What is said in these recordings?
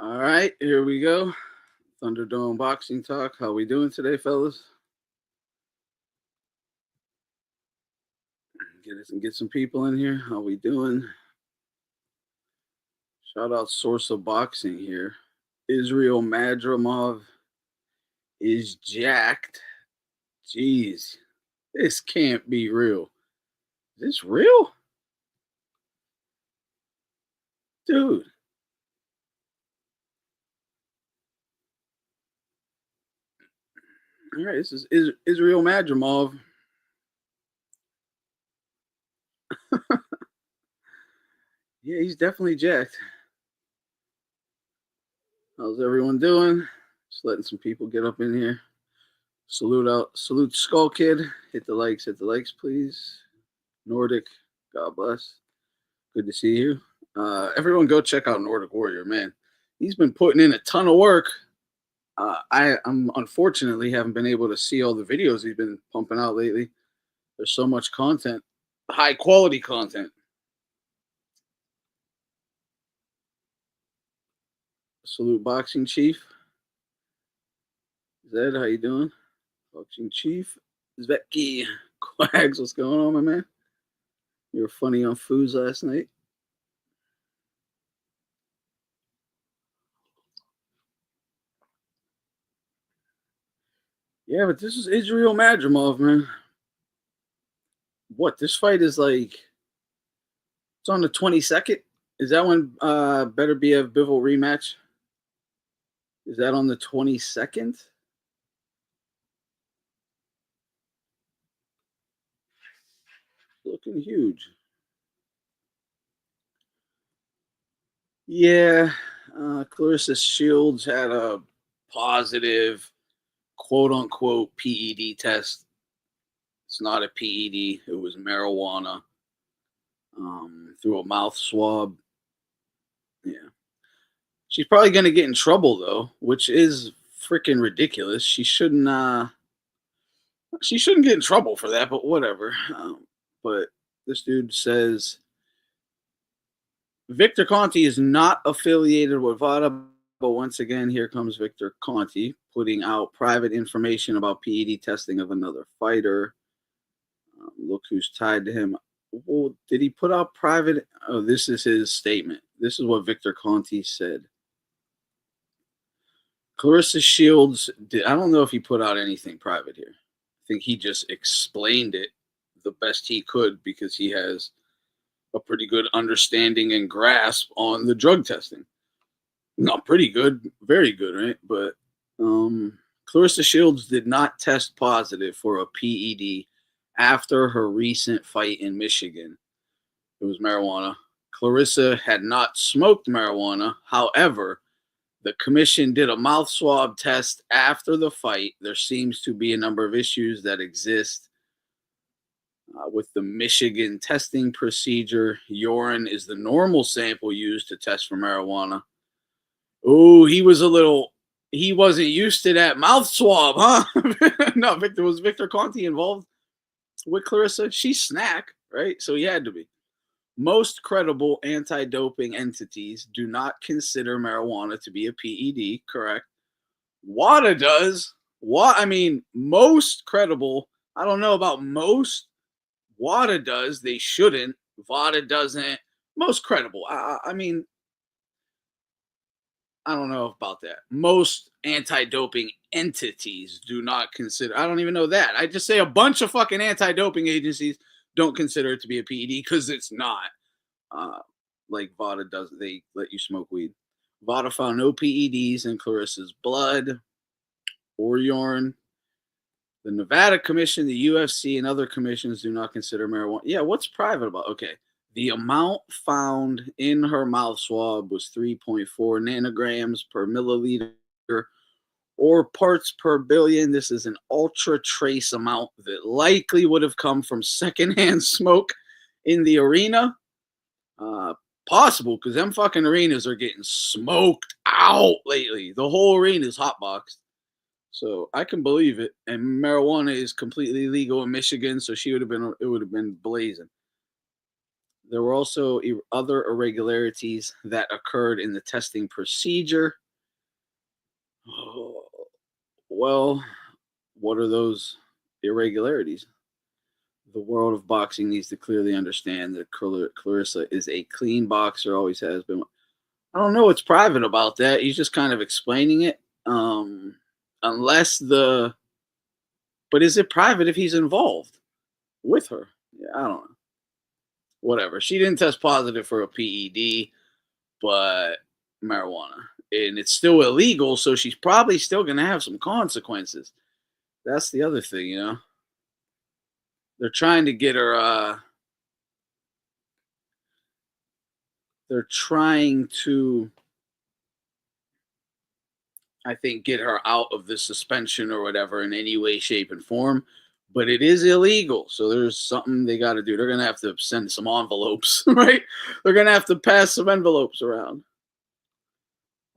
All right, here we go. Thunderdome Boxing Talk. How we doing today, fellas? Get some people in here. How we doing? Shout out Source of Boxing here. Israel Madrimov is jacked. Jeez, this can't be real. Is this real? Dude. All right, this is Israel Madrimov. Yeah, he's definitely jacked. How's everyone doing? Just letting some people get up in here. Salute Skull Kid. Hit the likes, please. Nordic, God bless. Good to see you. Everyone go check out Nordic Warrior, man. He's been putting in a ton of work. I'm unfortunately haven't been able to see all the videos he's been pumping out lately. There's so much content, high quality content. Salute Boxing Chief. Zed, how you doing? Boxing Chief. Zvetki. Quags, what's going on, my man? You were funny on Foos last night. Yeah, but this is Israel Madrimov, man. What, this fight is like, it's on the 22nd? Is that when Better BF Bivol rematch? Is that on the 22nd? Looking huge. Yeah, Clarissa Shields had a positive, quote unquote, PED test. It's not a PED, it was marijuana through a mouth swab. Yeah. She's probably going to get in trouble, though, which is freaking ridiculous. She shouldn't get in trouble for that, but whatever. But this dude says Victor Conti is not affiliated with VADA, but once again, here comes Victor Conti putting out private information about PED testing of another fighter. Look who's tied to him. Well, did he put out private? Oh, this is his statement. This is what Victor Conti said. Clarissa Shields, I don't know if he put out anything private here. I think he just explained it the best he could because he has a pretty good understanding and grasp on the drug testing. Not pretty good, very good, right? But Clarissa Shields did not test positive for a PED after her recent fight in Michigan. It was marijuana. Clarissa had not smoked marijuana. However, the commission did a mouth swab test after the fight. There seems to be a number of issues that exist with the Michigan testing procedure. Urine is the normal sample used to test for marijuana. Oh, he wasn't used to that mouth swab, huh? No, was Victor Conti involved with Clarissa? She's snack, right? So he had to be. Most credible anti-doping entities do not consider marijuana to be a PED, correct? WADA does. Most credible. I don't know about most. WADA does. They shouldn't. VADA doesn't. Most credible. I don't know about that. Most anti-doping entities do not consider. I don't even know that. I just say a bunch of fucking anti-doping agencies don't consider it to be a PED because it's not. Like VADA does. They let you smoke weed. VADA found no PEDs in Clarissa's blood or urine. The Nevada Commission, the UFC, and other commissions do not consider marijuana. Yeah, what's private about? Okay. The amount found in her mouth swab was 3.4 nanograms per milliliter or parts per billion. This is an ultra trace amount that likely would have come from secondhand smoke in the arena. Possible, because them fucking arenas are getting smoked out lately. The whole arena is hotboxed. So I can believe it. And marijuana is completely legal in Michigan, so it would have been blazing. There were also other irregularities that occurred in the testing procedure. Oh, well, what are those irregularities? The world of boxing needs to clearly understand that Clarissa is a clean boxer, always has been. I don't know what's private about that. He's just kind of explaining it. Unless the, but is it private if he's involved with her? Yeah, I don't know. Whatever. She didn't test positive for a PED, but marijuana. And it's still illegal, so she's probably still going to have some consequences. That's the other thing, you know? They're trying to get her, they're trying to, I think, get her out of the suspension or whatever in any way, shape, and form. But it is illegal. So there's something they got to do. They're going to have to send some envelopes, right? They're going to have to pass some envelopes around.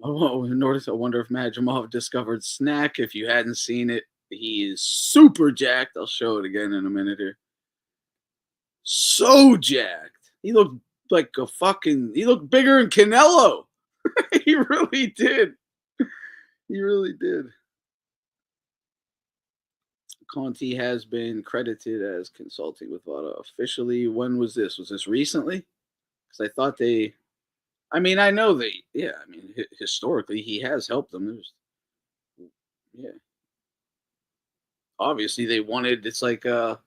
Oh, in order to, I wonder if Majimov discovered Snack. If you hadn't seen it, he is super jacked. I'll show it again in a minute here. So jacked. He looked like he looked bigger than Canelo. He really did. He really did. Conti has been credited as consulting with Vada officially. When was this? Was this recently? Because I thought I mean, I know yeah, I mean, historically, he has helped them. Yeah. Obviously, they wanted, it's like a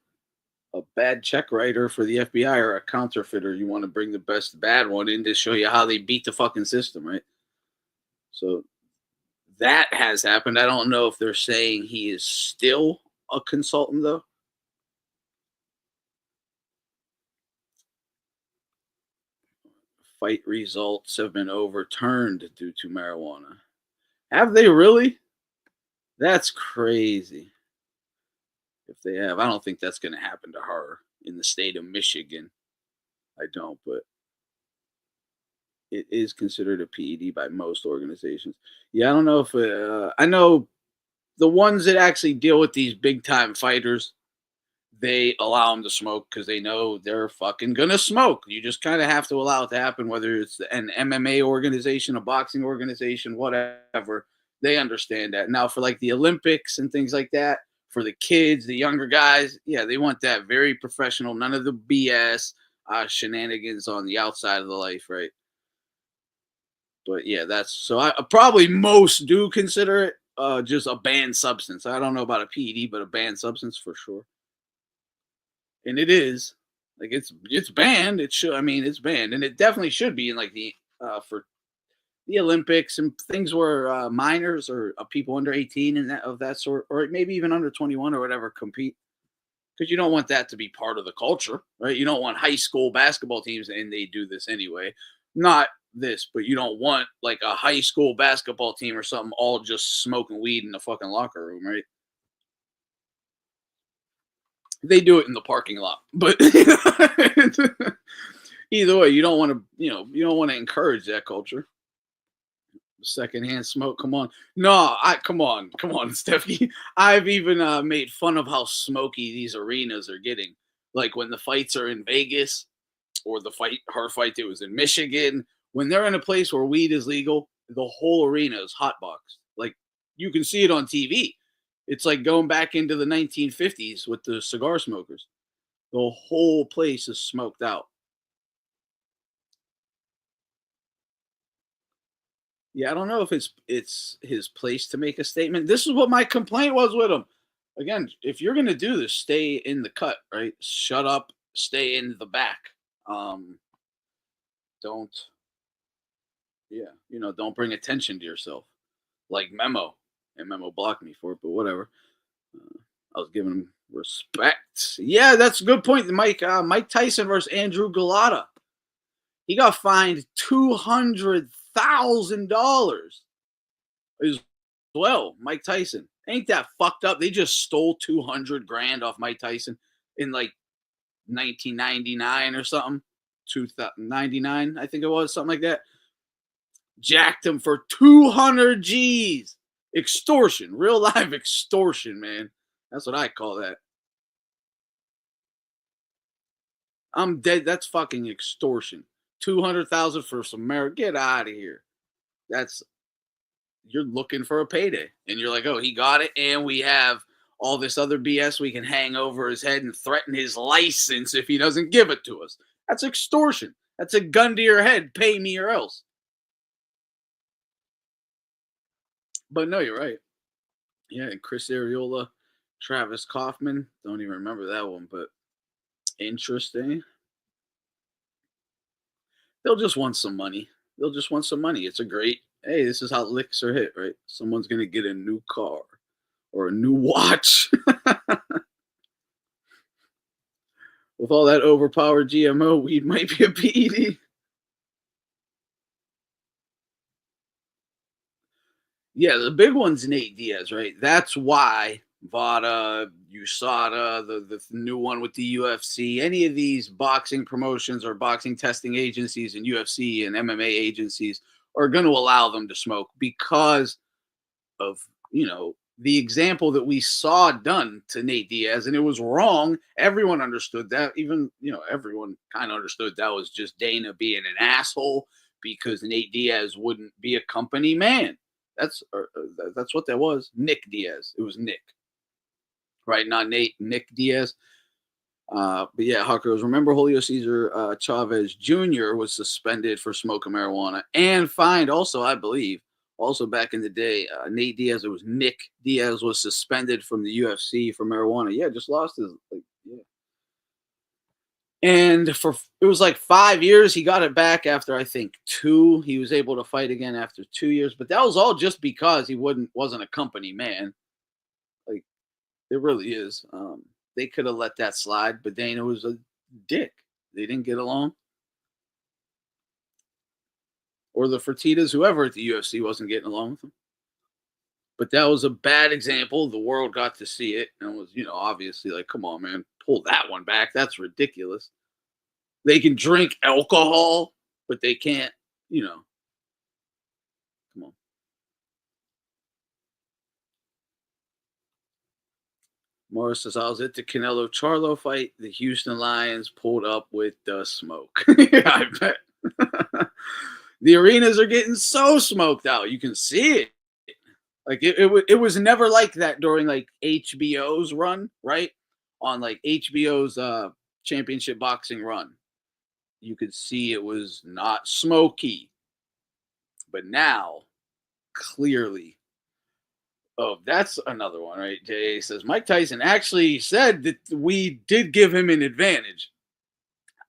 bad check writer for the FBI or a counterfeiter. You want to bring the best bad one in to show you how they beat the fucking system, right? So that has happened. I don't know if they're saying he is still a consultant, though. Fight results have been overturned due to marijuana. Have they really? That's crazy. If they have, I don't think that's going to happen to her in the state of Michigan. I don't, but it is considered a PED by most organizations. Yeah, I don't know if I know the ones that actually deal with these big time fighters, they allow them to smoke because they know they're fucking gonna smoke. You just kind of have to allow it to happen, whether it's an MMA organization, a boxing organization, whatever. They understand that. Now, for like the Olympics and things like that, for the kids, the younger guys, yeah, they want that very professional, none of the BS shenanigans on the outside of the life, right? But yeah, that's so. I probably most do consider it just a banned substance. I don't know about a PED, but a banned substance for sure. And it is like it's banned. It should. I mean, it's banned, and it definitely should be in like the for the Olympics and things where minors or people under 18 and that of that sort, or maybe even under 21 or whatever compete. Because you don't want that to be part of the culture, right? You don't want high school basketball teams, and they do this anyway. Not this, but you don't want like a high school basketball team or something all just smoking weed in the fucking locker room, right? They do it in the parking lot, but either way, you don't want to, you don't want to encourage that culture. Secondhand smoke, come on. No, come on, Steffi. I've even made fun of how smoky these arenas are getting. Like when the fights are in Vegas, or her fight that was in Michigan, when they're in a place where weed is legal, the whole arena is hotboxed. Like you can see it on TV. It's like going back into the 1950s with the cigar smokers. The whole place is smoked out. Yeah, I don't know if it's his place to make a statement. This is what my complaint was with him. Again, if you're gonna do this, stay in the cut, right? Shut up, stay in the back. Um, don't, yeah, don't bring attention to yourself. Like Memo, and Memo blocked me for it, but whatever. I was giving him respect. Yeah, that's a good point. Mike Tyson versus Andrew Galata. He got fined $200,000 as well. Mike Tyson. Ain't that fucked up? They just stole 200 grand off Mike Tyson in like 1999 or something. 2099, I think it was, something like that. Jacked him for 200 G's. Extortion, real life extortion, man. That's what I call that. I'm dead. That's fucking extortion. 200,000 for some merit. Get out of here. That's You're looking for a payday, and you're like, oh, he got it, and we have all this other BS we can hang over his head and threaten his license if he doesn't give it to us. That's extortion. That's a gun to your head. Pay me or else. But no, you're right. Yeah, and Chris Arreola, Travis Kaufman. Don't even remember that one, but interesting. They'll just want some money. They'll just want some money. It's a great, hey, this is how licks are hit, right? Someone's going to get a new car or a new watch. With all that overpowered GMO, weed might be a PED. Yeah, the big one's Nate Diaz, right? That's why Vada, USADA, the new one with the UFC, any of these boxing promotions or boxing testing agencies and UFC and MMA agencies are going to allow them to smoke because of, the example that we saw done to Nate Diaz, and it was wrong. Everyone understood that. Even, everyone kind of understood that was just Dana being an asshole because Nate Diaz wouldn't be a company man. That's what that was. Nick Diaz. It was Nick, right? Not Nate. Nick Diaz. But yeah, Huckers. Remember, Julio Cesar Chavez Jr. was suspended for smoking marijuana and fined. Also, I believe, also back in the day, Nate Diaz. It was Nick Diaz was suspended from the UFC for marijuana. Yeah, just lost his yeah. And it was like 5 years. He got it back after I think 2. He was able to fight again after 2 years, but that was all just because he wasn't a company man. Like it really is. They could have let that slide, but Dana was a dick. They didn't get along. Or the Fertitas, whoever at the UFC wasn't getting along with him. But that was a bad example. The world got to see it and was, obviously like, come on, man, pull that one back. That's ridiculous. They can drink alcohol, but they can't, come on. Morris says, I was at the Canelo Charlo fight. The Houston Lions pulled up with the smoke. Yeah, I bet. The arenas are getting so smoked out. You can see it. Like it was never like that during like HBO's run, right? On like HBO's championship boxing run. You could see it was not smoky. But now, clearly, oh, that's another one, right? Jay says Mike Tyson actually said that weed did give him an advantage.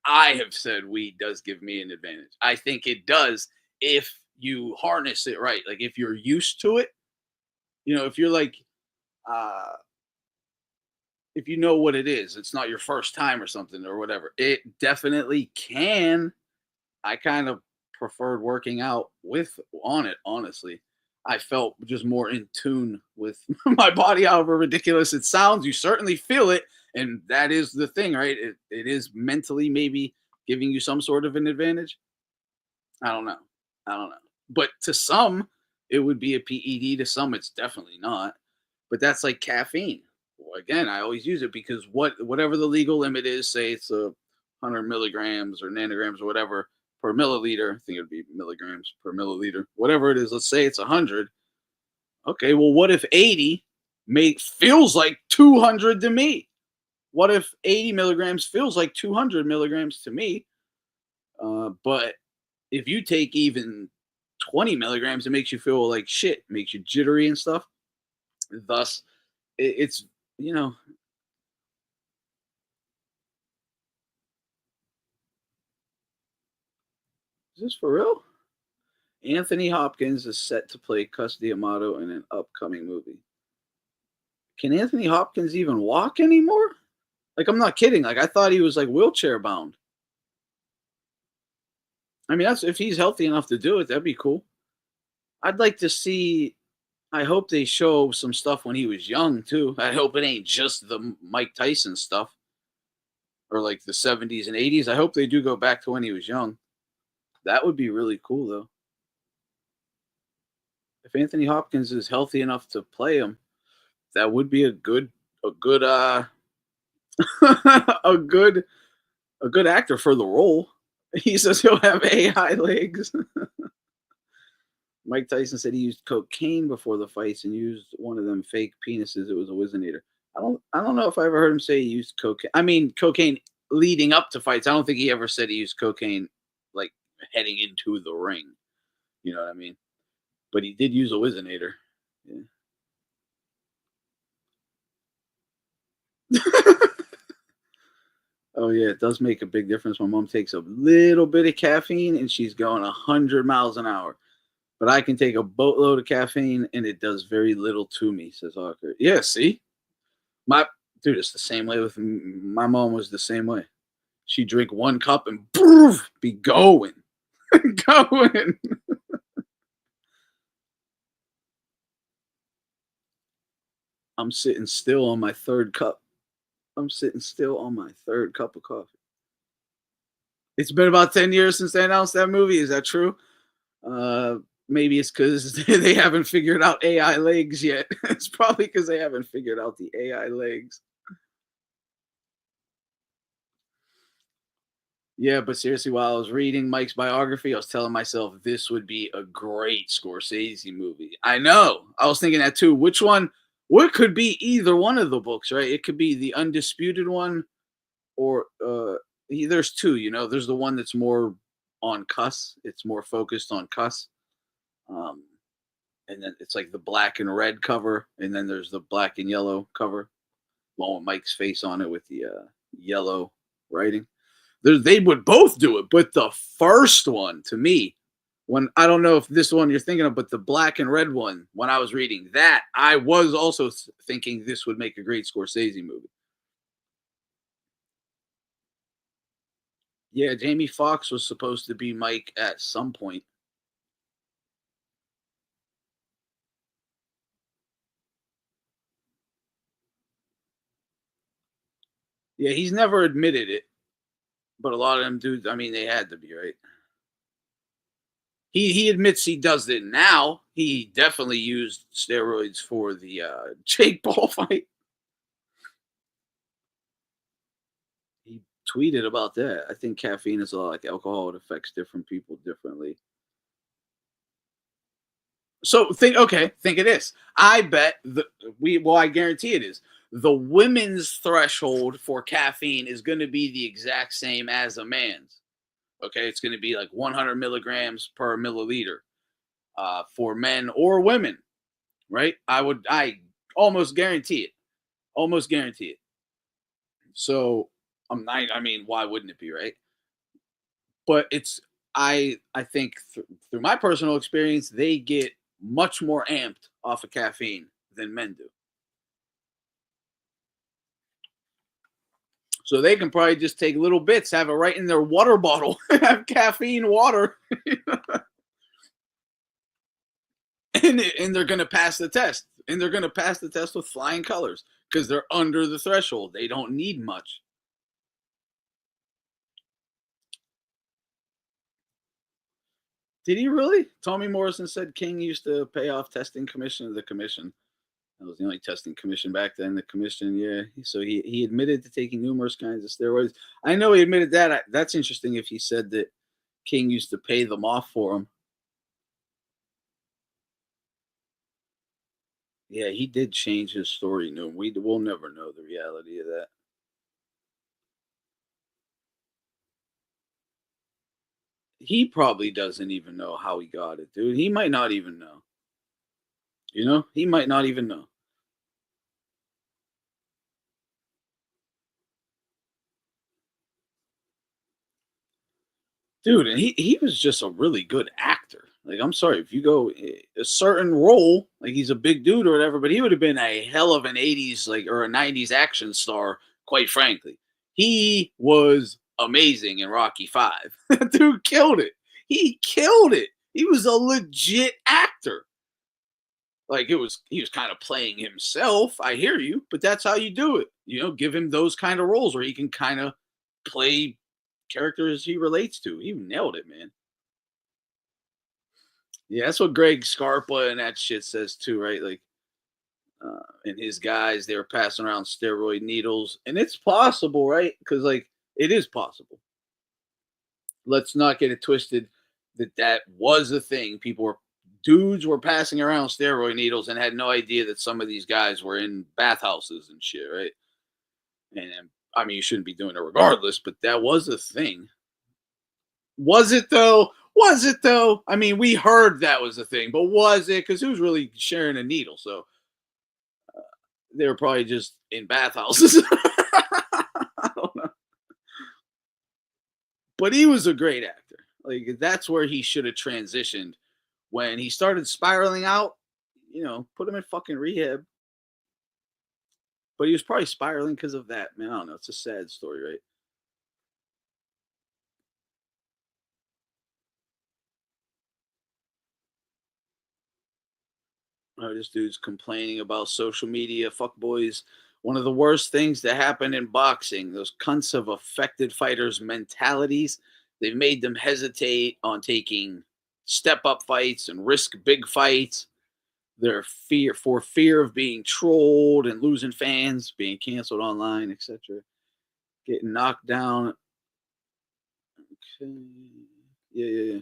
I have said weed does give me an advantage. I think it does if you harness it right. Like if you're used to it, if you're like, uh, if you know what it is, it's not your first time or something or whatever. It definitely can. I kind of preferred working out on it, honestly. I felt just more in tune with my body, however ridiculous it sounds. You certainly feel it. And that is the thing, right? It is mentally maybe giving you some sort of an advantage. I don't know. I don't know. But to some, it would be a PED. To some, it's definitely not. But that's like caffeine. Well, again, I always use it because whatever the legal limit is, say it's 100 milligrams or nanograms or whatever per milliliter. I think it would be milligrams per milliliter. Whatever it is, let's say it's 100. Okay, well, what if 80 feels like 200 to me? What if 80 milligrams feels like 200 milligrams to me? But if you take even 20 milligrams, it makes you feel like shit, makes you jittery and stuff. Thus, it's, is this for real? Anthony Hopkins is set to play Cus D'Amato in an upcoming movie. Can Anthony Hopkins even walk anymore? Like, I'm not kidding. Like, I thought he was like wheelchair bound. I mean, that's if he's healthy enough to do it, that'd be cool. I'd like to see. I hope they show some stuff when he was young too. I hope it ain't just the Mike Tyson stuff or like the 70s and 80s. I hope they do go back to when he was young. That would be really cool though. If Anthony Hopkins is healthy enough to play him, that would be a good a good a good actor for the role. He says he'll have AI legs. Mike Tyson said he used cocaine before the fights and used one of them fake penises. It was a Wizinator. I don't know if I ever heard him say he used cocaine. I mean, cocaine leading up to fights. I don't think he ever said he used cocaine like heading into the ring. You know what I mean? But he did use a Wizinator. Yeah. Oh yeah, it does make a big difference. My mom takes a little bit of caffeine and she's going 100 miles an hour. But I can take a boatload of caffeine and it does very little to me, says Hawker. Yeah, see? My dude, it's the same way with my mom was the same way. She'd drink one cup and poof, be going. Going. I'm sitting still on my third cup. I'm sitting still on my third cup of coffee. It's been about 10 years since they announced that movie. Is that true? Maybe it's because they haven't figured out AI legs yet. It's probably because they haven't figured out the AI legs. Yeah, but seriously, while I was reading Mike's biography, I was telling myself this would be a great Scorsese movie. I know. I was thinking that too. Which one? What could be either one of the books, right? It could be the Undisputed one, or there's two. There's the one that's more on cuss. It's more focused on cuss. Um, and then it's like the black and red cover, and then there's the black and yellow cover, one with Mike's face on it with the yellow writing. They would both do it, but the first one, to me, when I don't know if this one you're thinking of, but the black and red one, when I was reading that, I was also thinking this would make a great Scorsese movie. Yeah, Jamie Foxx was supposed to be Mike at some point. Yeah, he's never admitted it, but a lot of them dudes, I mean, they had to be, right? He admits he does it now. He definitely used steroids for the Jake Paul fight. He tweeted about that. I think caffeine is a lot like alcohol. It affects different people differently. So think of this. I bet I guarantee it is. The women's threshold for caffeine is going to be the exact same as a man's. Okay, it's going to be like 100 milligrams per milliliter for men or women, right? I almost guarantee it. Almost guarantee it. So I'm not. I mean, why wouldn't it be, right? But I think through my personal experience, they get much more amped off of caffeine than men do. So they can probably just take little bits, have it right in their water bottle, have caffeine water, and they're going to pass the test. And they're going to pass the test with flying colors because they're under the threshold. They don't need much. Did he really? Tommy Morrison said King used to pay off testing commission of the commission. That was the only testing commission back then. The commission, yeah. So he admitted to taking numerous kinds of steroids. I know he admitted that. That's interesting if he said that King used to pay them off for him. Yeah, he did change his story. No, we'll never know the reality of that. He probably doesn't even know how he got it, dude. He might not even know. He might not even know. Dude, and he was just a really good actor. Like, I'm sorry if you go a certain role, like he's a big dude or whatever, but he would have been a hell of an '80s like or a '90s action star. Quite frankly, he was amazing in Rocky Five. Dude killed it. He killed it. He was a legit actor. Like he was kind of playing himself. I hear you, but that's how you do it. Give him those kind of roles where he can kind of play characters he relates to. He nailed it, man. Yeah, that's what Greg Scarpa and that shit says too, right? Like, and his guys, they were passing around steroid needles, and it's possible, right? Because like It is possible. Let's not get it twisted that was a thing. Dudes were passing around steroid needles and had no idea that some of these guys were in bathhouses and shit, right? And I mean, you shouldn't be doing it regardless, but that was a thing. Was it though? Was it though? I mean, we heard that was a thing, but was it? Because who's really sharing a needle? So they were probably just in bathhouses. I don't know. But he was a great actor. Like, that's where he should have transitioned. When he started spiraling out, put him in fucking rehab. But he was probably spiraling because of that, man. I don't know. It's a sad story, right? This dude's complaining about social media fuckboys. One of the worst things that happened in boxing. Those cunts have affected fighters' mentalities. They've made them hesitate on taking step-up fights and risk big fights. Their fear of being trolled and losing fans, being canceled online, etc. Getting knocked down. Okay. Yeah.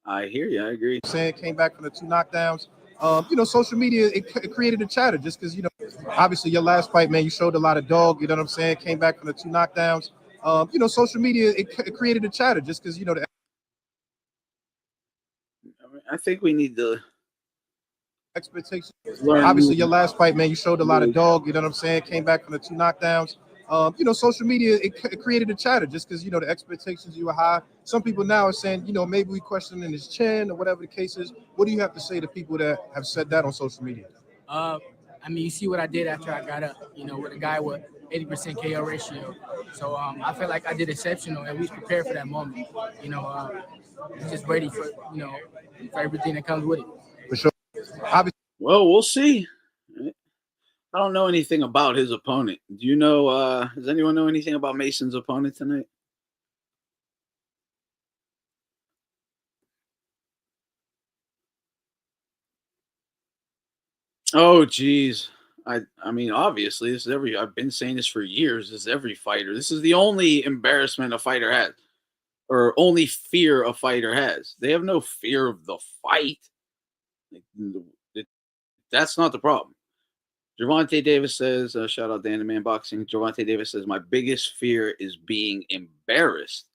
I hear you. I agree. Saying came back from the 2 knockdowns. Social media, it created a chatter just because, obviously your last fight, man, you showed a lot of dog, you know what I'm saying? Came back from the 2 knockdowns. Social media, it created a chatter just because, I think we need to expectations. Obviously your last fight, man, you showed a lot of dog, you know what I'm saying? Came back from the 2 knockdowns. Social media, it created a chatter just because, the expectations you were high. Some people now are saying, maybe we questioning his chin or whatever the case is. What do you have to say to people that have said that on social media? I mean, you see what I did after I got up, with a guy with 80% KO ratio. So I felt like I did exceptional and we prepared for that moment. Just ready for, for everything that comes with it. For sure. Well, we'll see. I don't know anything about his opponent. Do you know, does anyone know anything about Mason's opponent tonight? Oh, geez. I mean, obviously, this is I've been saying this for years. This is every fighter. This is the only embarrassment a fighter has, or only fear a fighter has. They have no fear of the fight. That's not the problem. Gervonta Davis says, shout out Dan the Man Boxing. Gervonta Davis says, my biggest fear is being embarrassed,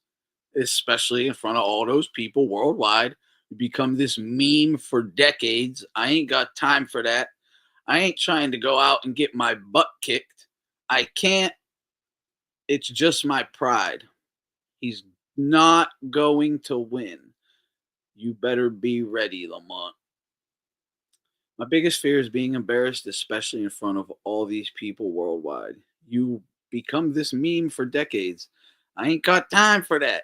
especially in front of all those people worldwide who become this meme for decades. I ain't got time for that. I ain't trying to go out and get my butt kicked. I can't. It's just my pride. He's not going to win. You better be ready, Lamont. My biggest fear is being embarrassed, especially in front of all these people worldwide. You become this meme for decades. I ain't got time for that.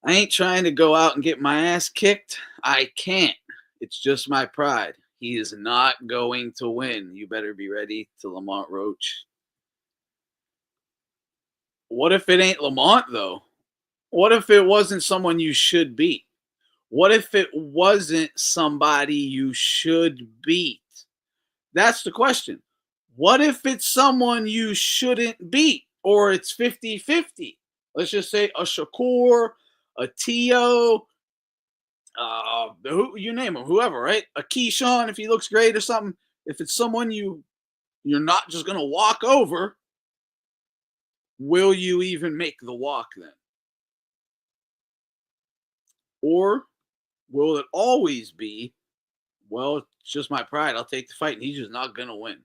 I ain't trying to go out and get my ass kicked. I can't. It's just my pride. He is not going to win. You better be ready to Lamont Roach. What if it ain't Lamont, though? What if it wasn't someone you should beat? What if it wasn't somebody you should beat? That's the question. What if it's someone you shouldn't beat, or it's 50-50? Let's just say a Shakur, a Tio, you name him, whoever, right? A Keyshawn, if he looks great or something. If it's someone you're not just going to walk over, will you even make the walk then? Or will it always be, well, it's just my pride. I'll take the fight, and he's just not going to win?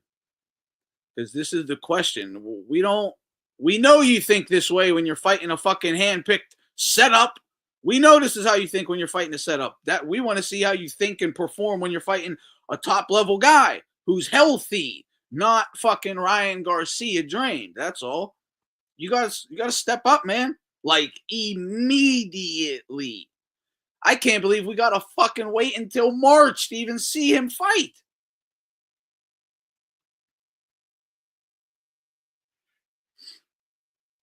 Because this is the question. We know you think this way when you're fighting a fucking hand-picked setup. We know this is how you think when you're fighting a setup. That we want to see how you think and perform when you're fighting a top-level guy who's healthy, not fucking Ryan Garcia drained. That's all. You gotta step up, man. Like, immediately. I can't believe we gotta fucking wait until March to even see him fight.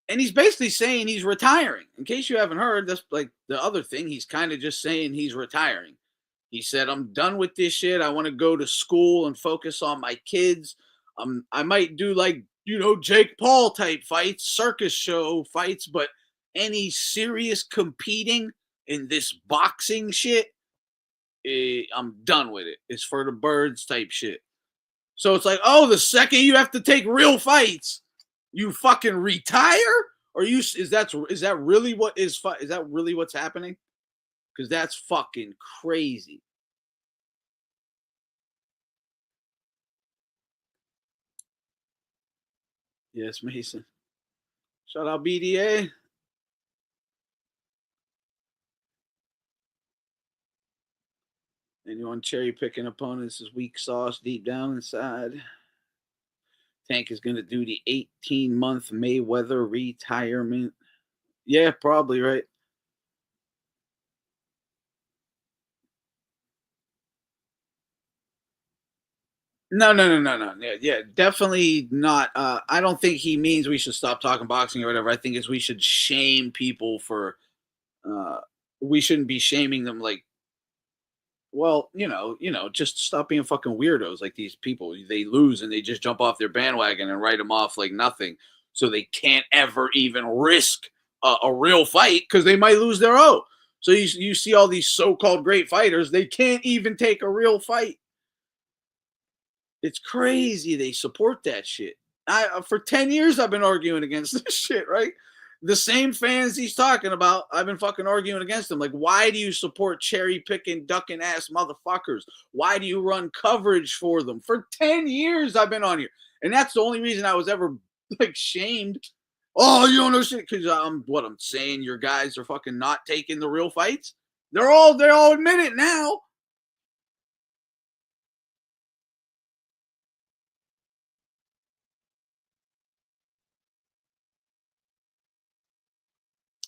And he's basically saying he's retiring. In case you haven't heard, that's like the other thing. He's kind of just saying he's retiring. He said, I'm done with this shit. I want to go to school and focus on my kids. I might do like Jake Paul type fights, circus show fights, but any serious competing in this boxing shit, I'm done with it. It's for the birds type shit. So it's like, oh, the second you have to take real fights, you fucking retire? Is that really what's happening? Because that's fucking crazy. Yes, Mason. Shout out BDA. Anyone cherry picking opponents is weak sauce deep down inside. Tank is going to do the 18-month Mayweather retirement. Yeah, probably, right? No. Yeah, definitely not. I don't think he means we should stop talking boxing or whatever. I think we should shame people for. We shouldn't be shaming them like. Well, just stop being fucking weirdos like these people. They lose and they just jump off their bandwagon and write them off like nothing, so they can't ever even risk a real fight because they might lose their own. So you see all these so-called great fighters, they can't even take a real fight. It's crazy they support that shit. For 10 years I've been arguing against this shit, right? The same fans he's talking about, I've been fucking arguing against them. Like, why do you support cherry picking, ducking ass motherfuckers? Why do you run coverage for them? For 10 years I've been on here. And that's the only reason I was ever like shamed. Oh, you don't know shit, because I'm saying your guys are fucking not taking the real fights. They all admit it now.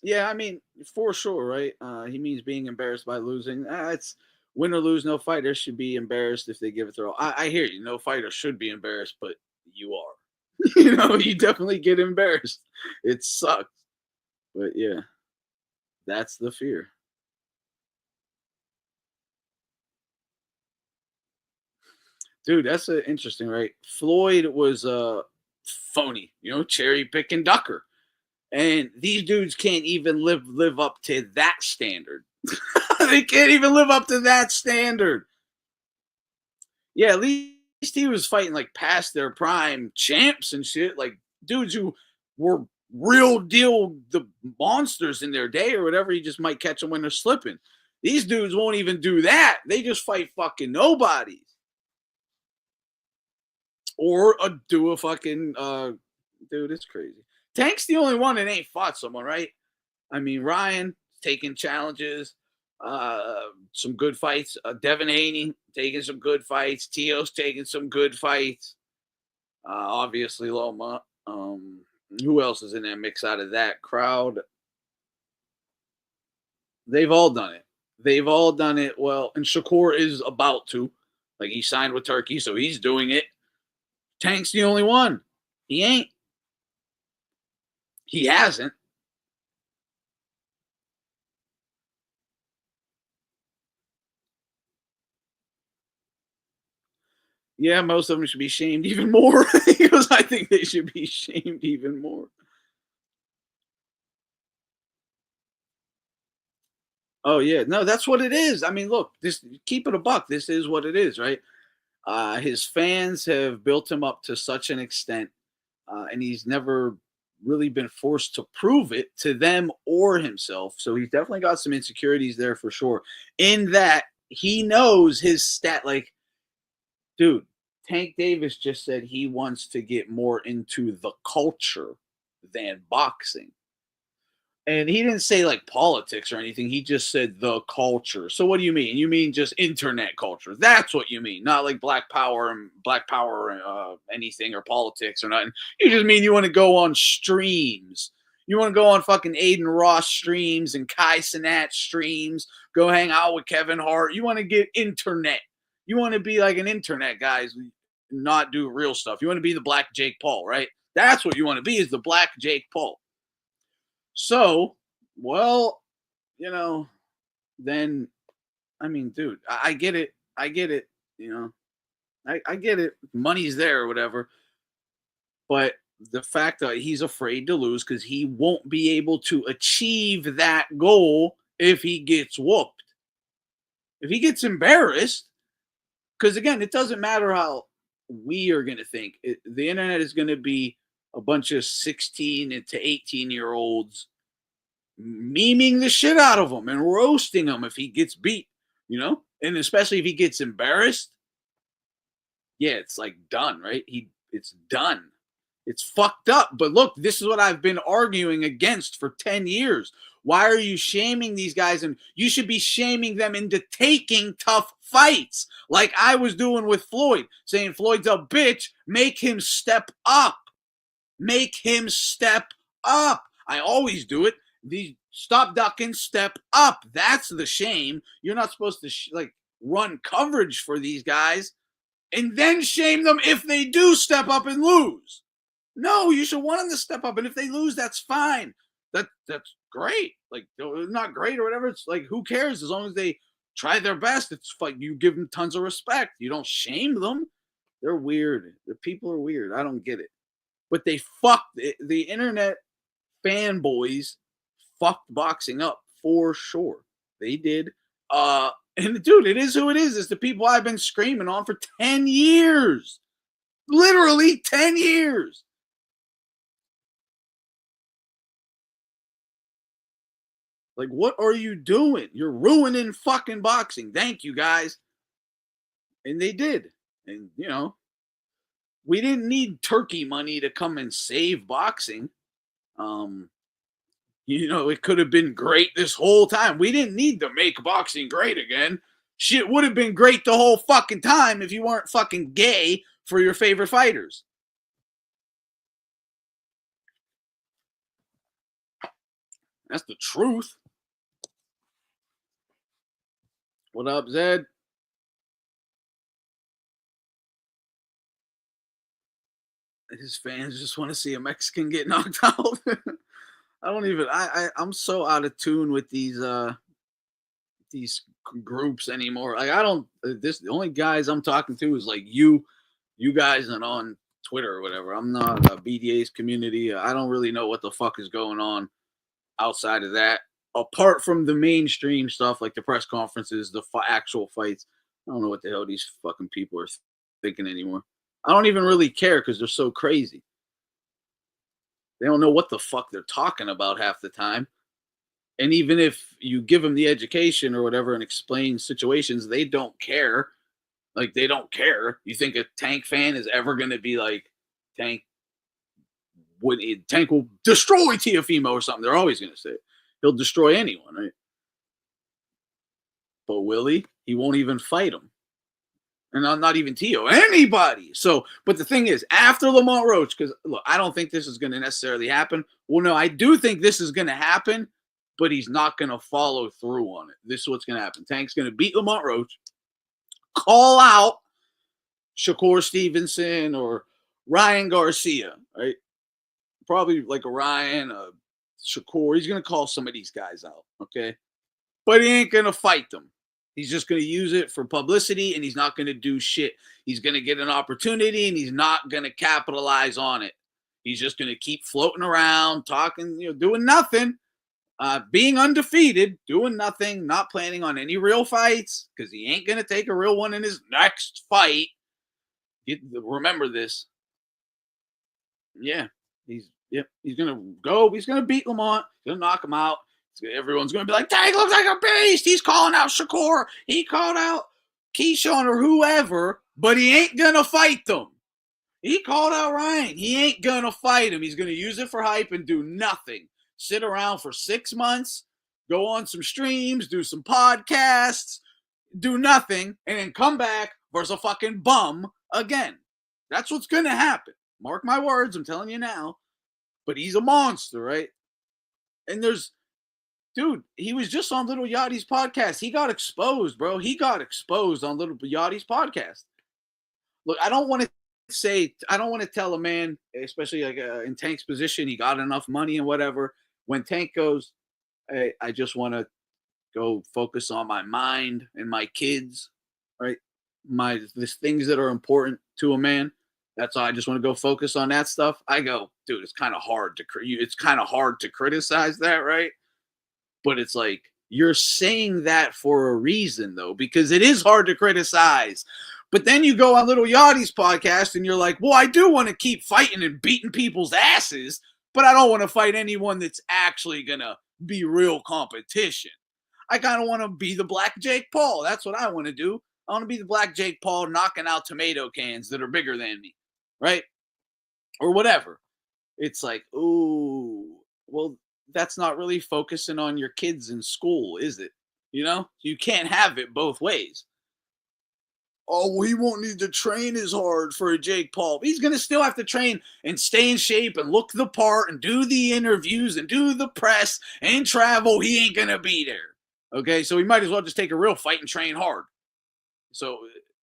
Yeah, I mean, for sure, right? He means being embarrassed by losing. It's win or lose, no fighter should be embarrassed if they give it their all. I hear you. No fighter should be embarrassed, but you are. You definitely get embarrassed. It sucks. But yeah, that's the fear. Dude, that's interesting, right? Floyd was phony, cherry picking ducker. And these dudes can't even live up to that standard. They can't even live up to that standard. Yeah, at least he was fighting like past their prime champs and shit, like dudes who were real deal the monsters in their day or whatever. You just might catch them when they're slipping. These dudes won't even do that. They just fight fucking nobodies. Or do a fucking dude, it's crazy. Tank's the only one that ain't fought someone, right? I mean, Ryan taking challenges, some good fights. Devin Haney taking some good fights. Tio's taking some good fights. Obviously, Loma. Who else is in that mix out of that crowd? They've all done it. They've all done it well. And Shakur is about to. Like, he signed with Turkey, so he's doing it. Tank's the only one. He ain't. He hasn't. Yeah, most of them should be shamed even more because I think they should be shamed even more. Oh yeah, no, that's what it is. I mean, look, this keep it a buck. This is what it is, right? His fans have built him up to such an extent, and he's never really been forced to prove it to them or himself. So he's definitely got some insecurities there for sure. In that he knows his stat, like, dude, Tank Davis just said he wants to get more into the culture than boxing. And he didn't say like politics or anything. He just said the culture. So what do you mean? You mean just internet culture? That's what you mean, not like black power and anything or politics or nothing. You just mean you want to go on streams. You want to go on fucking Aiden Ross streams and Kai Cenat streams. Go hang out with Kevin Hart. You want to get internet. You want to be like an internet guy, not do real stuff. You want to be the black Jake Paul, right? That's what you want to be, is the black Jake Paul. So, well, then, I mean, dude, I get it. I get it. I get it. Money's there or whatever. But the fact that he's afraid to lose because he won't be able to achieve that goal if he gets whooped. If he gets embarrassed, because again, it doesn't matter how we are going to think. The internet is going to be a bunch of 16 to 18-year-olds memeing the shit out of him and roasting him if he gets beat, and especially if he gets embarrassed. Yeah, it's like done, right? It's done. It's fucked up. But look, this is what I've been arguing against for 10 years. Why are you shaming these guys? And you should be shaming them into taking tough fights like I was doing with Floyd, saying Floyd's a bitch. Make him step up. Make him step up. I always do it. Stop ducking, step up. That's the shame. You're not supposed to run coverage for these guys and then shame them if they do step up and lose. No, you should want them to step up. And if they lose, that's fine. That's great. Like, not great or whatever. It's like, who cares? As long as they try their best, it's like you give them tons of respect. You don't shame them. They're weird. The people are weird. I don't get it. But they fucked the internet fanboys fucked boxing up for sure. They did. And dude, it is who it is. It's the people I've been screaming on for 10 years. Literally 10 years. Like, what are you doing? You're ruining fucking boxing. Thank you, guys. And they did. And, we didn't need turkey money to come and save boxing. It could have been great this whole time. We didn't need to make boxing great again. Shit would have been great the whole fucking time if you weren't fucking gay for your favorite fighters. That's the truth. What up, Zed? His fans just want to see a Mexican get knocked out. I'm so out of tune with these groups anymore. Like, the only guys I'm talking to is like you guys and on Twitter or whatever. I'm not a BDA's community. I don't really know what the fuck is going on outside of that. Apart from the mainstream stuff, like the press conferences, the actual fights, I don't know what the hell these fucking people are thinking anymore. I don't even really care because they're so crazy. They don't know what the fuck they're talking about half the time. And even if you give them the education or whatever and explain situations, they don't care. Like, they don't care. You think a Tank fan is ever going to be like, Tank will destroy Teofimo or something? They're always going to say it. He'll destroy anyone, right? But will he? He won't even fight him. And not even Tio, anybody. So, but the thing is, after Lamont Roach, because look, I don't think this is going to necessarily happen. Well, no, I do think this is going to happen, but he's not going to follow through on it. This is what's going to happen. Tank's going to beat Lamont Roach, call out Shakur Stevenson or Ryan Garcia, right? Probably like a Ryan, a Shakur. He's going to call some of these guys out, okay? But he ain't going to fight them. He's just going to use it for publicity, and he's not going to do shit. He's going to get an opportunity, and he's not going to capitalize on it. He's just going to keep floating around, talking, doing nothing, being undefeated, doing nothing, not planning on any real fights because he ain't going to take a real one in his next fight. Remember this. Yeah, he's going to go. He's going to beat Lamont. He's going to knock him out. Everyone's going to be like, Tank looks like a beast. He's calling out Shakur. He called out Keyshawn or whoever, but he ain't going to fight them. He called out Ryan. He ain't going to fight him. He's going to use it for hype and do nothing. Sit around for 6 months, go on some streams, do some podcasts, do nothing, and then come back versus a fucking bum again. That's what's going to happen. Mark my words. I'm telling you now. But he's a monster, right? And dude, he was just on Little Yachty's podcast. He got exposed, bro. He got exposed on Little Yachty's podcast. Look, I don't want to tell a man, especially like in Tank's position, he got enough money and whatever. When Tank goes, hey, I just want to go focus on my mind and my kids, right? The things that are important to a man. That's why I just want to go focus on that stuff. I go, dude, it's kind of hard to criticize that, right? But it's like you're saying that for a reason, though, because it is hard to criticize. But then you go on Little Yachty's podcast and you're like, well, I do want to keep fighting and beating people's asses, but I don't want to fight anyone that's actually going to be real competition. I kind of want to be the Black Jake Paul. That's what I want to do. I want to be the Black Jake Paul knocking out tomato cans that are bigger than me, right? Or whatever. It's like, ooh, well, that's not really focusing on your kids in school, is it? You know, you can't have it both ways. Oh, he won't need to train as hard for a Jake Paul. He's going to still have to train and stay in shape and look the part and do the interviews and do the press and travel. He ain't going to be there. Okay, so he might as well just take a real fight and train hard. So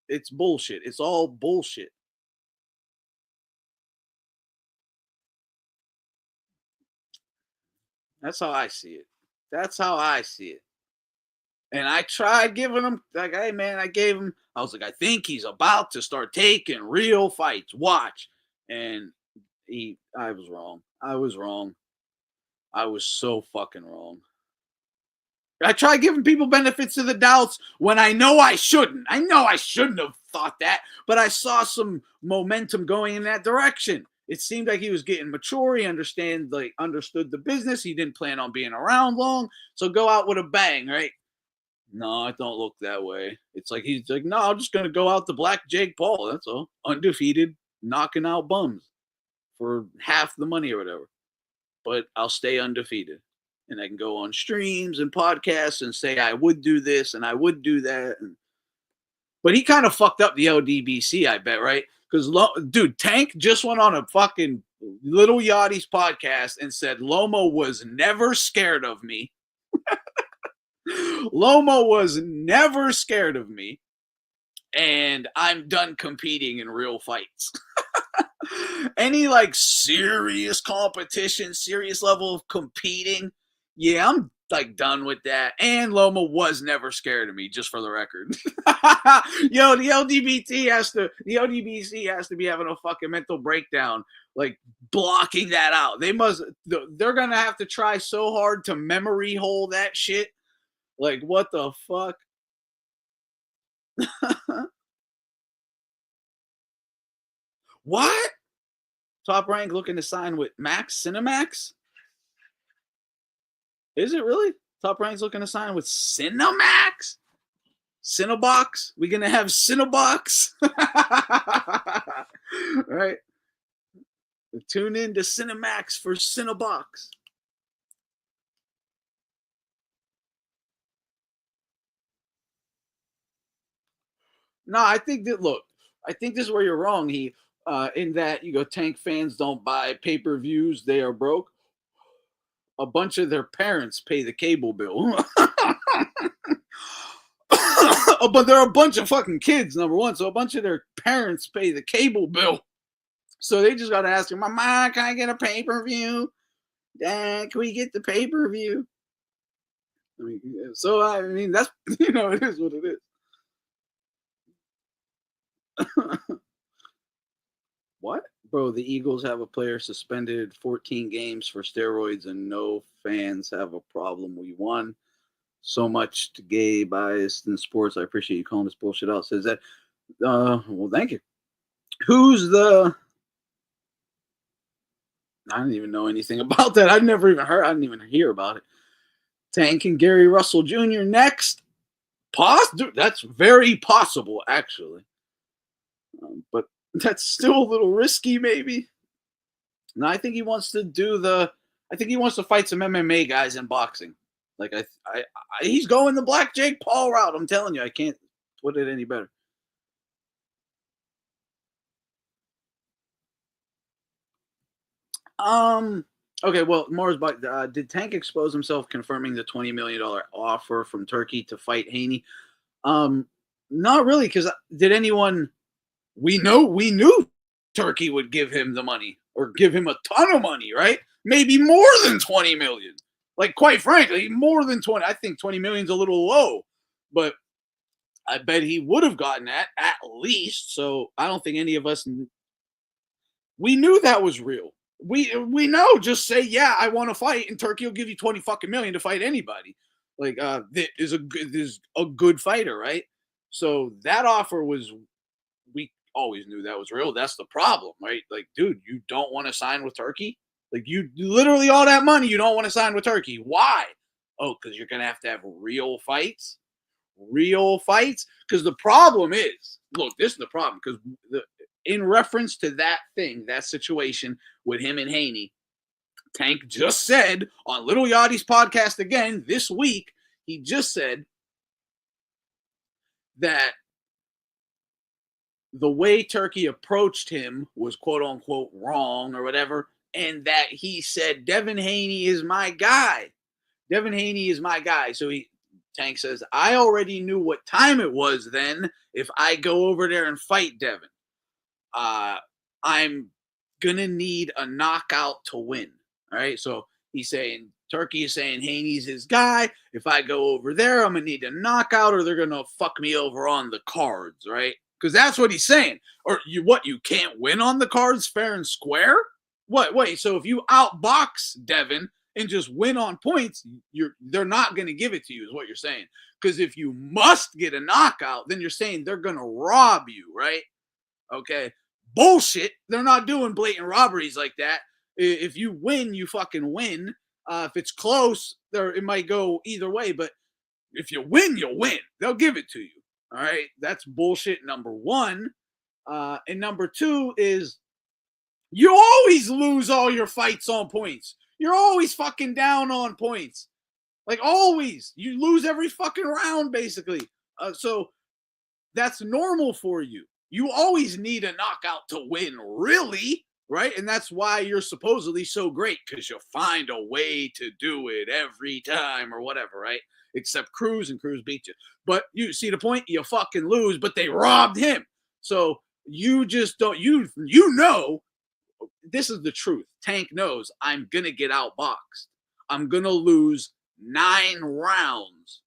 it's bullshit. It's all bullshit. That's how I see it. That's how I see it. And I tried giving him, like, hey, man, I was like, I think he's about to start taking real fights. Watch. And I was wrong. I was wrong. I was so fucking wrong. I try giving people benefits of the doubts when I know I shouldn't. I know I shouldn't have thought that, but I saw some momentum going in that direction. It seemed like he was getting mature. He understood the business. He didn't plan on being around long. So go out with a bang, right? No, it don't look that way. It's like he's like, no, I'm just going to go out the Black Jake Paul. That's all. Undefeated, knocking out bums for half the money or whatever. But I'll stay undefeated. And I can go on streams and podcasts and say I would do this and I would do that. But he kind of fucked up the LDBC, I bet, right? Because, dude, Tank just went on a fucking Little Yachty's podcast and said Lomo was never scared of me. Lomo was never scared of me. And I'm done competing in real fights. Any, like, serious competition, serious level of competing, yeah, I'm like done with that. And Loma was never scared of me, just for the record. Yo, the LDBC has to be having a fucking mental breakdown, like blocking that out. They're gonna have to try so hard to memory hole that shit. Like, what the fuck? What? Top Rank looking to sign with Max Cinemax? Is it really? Top Rank's looking to sign with Cinemax? Cinebox? We gonna have Cinebox? Right? Tune in to Cinemax for Cinebox. No, I think this is where you're wrong. In that you go, Tank fans don't buy pay-per-views, they are broke. A bunch of their parents pay the cable bill. But they're a bunch of fucking kids, number one. So a bunch of their parents pay the cable bill. So they just got to ask him, Mama, can I get a pay-per-view? Dad, can we get the pay-per-view? I mean, that's, it is what it is. What? Bro, the Eagles have a player suspended 14 games for steroids and no fans have a problem. We won. So much to gay bias in sports. I appreciate you calling this bullshit out. Says that. Well, thank you. Who's the... I didn't even know anything about that. I've never even heard. I didn't even hear about it. Tank and Gary Russell Jr. next. Dude, that's very possible, actually. But that's still a little risky, maybe. No, I think he wants to fight some MMA guys in boxing. Like he's going the Black Jake Paul route. I'm telling you, I can't put it any better. Okay, well, Mars, did Tank expose himself confirming the $20 million offer from Turkey to fight Haney? Not really, because we knew Turkey would give him the money or give him a ton of money, right? Maybe more than 20 million. Like, quite frankly, more than 20. I think 20 million is a little low, but I bet he would have gotten that at least. So I don't think any of us We knew that was real. We know. Just say, yeah, I want to fight, and Turkey will give you 20 fucking million to fight anybody. Like, that is a good fighter, right? So that offer was, we always knew that was real. That's the problem, right? Like, dude, you don't want to sign with Turkey? Like, you literally all that money, you don't want to sign with Turkey. Why? Oh, because you're gonna have to have real fights. Real fights. Because the problem is, look, this is the problem. Because in reference to that thing, that situation with him and Haney, Tank just said on Little Yachty's podcast again this week, he just said that the way Turkey approached him was quote unquote wrong or whatever, and that he said, Devin Haney is my guy. Devin Haney is my guy. So Tank says, I already knew what time it was then if I go over there and fight Devin. I'm going to need a knockout to win. All right. So he's saying, Turkey is saying Haney's his guy. If I go over there, I'm going to need a knockout or they're going to fuck me over on the cards. Right. Because that's what he's saying. Or you can't win on the cards fair and square? What? Wait, so if you outbox Devin and just win on points, they're not going to give it to you is what you're saying. Because if you must get a knockout, then you're saying they're going to rob you, right? Okay. Bullshit. They're not doing blatant robberies like that. If you win, you fucking win. If it's close, it might go either way. But if you win, you'll win. They'll give it to you. All right. That's bullshit, number one. And number two is you always lose all your fights on points. You're always fucking down on points. Like always. You lose every fucking round, basically. So that's normal for you. You always need a knockout to win, really, right? And that's why you're supposedly so great, because you find a way to do it every time or whatever, right? Except Cruz, and Cruz beat you. But you see the point? You fucking lose, but they robbed him. So you just don't, you know, this is the truth. Tank knows I'm going to get outboxed. I'm going to lose 9 rounds.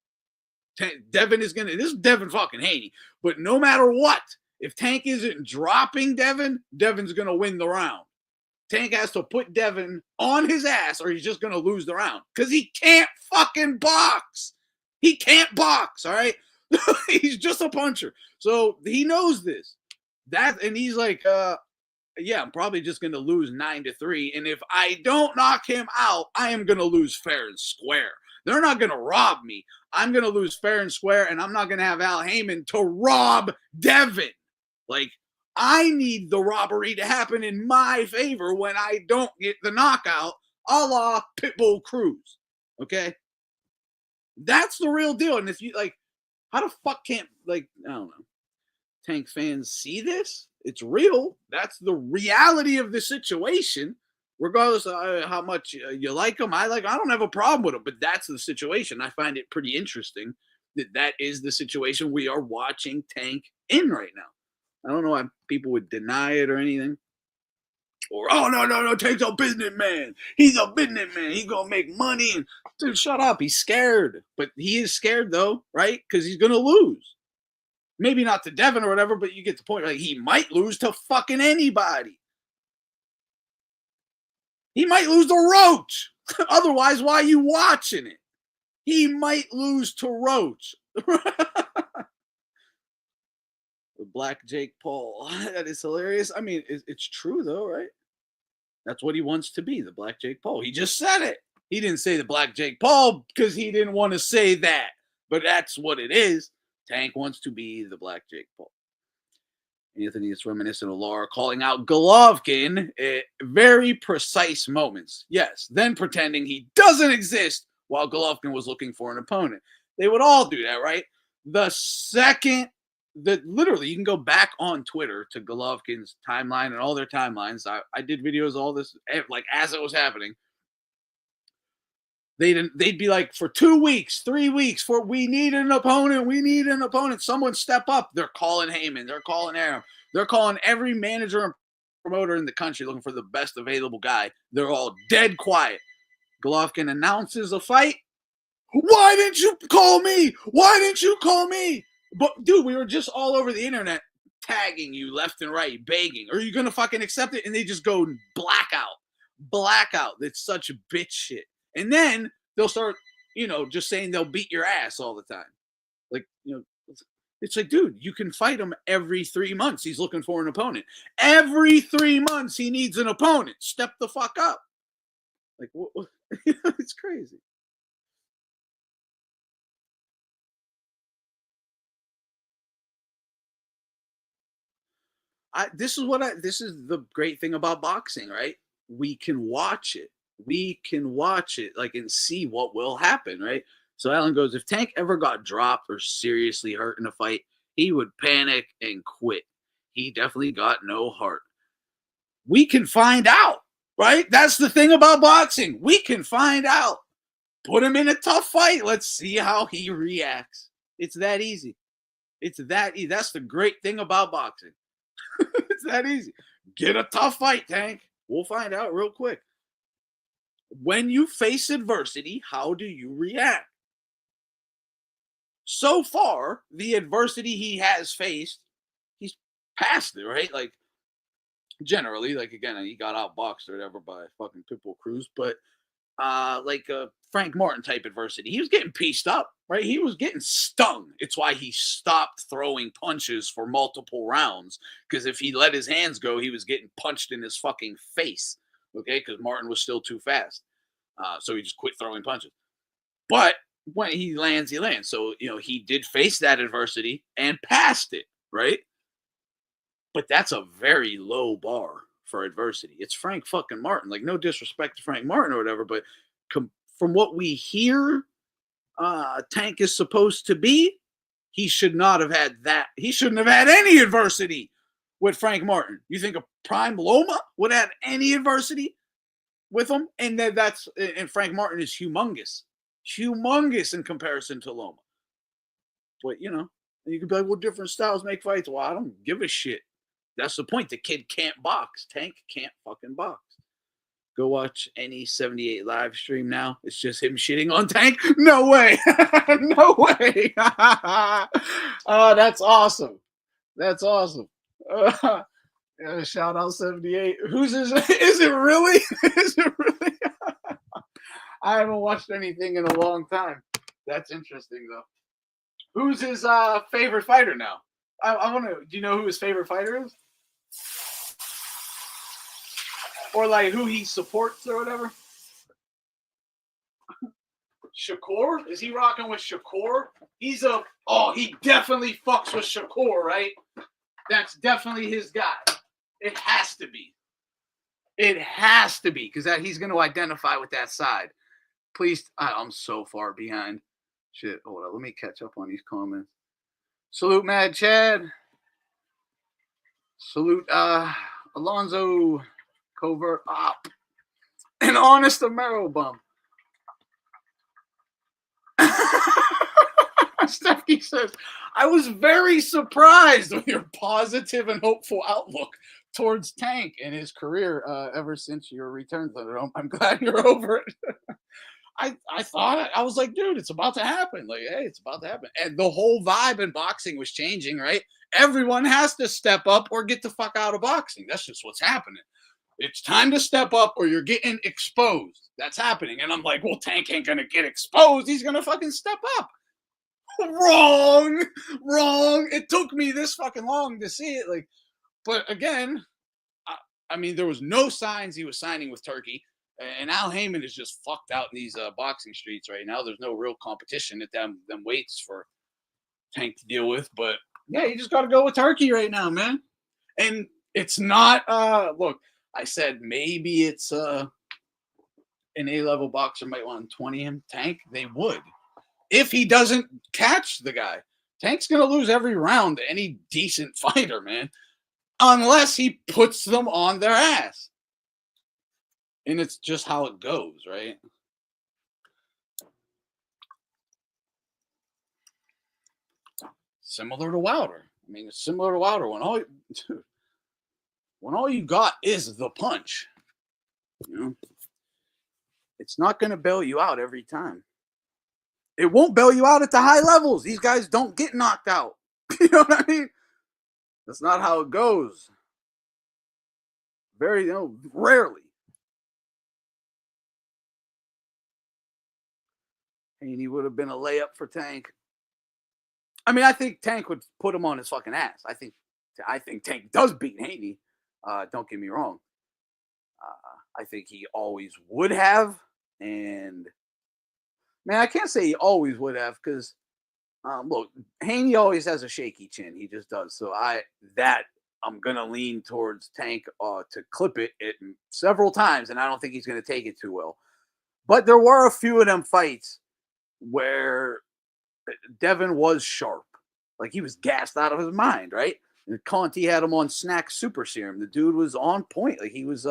Devin is going to, this is Devin fucking Haney. But no matter what, if Tank isn't dropping Devin, Devin's going to win the round. Tank has to put Devin on his ass or he's just going to lose the round. Because he can't fucking box. He can't box, all right? He's just a puncher. So he knows this. And he's like, yeah, I'm probably just going to lose 9-3. And if I don't knock him out, I am going to lose fair and square. They're not going to rob me. I'm going to lose fair and square, and I'm not going to have Al Heyman to rob Devin. Like, I need the robbery to happen in my favor when I don't get the knockout, a la Pitbull Cruz. Okay? That's the real deal. And if you, like, how the fuck can't, like, I don't know, Tank fans see this? It's real. That's the reality of the situation. Regardless of how much you like them, I don't have a problem with them, but that's the situation. I find it pretty interesting that is the situation we are watching Tank in right now. I don't know why people would deny it or anything. Or, oh, no, Tank's a businessman. He's a businessman. He's going to make money. And dude, shut up. He's scared. But he is scared, though, right? Because he's going to lose. Maybe not to Devin or whatever, but you get the point. Like, he might lose to fucking anybody. He might lose to Roach. Otherwise, why are you watching it? He might lose to Roach. The Black Jake Paul. That is hilarious. I mean, it's true, though, right? That's what he wants to be, the Black Jake Paul. He just said it. He didn't say the Black Jake Paul because he didn't want to say that. But that's what it is. Tank wants to be the Black Jake Paul. Anthony is reminiscent of Laura calling out Golovkin at very precise moments. Yes, then pretending he doesn't exist while Golovkin was looking for an opponent. They would all do that, right? The second that literally you can go back on Twitter to Golovkin's timeline and all their timelines. I did videos, all this, like as it was happening. They'd be like, for 2 weeks, 3 weeks, we need an opponent. Someone step up. They're calling Heyman. They're calling Aram. They're calling every manager and promoter in the country looking for the best available guy. They're all dead quiet. Golovkin announces a fight. Why didn't you call me? Why didn't you call me? But, dude, we were just all over the internet tagging you left and right, begging. Are you going to fucking accept it? And they just go blackout. Blackout. That's such bitch shit. And then they'll start, just saying they'll beat your ass all the time. Like, it's like, dude, you can fight him every 3 months. He's looking for an opponent. Every 3 months he needs an opponent. Step the fuck up. Like, what? It's crazy. This is the great thing about boxing, right? We can watch it. We can watch it, like, and see what will happen, right? So Alan goes, if Tank ever got dropped or seriously hurt in a fight, he would panic and quit. He definitely got no heart. We can find out, right? That's the thing about boxing. We can find out. Put him in a tough fight. Let's see how he reacts. It's that easy. It's that easy. That's the great thing about boxing. It's that easy. Get a tough fight, Tank. We'll find out real quick. When you face adversity, how do you react? So far, the adversity he has faced, he's passed it, right? Like, generally, like, again, he got outboxed or whatever by fucking Pitbull Cruz, but like a Frank Martin type adversity, he was getting pieced up, right? He was getting stung. It's why he stopped throwing punches for multiple rounds, because if he let his hands go, he was getting punched in his fucking face, okay? Because Martin was still too fast. So he just quit throwing punches. But when he lands, he lands. So, he did face that adversity and passed it, right? But that's a very low bar for adversity. It's Frank fucking Martin. Like, no disrespect to Frank Martin or whatever, but from what we hear, Tank is supposed to be, he should not have had that. He shouldn't have had any adversity with Frank Martin. You think a prime Loma would have any adversity with him? And Frank Martin is humongous in comparison to Loma. But, you could be like, well, different styles make fights. Well, I don't give a shit. That's the point. The kid can't box. Tank can't fucking box. Go watch any 78 live stream now. It's just him shitting on Tank. No way. No way. Oh, that's awesome. That's awesome. Shout out 78. Who's is it really? Is it really? I haven't watched anything in a long time. That's interesting, though. Who's his favorite fighter now? I want to. Do you know who his favorite fighter is? Or like who he supports or whatever? Shakur? Is he rocking with Shakur? He definitely fucks with Shakur, right? That's definitely his guy. It has to be. It has to be, because he's going to identify with that side. Please, I'm so far behind. Shit, hold on. Let me catch up on these comments. Salute Mad Chad. Salute Alonzo Covert Op. And Honest Amaro Bum. Steffi says, I was very surprised with your positive and hopeful outlook towards Tank and his career ever since your return to the Dome. I'm glad you're over it. I thought, I was like, dude, it's about to happen. Like, hey, it's about to happen. And the whole vibe in boxing was changing, right? Everyone has to step up or get the fuck out of boxing. That's just what's happening. It's time to step up or you're getting exposed. That's happening. And I'm like, well, Tank ain't going to get exposed. He's going to fucking step up. Wrong. It took me this fucking long to see it. Like, but again, I mean, there was no signs he was signing with Turkey. And Al Heyman is just fucked out in these boxing streets right now. There's no real competition at them weights for Tank to deal with. But yeah, you just got to go with Turkey right now, man. And it's not, look, I said maybe it's an A-level boxer might want to 20 him. Tank, they would. If he doesn't catch the guy, Tank's going to lose every round to any decent fighter, man. Unless he puts them on their ass. And it's just how it goes, right? Similar to Wilder. I mean, it's similar to Wilder. When all you got is the punch, it's not going to bail you out every time. It won't bail you out at the high levels. These guys don't get knocked out. You know what I mean? That's not how it goes. Very, rarely. Haney would have been a layup for Tank. I mean, I think Tank would put him on his fucking ass. I think Tank does beat Haney. Don't get me wrong. I think he always would have. And, man, I can't say he always would have because, look, Haney always has a shaky chin. He just does. So I'm going to lean towards Tank to clip it several times, and I don't think he's going to take it too well. But there were a few of them fights where Devin was sharp. Like, he was gassed out of his mind, right? And Conti had him on snack super serum. The dude was on point. Like, he was,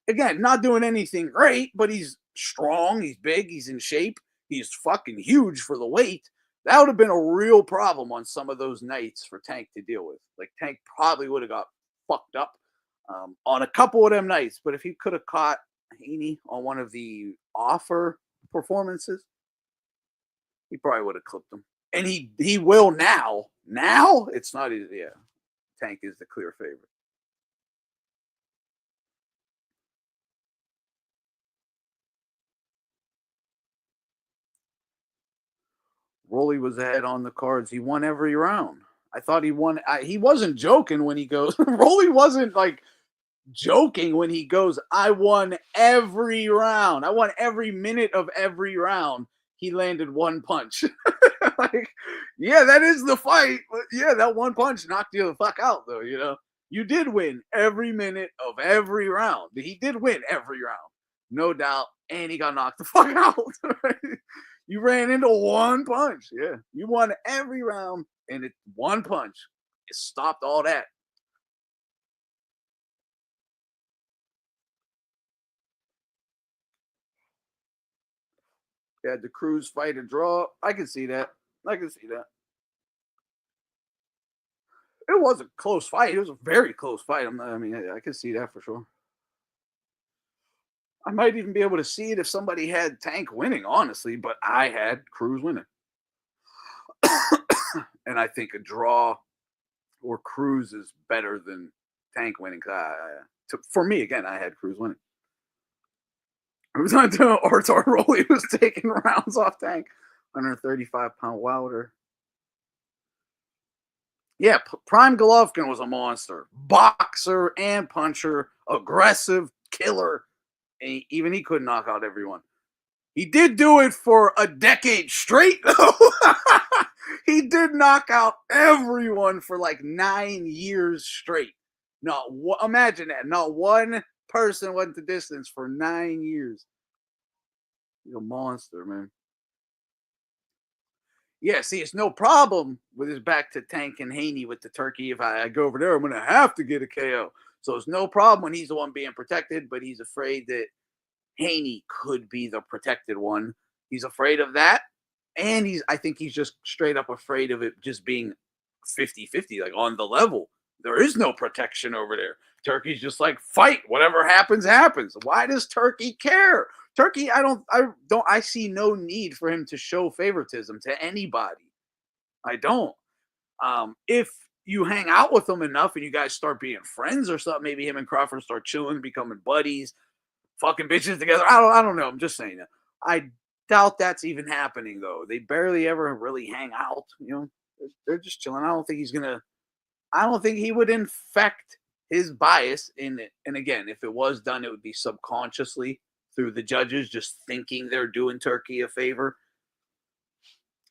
again, not doing anything great, but he's strong. He's big. He's in shape. He's fucking huge for the weight. That would have been a real problem on some of those nights for Tank to deal with. Like, Tank probably would have got fucked up on a couple of them nights. But if he could have caught Haney on one of the offer performances, he probably would have clipped him. And he will now. Now, it's not easy. Yeah, Tank is the clear favorite. Rolly was ahead on the cards. He won every round. I thought he won. He wasn't joking when he goes. Rolly wasn't like joking when he goes, I won every round. I won every minute of every round. He landed one punch. Like, yeah, that is the fight. But yeah, that one punch knocked you the fuck out, though, you know. You did win every minute of every round. He did win every round. No doubt. And he got knocked the fuck out. You ran into one punch. Yeah. You won every round, and it's one punch. It stopped all that. You had the Cruz fight a draw. I can see that. I can see that. It was a close fight. It was a very close fight. I can see that for sure. I might even be able to see it if somebody had Tank winning, honestly, but I had Cruz winning. And I think a draw or Cruz is better than Tank winning. For me, again, I had Cruz winning. It was not doing Artur Rolly was taking rounds off Tank. 135-pound Wilder. Yeah, Prime Golovkin was a monster. Boxer and puncher. Aggressive, killer. And even he couldn't knock out everyone. He did do it for a decade straight, though. He did knock out everyone for like 9 years straight. Imagine that. Not one person went the distance for 9 years. He's a monster, man. Yeah, see, it's no problem with his back to Tank and Haney with the turkey. If I go over there, I'm going to have to get a KO. So it's no problem when he's the one being protected, but he's afraid that Haney could be the protected one. He's afraid of that. And I think he's just straight up afraid of it just being 50-50, like on the level. There is no protection over there. Turkey's just like, fight. Whatever happens, happens. Why does Turkey care? Turkey, I see no need for him to show favoritism to anybody. I don't. If you hang out with him enough and you guys start being friends or something, maybe him and Crawford start chilling, becoming buddies, fucking bitches together. I don't know. I'm just saying that. I doubt that's even happening, though. They barely ever really hang out. You know, they're just chilling. I don't think he would infect his bias in it. And again, if it was done, it would be subconsciously through the judges just thinking they're doing Turkey a favor.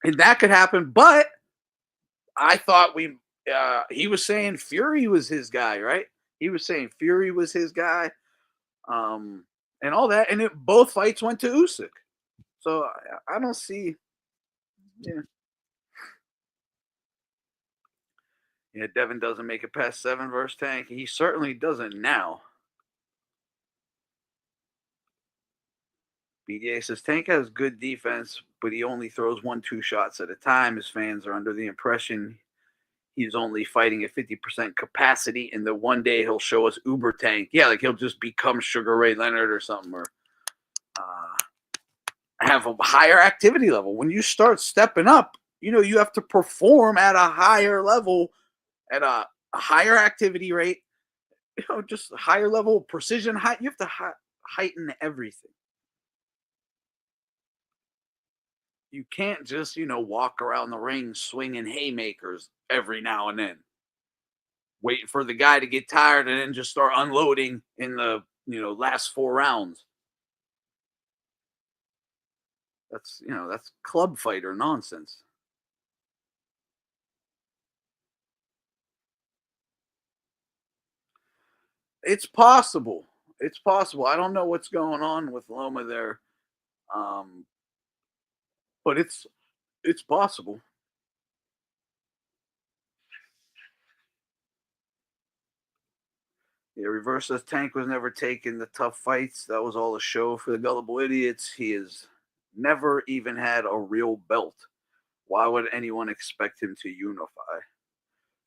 And that could happen. But I thought he was saying Fury was his guy, right? He was saying Fury was his guy. And all that. And both fights went to Usyk. So I don't see. Yeah. Yeah, Devin doesn't make it past 7 versus Tank. He certainly doesn't now. BDA says Tank has good defense, but he only throws 1-2 shots at a time. His fans are under the impression he's only fighting at 50% capacity, and then one day he'll show us Uber Tank. Yeah, like he'll just become Sugar Ray Leonard or something, or have a higher activity level. When you start stepping up, you have to perform at a higher level, at a a higher activity rate, just a higher level of precision. You have to heighten everything. You can't just, walk around the ring swinging haymakers every now and then, waiting for the guy to get tired and then just start unloading in the, last 4 rounds. That's club fighter nonsense. It's possible. It's possible. I don't know what's going on with Loma there. But it's possible. Yeah, reverse says Tank was never taking the tough fights. That was all a show for the gullible idiots. He has never even had a real belt. Why would anyone expect him to unify?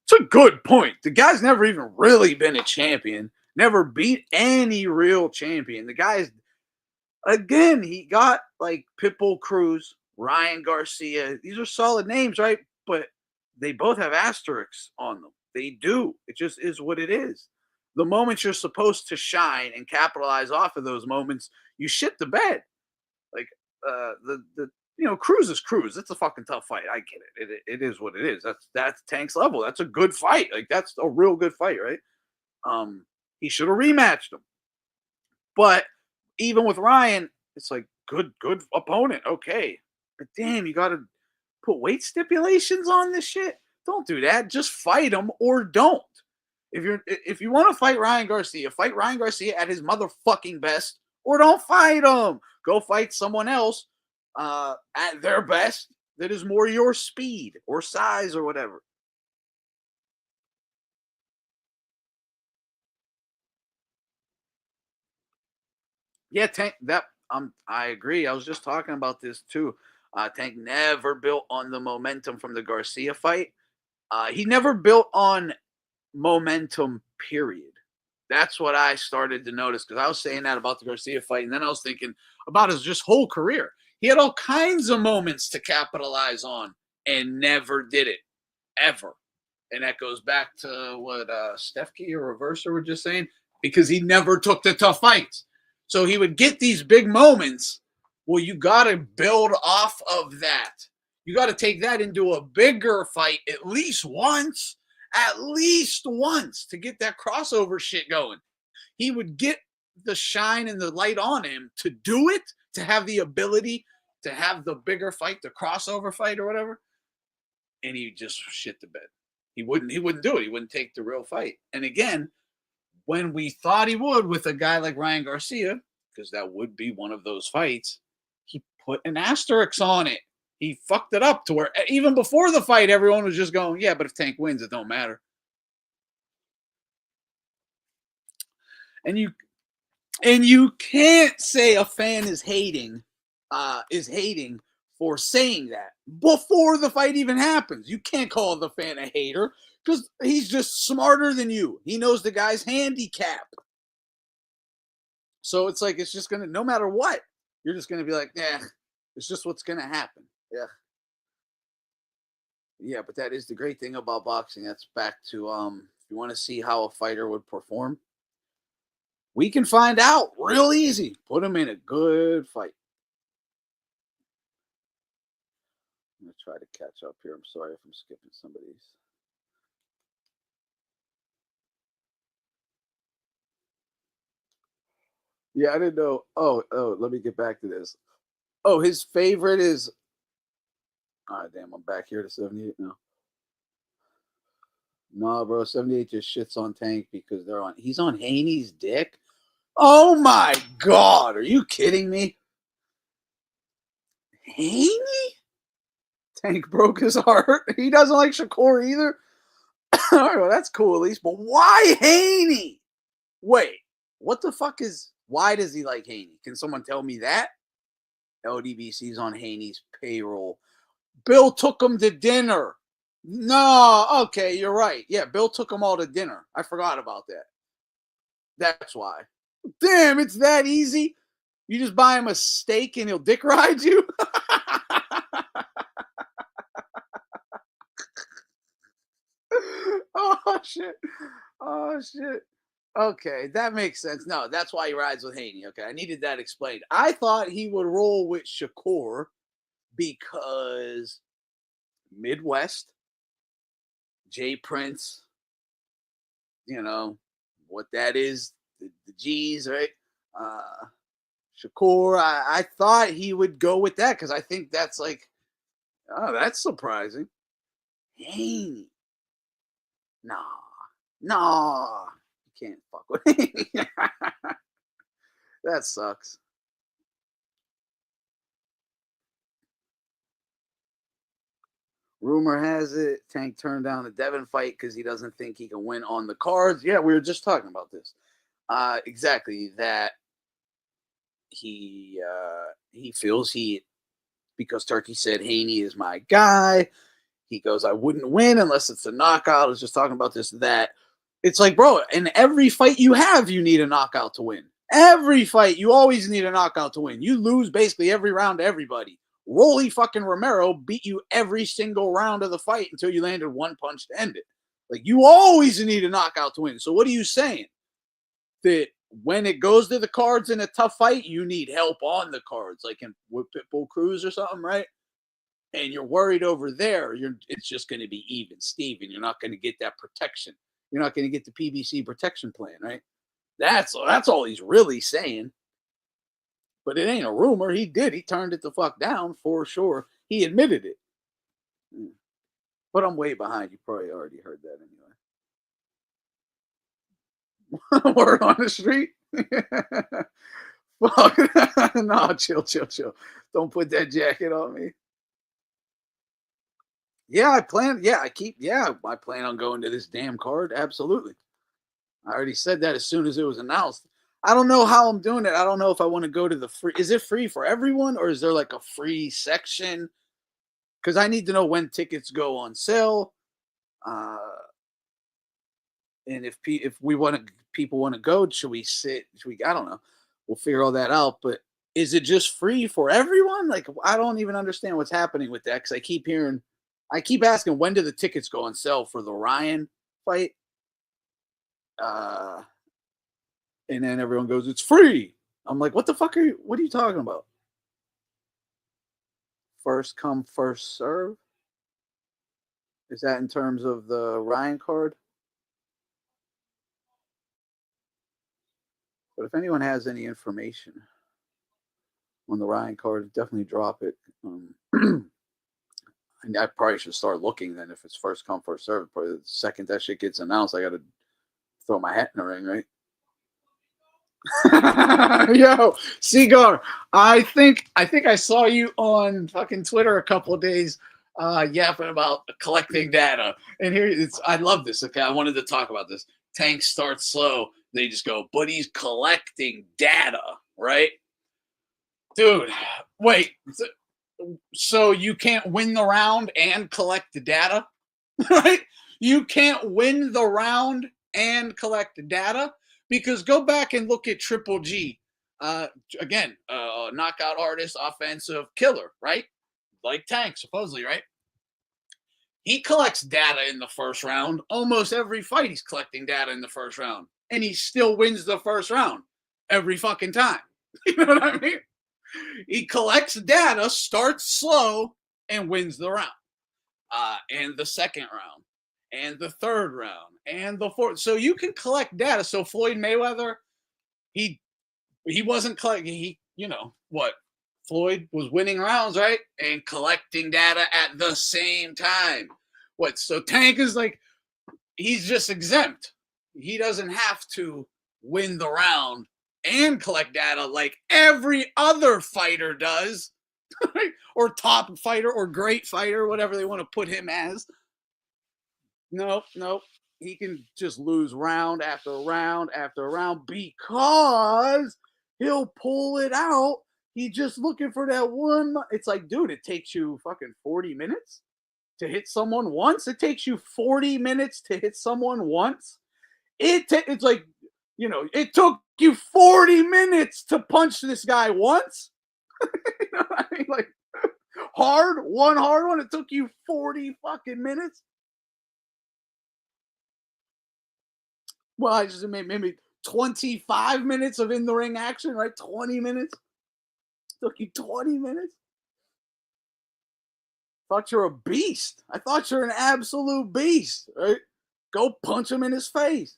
It's a good point. The guy's never even really been a champion. Never beat any real champion. The guy's, again, he got like Pitbull Cruz, Ryan Garcia. These are solid names, right? But they both have asterisks on them. They do. It just is what it is. The moments you're supposed to shine and capitalize off of those moments, you shit the bed. Like Cruz is Cruz. It's a fucking tough fight. I get it. It is what it is. That's Tank's level. That's a good fight. Like that's a real good fight, right? He should have rematched him. But even with Ryan, it's like good opponent. Okay. But damn, you gotta put weight stipulations on this shit. Don't do that. Just fight him or don't. If you want to fight Ryan Garcia at his motherfucking best, or don't fight him. Go fight someone else at their best that is more your speed or size or whatever. Yeah, Tank. I agree. I was just talking about this too. Tank never built on the momentum from the Garcia fight. He never built on momentum, period. That's what I started to notice because I was saying that about the Garcia fight, and then I was thinking about his just whole career. He had all kinds of moments to capitalize on and never did it, ever. And that goes back to what Stefke or Reverser were just saying, because he never took the tough fights. So he would get these big moments. Well, you got to build off of that. You got to take that into a bigger fight at least once to get that crossover shit going. He would get the shine and the light on him to do it, to have the ability to have the bigger fight, the crossover fight or whatever. And he just shit the bed. He wouldn't do it. He wouldn't take the real fight. And again, when we thought he would with a guy like Ryan Garcia, because that would be one of those fights, he put an asterisk on it. He fucked it up to where even before the fight, everyone was just going, yeah, but if Tank wins, it don't matter. And you can't say a fan is hating for saying that before the fight even happens. You can't call the fan a hater because he's just smarter than you. He knows the guy's handicap. So it's like, it's just going to, no matter what, you're just going to be like, yeah, it's just what's going to happen. Yeah. Yeah, but that is the great thing about boxing. That's back to, if you want to see how a fighter would perform, we can find out real easy. Put him in a good fight. I'm going to try to catch up here. I'm sorry if I'm skipping some of these. Yeah, I didn't know. Oh, let me get back to this. Oh, his favorite is. All right, damn, I'm back here to 78 now. Nah, bro, 78 just shits on Tank because he's on Haney's dick. Oh my God, are you kidding me? Haney? Tank broke his heart. He doesn't like Shakur either. All right, well, that's cool at least, but why Haney? Wait, what the fuck why does he like Haney? Can someone tell me that? LDBC's on Haney's payroll. Bill took him to dinner. No, okay, you're right. Yeah, Bill took them all to dinner. I forgot about that. That's why. Damn, it's that easy. You just buy him a steak and he'll dick ride you. Oh shit. Oh shit. Okay, that makes sense. No, that's why he rides with Haney. Okay, I needed that explained. I thought he would roll with Shakur because Midwest, Jay Prince, you know what that is, the G's, right? Uh Shakur, I thought he would go with that because I think that's like, oh, that's surprising. Haney. Nah, nah. You can't fuck with Haney. That sucks. Rumor has it Tank turned down the Devin fight because he doesn't think he can win on the cards. Yeah, we were just talking about this. Exactly that he feels because Turkey said Haney is my guy. He goes, I wouldn't win unless it's a knockout. I was just talking about this, that. It's like, bro, in every fight you have, you need a knockout to win. Every fight, you always need a knockout to win. You lose basically every round to everybody. Rolly fucking Romero beat you every single round of the fight until you landed one punch to end it. Like, you always need a knockout to win. So what are you saying? That when it goes to the cards in a tough fight, you need help on the cards, like in Pitbull Cruz or something, right? And you're worried over there, it's just going to be even Steven. You're not going to get that protection. You're not going to get the PBC protection plan, right? That's all he's really saying. But it ain't a rumor. He did. He turned it the fuck down for sure. He admitted it. But I'm way behind. You probably already heard that anyway. Word on the street. Fuck. No, chill. Don't put that jacket on me. Yeah, I plan on going to this damn card. Absolutely. I already said that as soon as it was announced. I don't know how I'm doing it. I don't know if I want to go to the free. Is it free for everyone or is there like a free section? Because I need to know when tickets go on sale. And if people want to go, should we sit? I don't know. We'll figure all that out. But is it just free for everyone? Like, I don't even understand what's happening with that because I keep asking, when do the tickets go on sale for the Ryan fight? And then everyone goes, it's free. I'm like, what are you talking about? First come, first serve? Is that in terms of the Ryan card? But if anyone has any information on the Ryan card, definitely drop it. And I probably should start looking then if it's first come, first serve. Probably the second that shit gets announced, I got to throw my hat in the ring, right? Yo, Cigar, I think I saw you on fucking Twitter a couple of days yapping about collecting data. And I love this. Okay, I wanted to talk about this. Tank starts slow. They just go, but he's collecting data, right? Dude, wait. So you can't win the round and collect the data, right? You can't win the round and collect the data because go back and look at Triple G. Again, knockout artist, offensive killer, right? Like Tank, supposedly, right? He collects data in the first round. Almost every fight, he's collecting data in the first round. And he still wins the first round every fucking time. You know what I mean? He collects data, starts slow, and wins the round. And the second round, and the third round, and the fourth. So you can collect data. So Floyd Mayweather, he wasn't collecting. Floyd was winning rounds, right? And collecting data at the same time. So Tank is like, he's just exempt. He doesn't have to win the round and collect data like every other fighter does, or top fighter or great fighter, whatever they want to put him as. Nope. He can just lose round after round after round because he'll pull it out. He's just looking for that one. It's like, dude, it takes you fucking 40 minutes to hit someone once. It takes you 40 minutes to hit someone once. It's like, it took you 40 minutes to punch this guy once. You know what I mean? Like, one hard one, it took you 40 fucking minutes. Well, I just made maybe 25 minutes of in the ring action, right? 20 minutes. Took you 20 minutes. Thought you're a beast. I thought you're an absolute beast, right? Go punch him in his face.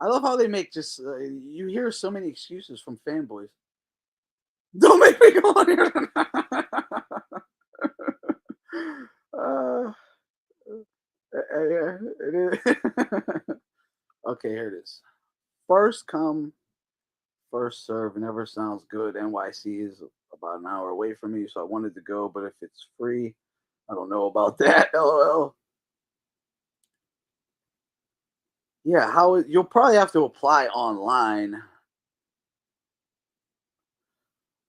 I love how they make just, you hear so many excuses from fanboys. Don't make me go on here. It is. Okay, here it is. First come, first serve never sounds good. NYC is about an hour away from me, so I wanted to go, but if it's free, I don't know about that. LOL. Yeah, you'll probably have to apply online.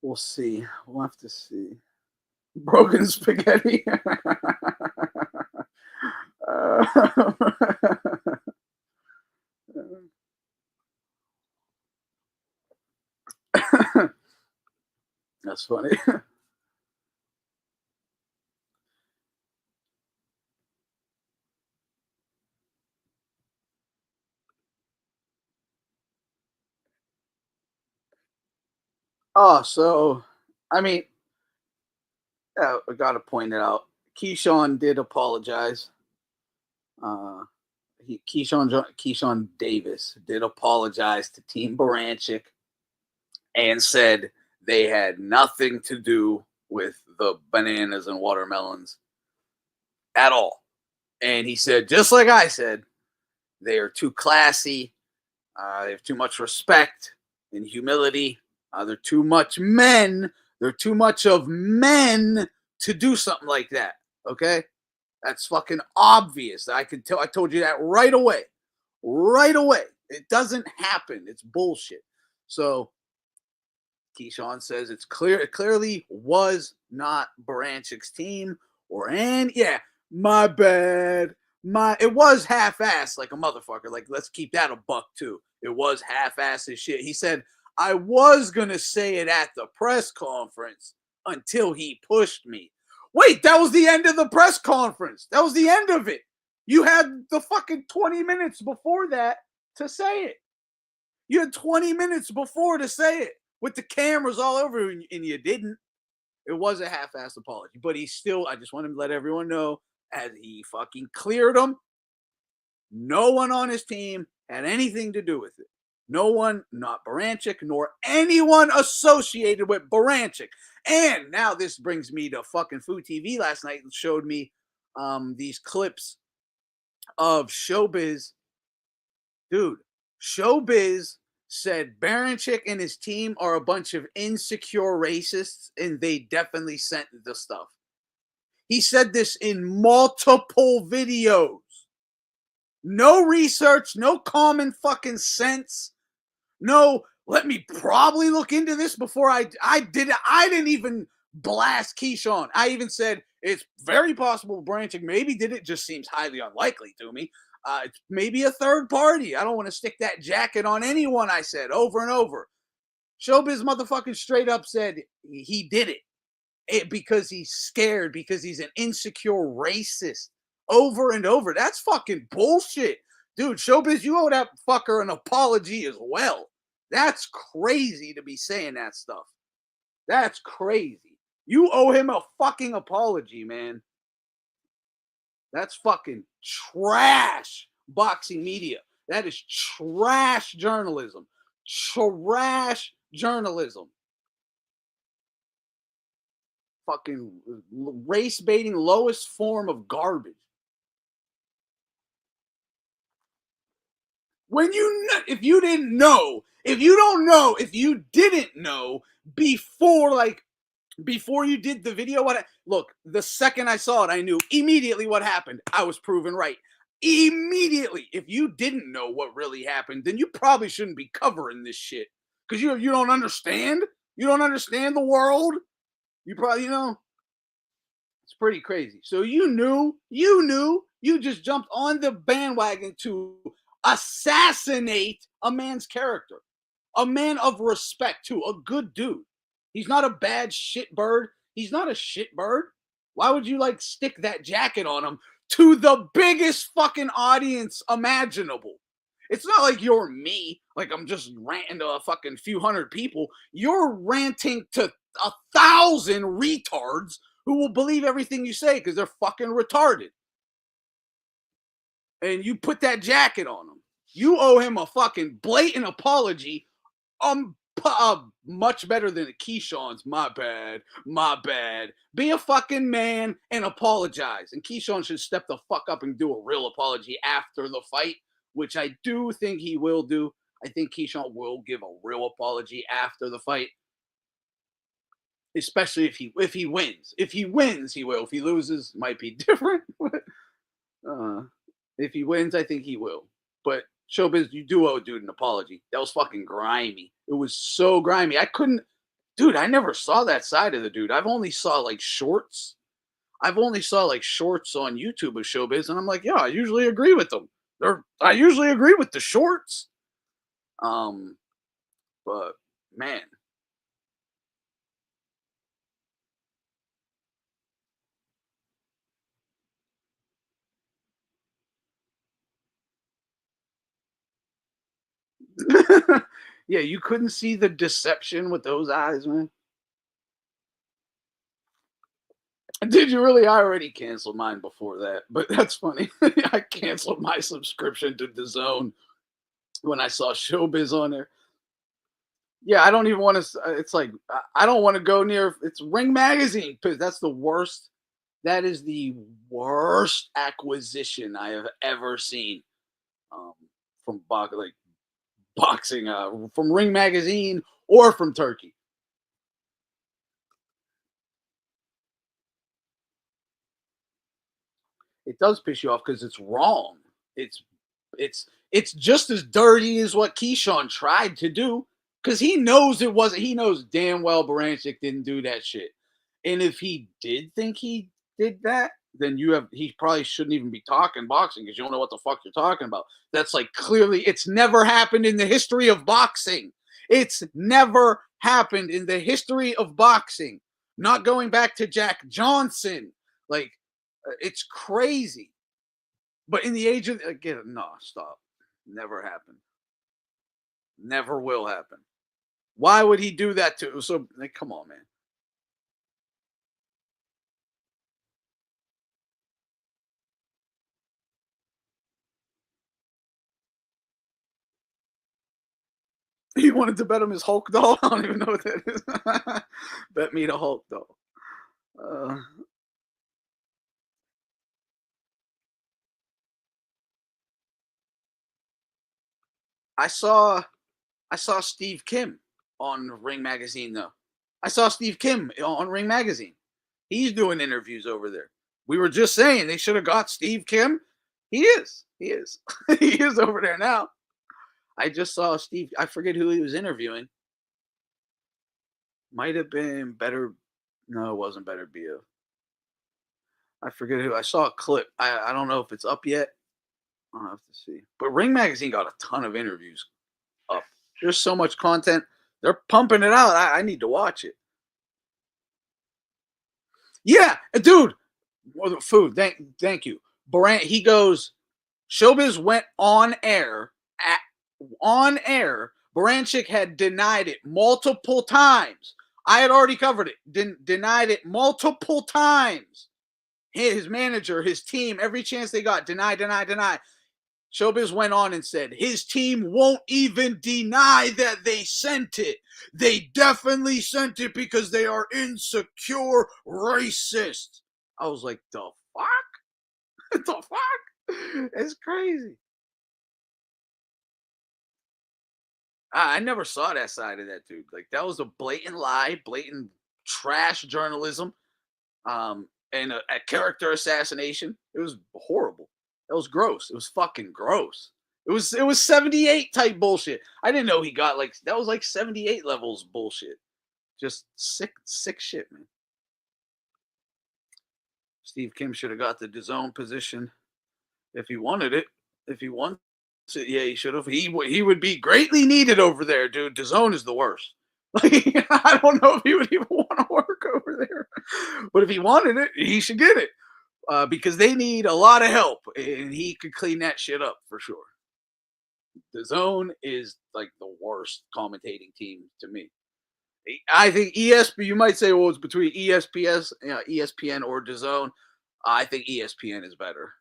We'll see. We'll have to see. Broken spaghetti. That's funny. Oh, so I mean, I got to point it out. Keyshawn did apologize. Keyshawn Davis did apologize to Team Berinchyk and said they had nothing to do with the bananas and watermelons at all. And he said, just like I said, they are too classy. They have too much respect and humility. They're too much men. They're too much of men to do something like that. Okay? That's fucking obvious. I could tell. I told you that right away. Right away. It doesn't happen. It's bullshit. So Keyshawn says it's clear. It clearly was not Berinchy's team yeah, my bad. It was half-assed like a motherfucker. Like, let's keep that a buck too. It was half-assed as shit. He said, I was gonna say it at the press conference until he pushed me. Wait, that was the end of the press conference. That was the end of it. You had the fucking 20 minutes before that to say it. You had 20 minutes before to say it with the cameras all over, and you didn't. It was a half-assed apology, but he still, I just want to let everyone know, as he fucking cleared them, no one on his team had anything to do with it. No one, not Berinchyk, nor anyone associated with Berinchyk. And now this brings me to fucking Food TV last night and showed me these clips of Showbiz. Dude, Showbiz said Berinchyk and his team are a bunch of insecure racists, and they definitely sent the stuff. He said this in multiple videos. No research, no common fucking sense. No, let me probably look into this before I did it. I didn't even blast Keyshawn. I even said it's very possible Berinchyk maybe did it. Just seems highly unlikely to me. It's maybe a third party. I don't want to stick that jacket on anyone, I said over and over. Showbiz motherfucking straight up said he did it because he's scared, because he's an insecure racist. Over and over. That's fucking bullshit. Dude, Showbiz, you owe that fucker an apology as well. That's crazy to be saying that stuff. That's crazy. You owe him a fucking apology, man. That's fucking trash boxing media. That is trash journalism. Trash journalism. Fucking race baiting, lowest form of garbage. If you didn't know, if you didn't know before you did the video, look, the second I saw it, I knew immediately what happened. I was proven right. Immediately. If you didn't know what really happened, then you probably shouldn't be covering this shit. Because you don't understand. You don't understand the world. You probably, it's pretty crazy. So you just jumped on the bandwagon to assassinate a man's character, a man of respect too, a good dude. He's not a bad shit bird. He's not a shit bird. Why would you stick that jacket on him to the biggest fucking audience imaginable. It's not like you're me, like I'm just ranting to a fucking few hundred people. You're ranting to 1,000 retards who will believe everything you say because they're fucking retarded. And you put that jacket on him. You owe him a fucking blatant apology. Much better than the Keyshawn's. My bad. Be a fucking man and apologize. And Keyshawn should step the fuck up and do a real apology after the fight, which I do think he will do. I think Keyshawn will give a real apology after the fight, especially if he wins. If he wins, he will. If he loses, might be different. If he wins, I think he will. But Showbiz, you do owe dude an apology. That was fucking grimy. It was so grimy. I never saw that side of the dude. I've only saw like shorts. I've only saw like shorts on YouTube of Showbiz, and I'm like, yeah, I usually agree with them. I usually agree with the shorts. But man. Yeah, you couldn't see the deception with those eyes, man. Did you really? I already canceled mine before that, but that's funny. I canceled my subscription to DAZN when I saw Showbiz on there. Yeah, I don't even want to. It's like I don't want to go near. It's Ring Magazine because that's the worst. That is the worst acquisition I have ever seen from boxing, from Ring Magazine or from Turkey. It does piss you off because it's wrong. It's just as dirty as what Keyshawn tried to do because he knows it wasn't. He knows damn well Berinchyk didn't do that shit. And if he did think he did that, then he probably shouldn't even be talking boxing because you don't know what the fuck you're talking about. That's like clearly it's never happened in the history of boxing. It's never happened in the history of boxing. Not going back to Jack Johnson. Like, it's crazy. But in the age of, again, no, stop. Never happened. Never will happen. Why would he do that to? So, like, come on, man. He wanted to bet him his Hulk doll. I don't even know what that is. Bet me the Hulk doll. I saw Steve Kim on Ring Magazine though. I saw Steve Kim on Ring Magazine. He's doing interviews over there. We were just saying they should have got Steve Kim. He is. He is over there now. I just saw Steve. I forget who he was interviewing. Might have been Better. No, it wasn't Better Bio. I forget who. I saw a clip. I don't know if it's up yet. I'll have to see. But Ring Magazine got a ton of interviews up. There's so much content. They're pumping it out. I need to watch it. Yeah, dude. Food. Thank you. He goes, Showbiz went on air. Berinchyk had denied it multiple times. I had already covered it. Denied it multiple times. His manager, his team, every chance they got, deny. Showbiz went on and said, his team won't even deny that they sent it. They definitely sent it because they are insecure racists. I was like, the fuck? The fuck? It's crazy. I never saw that side of that dude. Like, that was a blatant lie, blatant trash journalism, and a character assassination. It was horrible. That was gross. It was fucking gross. It was 78 type bullshit. I didn't know he got that was like 78 levels bullshit. Just sick shit, man. Steve Kim should have got the DAZN position if he wanted it. If he wants it, yeah, he should have. He would be greatly needed over there, dude. DAZN is the worst. Like, I don't know if he would even want to work over there. But if he wanted it, he should get it. because they need a lot of help, and he could clean that shit up for sure. The Zone is like the worst commentating team to me. I think ESPN. You might say, well, it's between ESPN or the Zone. I think ESPN is better.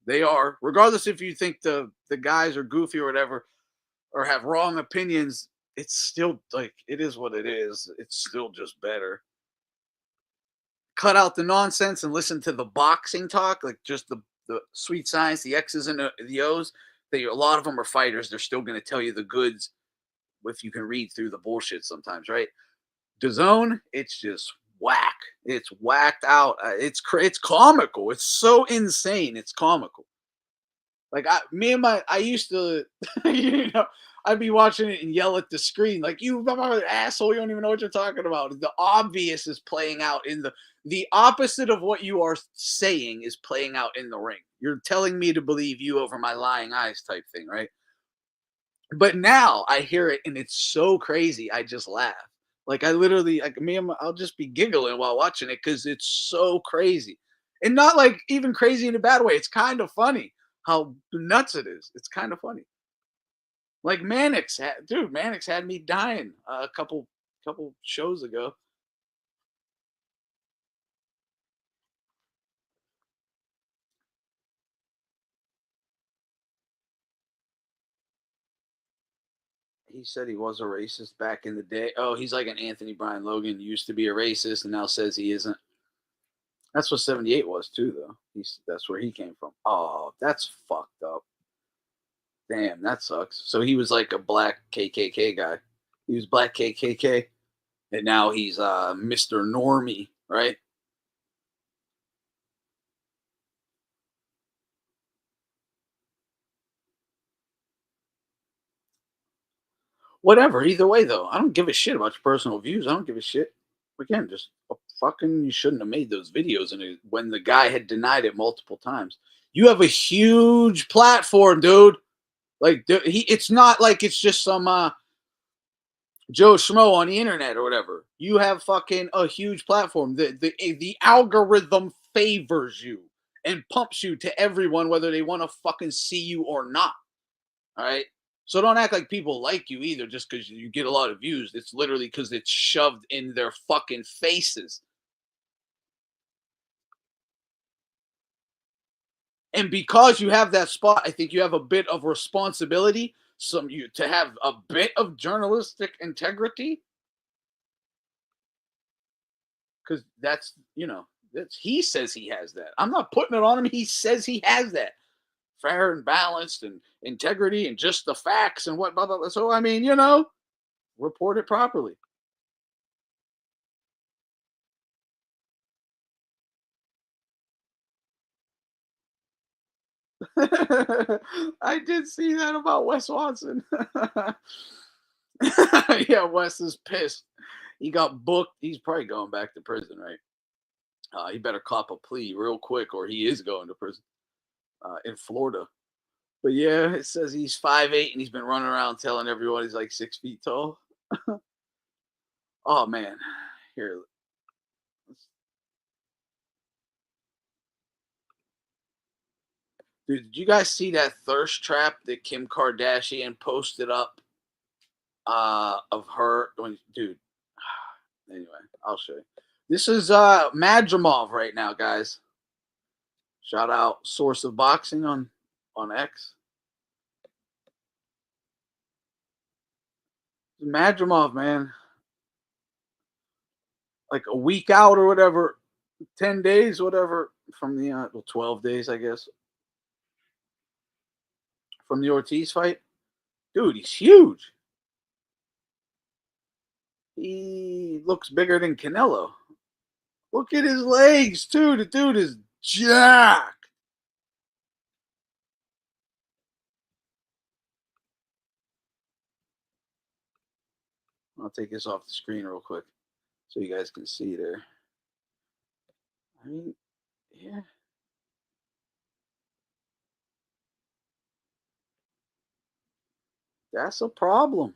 They are, regardless if you think the guys are goofy or whatever, or have wrong opinions. It's still like it is what it is. It's still just better. Cut out the nonsense and listen to the boxing talk, like just the sweet science, the X's and the O's. A lot of them are fighters. They're still going to tell you the goods if you can read through the bullshit sometimes, right? The Zone, it's just whack. It's whacked out. It's comical. It's so insane. It's comical. Like I used to, I'd be watching it and yell at the screen like, "You asshole! You don't even know what you're talking about." The obvious is playing out in the opposite of what you are saying is playing out in the ring. You're telling me to believe you over my lying eyes, type thing, right? But now I hear it and it's so crazy. I just laugh. Like I literally, like I'll just be giggling while watching it because it's so crazy, and not like even crazy in a bad way. It's kind of funny how nuts it is. It's kind of funny. Like Mannix had me dying a couple shows ago. He said he was a racist back in the day. Oh, he's like an Anthony Brian Logan, used to be a racist and now says he isn't. That's what 78 was too, though. That's where he came from. Oh, that's fucked up. Damn, that sucks. So he was like a black KKK guy. He was black KKK, and now he's Mr. Normie, right? Whatever. Either way, though, I don't give a shit about your personal views. I don't give a shit. Again, just fucking, you shouldn't have made those videos, and when the guy had denied it multiple times. You have a huge platform, dude. Like it's not like it's just some Joe Schmo on the internet or whatever. You have fucking a huge platform. The algorithm favors you and pumps you to everyone, whether they want to fucking see you or not. All right. So don't act like people like you either just because you get a lot of views. It's literally because it's shoved in their fucking faces. And because you have that spot, I think you have a bit of responsibility, to have a bit of journalistic integrity. Because he says he has that. I'm not putting it on him. He says he has that. Fair and balanced and integrity and just the facts and what blah, blah, blah. So, I mean, report it properly. I did see that about Wes Watson. Yeah, Wes is pissed. He got booked. He's probably going back to prison, right? He better cop a plea real quick or he is going to prison in Florida. But yeah, it says he's 5'8" and he's been running around telling everyone he's like 6 feet tall. Oh, man. Here. Dude, did you guys see that thirst trap that Kim Kardashian posted up of her? Dude. Anyway, I'll show you. This is Madrimov right now, guys. Shout out Source of Boxing on X. Madrimov, man. Like a week out or whatever, 10 days, whatever, from the 12 days, I guess, from the Ortiz fight. Dude, he's huge. He looks bigger than Canelo. Look at his legs, too. The dude is jacked. I'll take this off the screen real quick so you guys can see there. I mean, yeah. That's a problem.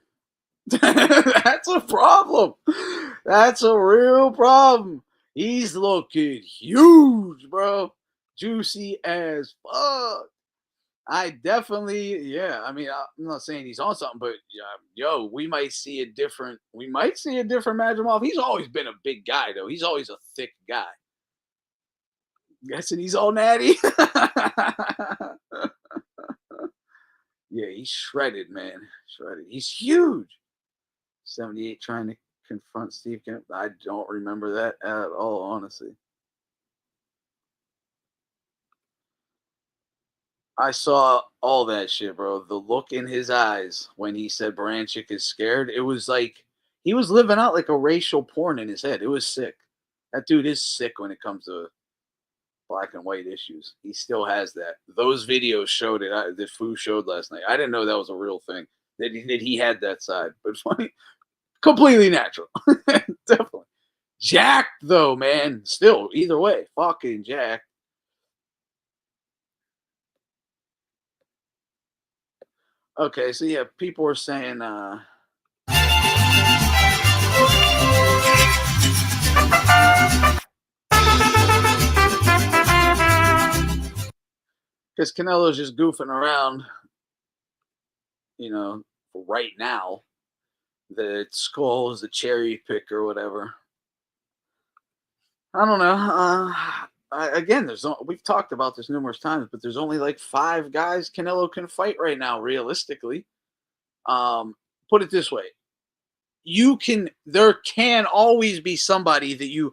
That's a problem. That's a real problem. He's looking huge, bro. Juicy as fuck. I definitely, yeah. I mean, I'm not saying he's on something, but yo, we might see a different Madrimov. He's always been a big guy, though. He's always a thick guy. Guessing he's all natty. Yeah, he's shredded, man. Shredded. He's huge. 78 trying to confront Steve Kemp. I don't remember that at all, honestly. I saw all that shit, bro. The look in his eyes when he said Berinchyk is scared, it was like he was living out like a racial porn in his head. It was sick. That dude is sick when it comes to black and white issues. He still has that. Those videos showed it. The Fu showed last night. I didn't know that was a real thing. That he had that side. But funny, completely natural. Definitely. Jacked, though, man. Still, either way. Fucking jacked. Okay, so yeah, people were saying because Canelo's just goofing around, right now. The Scull is a cherry pick or whatever. I don't know. Again, we've talked about this numerous times, but there's only like 5 guys Canelo can fight right now, realistically. Put it this way. There can always be somebody that you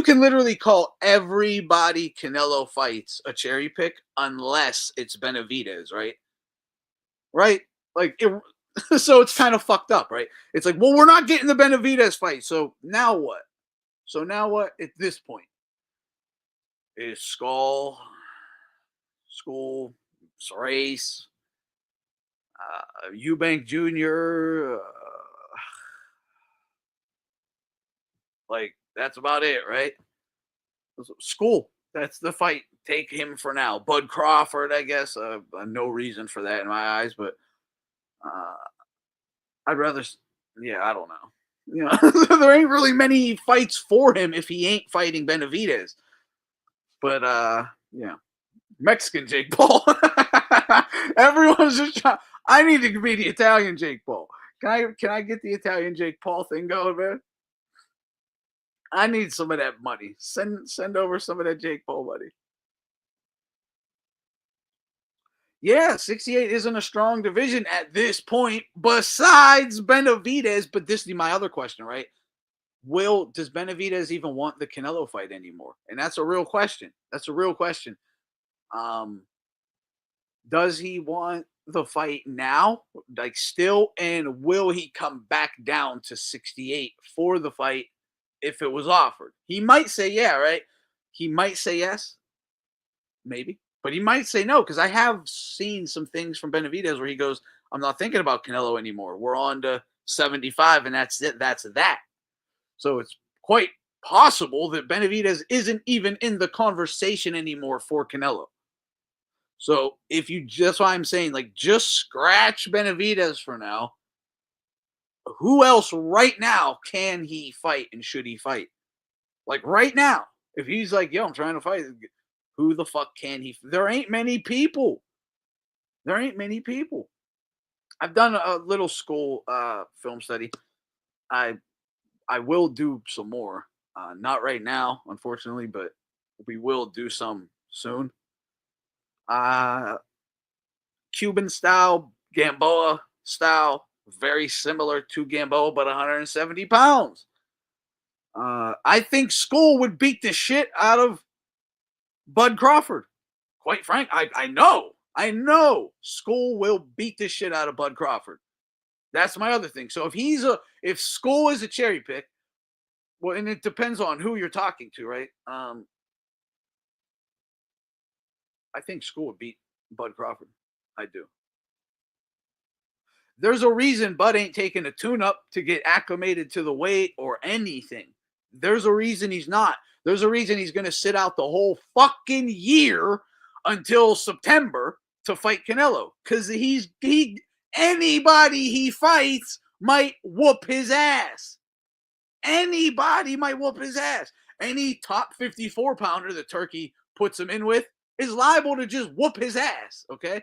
can literally call everybody Canelo fights a cherry pick unless it's Benavidez, right? Right? Like so it's kind of fucked up, right? It's like, well, we're not getting the Benavidez fight, so now what? So now what at this point? Is Scull, Race, Eubank Jr., like that's about it, right? Scull, that's the fight. Take him for now. Bud Crawford, I guess. No reason for that in my eyes, but I'd rather. Yeah, I don't know. There ain't really many fights for him if he ain't fighting Benavidez. But yeah, Mexican Jake Paul. Everyone's just trying. I need to be the Italian Jake Paul. Can I get the Italian Jake Paul thing going, man? I need some of that money. Send over some of that Jake Paul money. Yeah, 68 isn't a strong division at this point, besides Benavidez. But this is my other question, right? Does Benavidez even want the Canelo fight anymore? And that's a real question. Does he want the fight now, like still, and will he come back down to 68 for the fight if it was offered? He might say yeah, right? He might say yes, maybe, but he might say no, because I have seen some things from Benavidez where he goes, I'm not thinking about Canelo anymore. We're on to 75, and that's it. That's that. So it's quite possible that Benavidez isn't even in the conversation anymore for Canelo. So that's why I'm saying, like, just scratch Benavidez for now. Who else right now can he fight and should he fight? Like right now, if he's like, yo, I'm trying to fight, who the fuck can he? There ain't many people. I've done a little school film study. I will do some more. Not right now, unfortunately, but we will do some soon. Cuban style, Gamboa style, very similar to Gamboa, but 170 pounds. I think Scull would beat the shit out of Bud Crawford. Quite frank, I know Scull will beat the shit out of Bud Crawford. That's my other thing. So if Scull is a cherry pick, well, and it depends on who you're talking to, right? I think Scull would beat Bud Crawford. I do. There's a reason Bud ain't taking a tune-up to get acclimated to the weight or anything. There's a reason he's not. There's a reason he's going to sit out the whole fucking year until September to fight Canelo. Because anybody he fights might whoop his ass. Anybody might whoop his ass. Any top 54 pounder that Turkey puts him in with is liable to just whoop his ass, okay?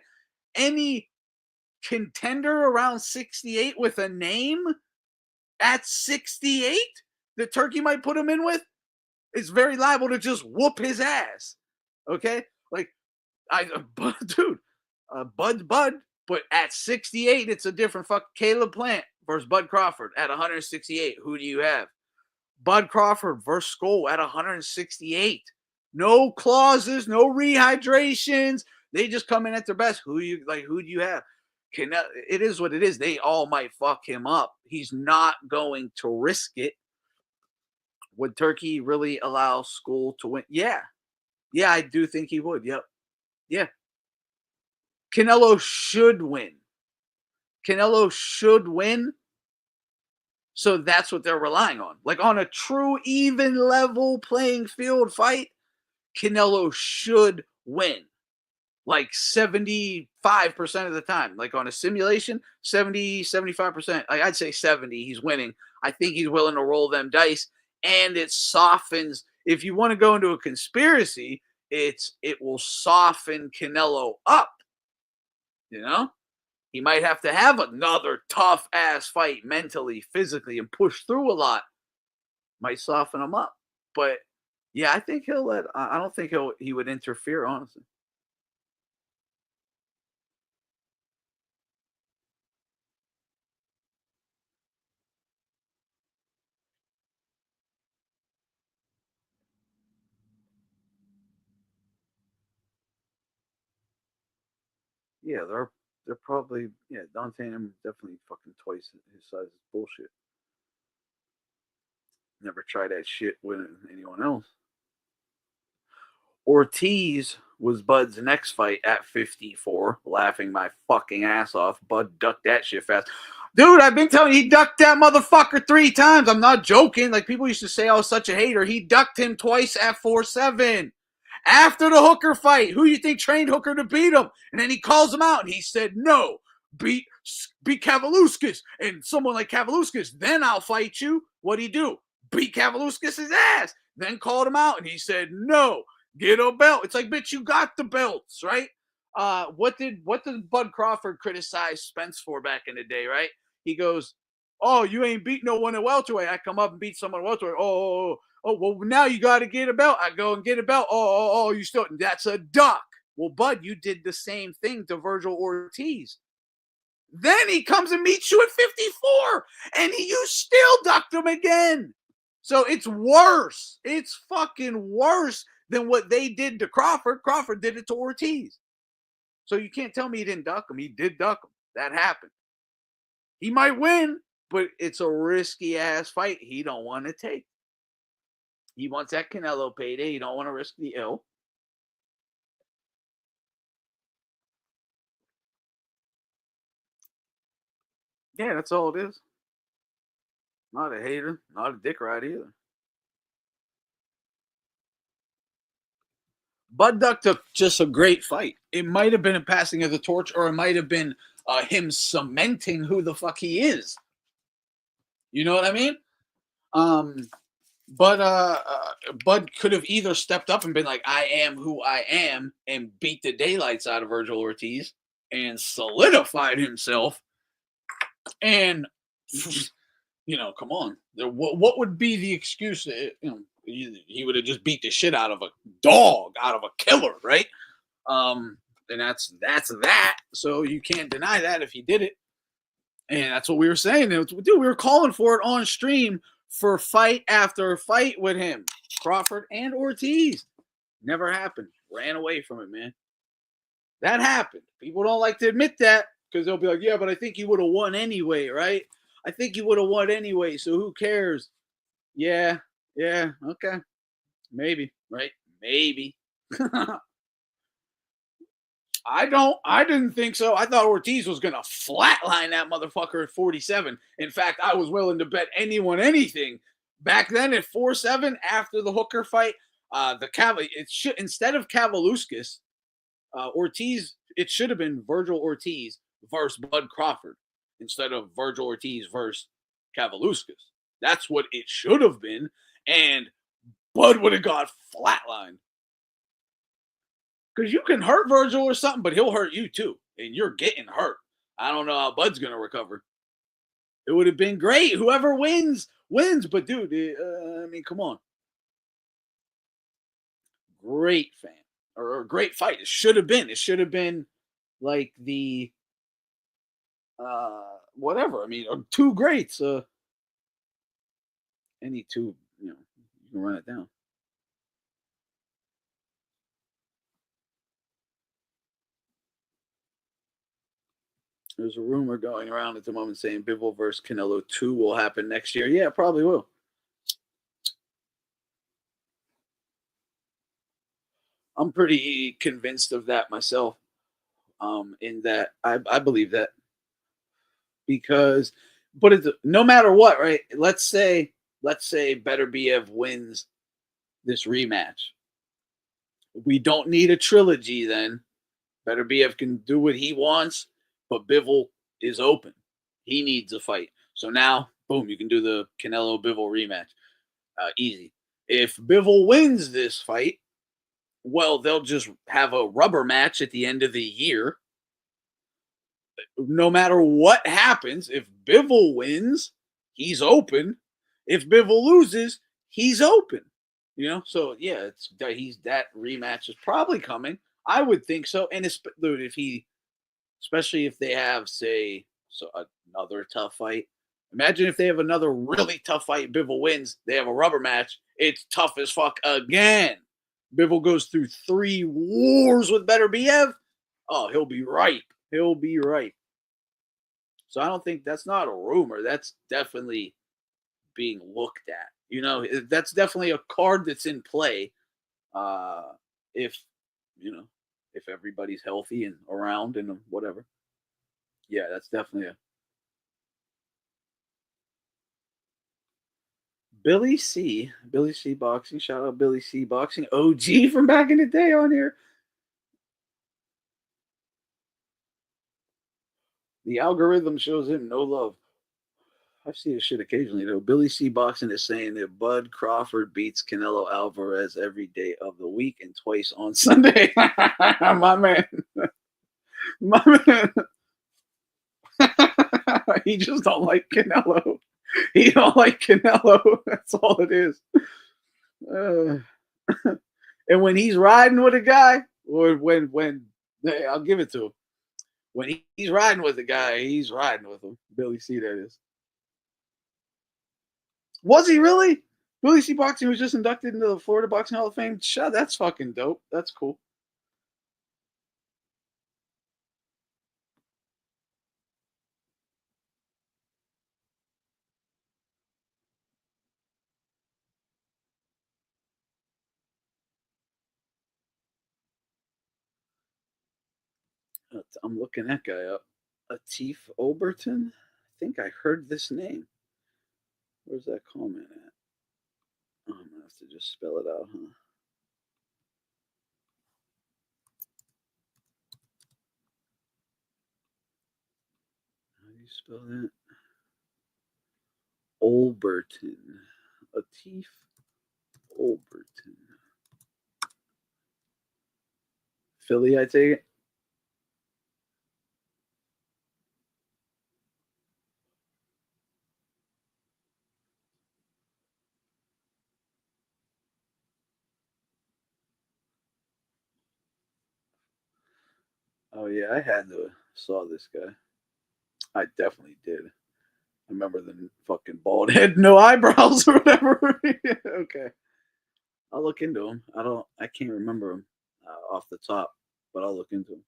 Any contender around 68 with a name at 68 that Turkey might put him in with is very liable to just whoop his ass, okay? Like, dude, Bud's Bud, but at 68, it's a different fuck. Caleb Plant versus Bud Crawford at 168. Who do you have? Bud Crawford versus Scull at 168. No clauses, no rehydrations. They just come in at their best. Who do you have? It is what it is. They all might fuck him up. He's not going to risk it. Would Turkey really allow Scull to win? Yeah. Yeah, I do think he would. Yep. Yeah. Canelo should win. Canelo should win. So that's what they're relying on. Like on a true even level playing field fight, Canelo should win. Like 75% of the time. Like on a simulation, 70, 75%. Like I'd say 70, he's winning. I think he's willing to roll them dice. And it softens. If you want to go into a conspiracy, it will soften Canelo up. You know? He might have to have another tough ass fight mentally, physically, and push through a lot. Might soften him up. But yeah, I think I don't think he would interfere, honestly. Yeah, they're probably, Dante and him definitely fucking twice his size is bullshit. Never try that shit with anyone else. Ortiz was Bud's next fight at 54, laughing my fucking ass off. Bud ducked that shit fast. Dude, I've been telling you, he ducked that motherfucker 3 times. I'm not joking. Like, people used to say I was such a hater. He ducked him twice at 4-7. After the Hooker fight, who you think trained Hooker to beat him? And then he calls him out, and he said, no, beat Kavaluskas. And someone like Kavaluskas, then I'll fight you. What'd he do? Beat Kavaluskas' ass. Then called him out, and he said, no, get a belt. It's like, bitch, you got the belts, right? What did Bud Crawford criticize Spence for back in the day, right? He goes, oh, you ain't beat no one at welterweight. I come up and beat someone at welterweight. Oh, well, now you got to get a belt. I go and get a belt. Oh, you still, that's a duck. Well, Bud, you did the same thing to Virgil Ortiz. Then he comes and meets you at 54, and you still ducked him again. So it's worse. It's fucking worse than what they did to Crawford. Crawford did it to Ortiz. So you can't tell me he didn't duck him. He did duck him. That happened. He might win, but it's a risky-ass fight he don't want to take. He wants that Canelo payday. He don't want to risk the ill. Yeah, that's all it is. Not a hater. Not a dick ride either. Bud ducked just a great fight. It might have been a passing of the torch, or it might have been him cementing who the fuck he is. You know what I mean? But Bud could have either stepped up and been like, I am who I am, and beat the daylights out of Virgil Ortiz and solidified himself. And, come on. What would be the excuse? He would have just beat the shit out of a dog, out of a killer, right? And that's that. So you can't deny that if he did it. And that's what we were saying. Dude, we were calling for it on stream for fight after fight with him. Crawford and Ortiz. Never happened. Ran away from it, man. That happened. People don't like to admit that because they'll be like, yeah, but I think he would have won anyway, right? I think he would have won anyway, so who cares? Yeah, okay. Maybe, right? Maybe. I didn't think so. I thought Ortiz was going to flatline that motherfucker at 47. In fact, I was willing to bet anyone anything. Back then at 4-7, after the Hooker fight, instead of Kavaluskas, Ortiz, it should have been Virgil Ortiz versus Bud Crawford instead of Virgil Ortiz versus Kavaluskas. That's what it should have been, and Bud would have got flatlined. Because you can hurt Virgil or something, but he'll hurt you too. And you're getting hurt. I don't know how Bud's going to recover. It would have been great. Whoever wins, wins. But, dude, I mean, come on. Great fan. Or great fight. It should have been. It should have been like the whatever. I mean, two greats. Any two, you can run it down. There's a rumor going around at the moment saying Bivol versus Canelo 2 will happen next year. Yeah, it probably will. I'm pretty convinced of that myself. In that I believe that because, but no matter what, right? Let's say Beterbiev wins this rematch. We don't need a trilogy then. Beterbiev can do what he wants, but Bivol is open. He needs a fight. So now, boom, you can do the Canelo-Bivol rematch. Easy. If Bivol wins this fight, well, they'll just have a rubber match at the end of the year. No matter what happens, if Bivol wins, he's open. If Bivol loses, he's open. So yeah, that rematch is probably coming. I would think so. And especially if they have, say, another tough fight. Imagine if they have another really tough fight. Bivol wins. They have a rubber match. It's tough as fuck again. Bivol goes through 3 wars with Beterbiev. Oh, he'll be ripe. He'll be ripe. So I don't think that's not a rumor. That's definitely being looked at. That's definitely a card that's in play. If everybody's healthy and around and whatever. Yeah, that's definitely a Billy C Boxing. Shout out Billy C Boxing. OG from back in the day on here. The algorithm shows him no love. I see this shit occasionally, though. Billy C Boxing is saying that Bud Crawford beats Canelo Alvarez every day of the week and twice on Sunday. My man. My man. He just don't like Canelo. He don't like Canelo. That's all it is. And when he's riding with a guy, or when I'll give it to him. When he's riding with a guy, he's riding with him. Billy C, that is. Was he really? Billy C Boxing was just inducted into the Florida Boxing Hall of Fame. Shut, that's fucking dope. That's cool. I'm looking that guy up. Atif Oberton? I think I heard this name. Where's that comment at? Oh, I'm going to have to just spell it out, huh? How do you spell that? Oberton. Atif Oberton. Philly, I take it? Oh, yeah, I saw this guy. I definitely did. I remember the fucking bald head, no eyebrows or whatever. Okay. I'll look into him. I can't remember him off the top, but I'll look into him.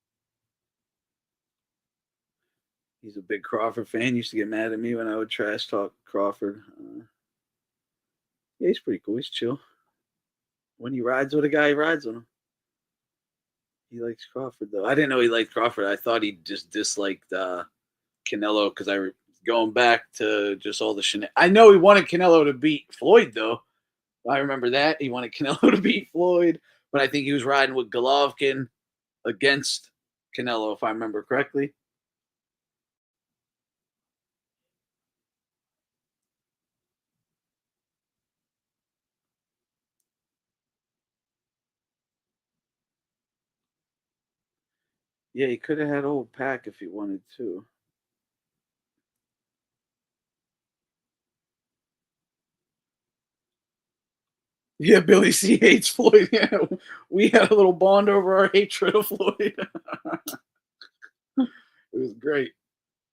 He's a big Crawford fan. He used to get mad at me when I would trash talk Crawford. Yeah, he's pretty cool. He's chill. When he rides with a guy, he rides with him. He likes Crawford, though. I didn't know he liked Crawford. I thought he just disliked Canelo because going back to just all the shenanigans. I know he wanted Canelo to beat Floyd, though. I remember that. He wanted Canelo to beat Floyd, but I think he was riding with Golovkin against Canelo, if I remember correctly. Yeah, he could have had old Pac if he wanted to. Yeah, Billy C hates Floyd. Yeah, we had a little bond over our hatred of Floyd. It was great.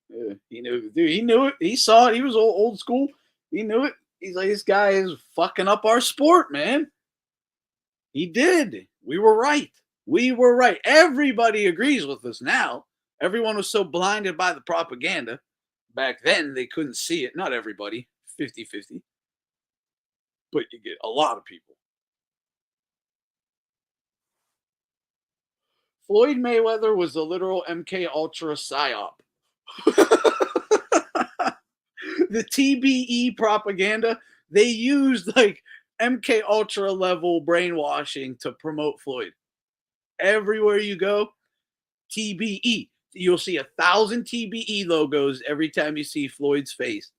Yeah, he knew, dude. He knew it. He saw it. He was old school. He knew it. He's like, this guy is fucking up our sport, man. He did. We were right. We were right. Everybody agrees with us now. Everyone was so blinded by the propaganda. Back then, they couldn't see it. Not everybody, 50-50. But you get a lot of people. Floyd Mayweather was a literal MK Ultra psyop. The TBE propaganda, they used like MK Ultra level brainwashing to promote Floyd. Everywhere you go, TBE. You'll see 1,000 TBE logos every time you see Floyd's face.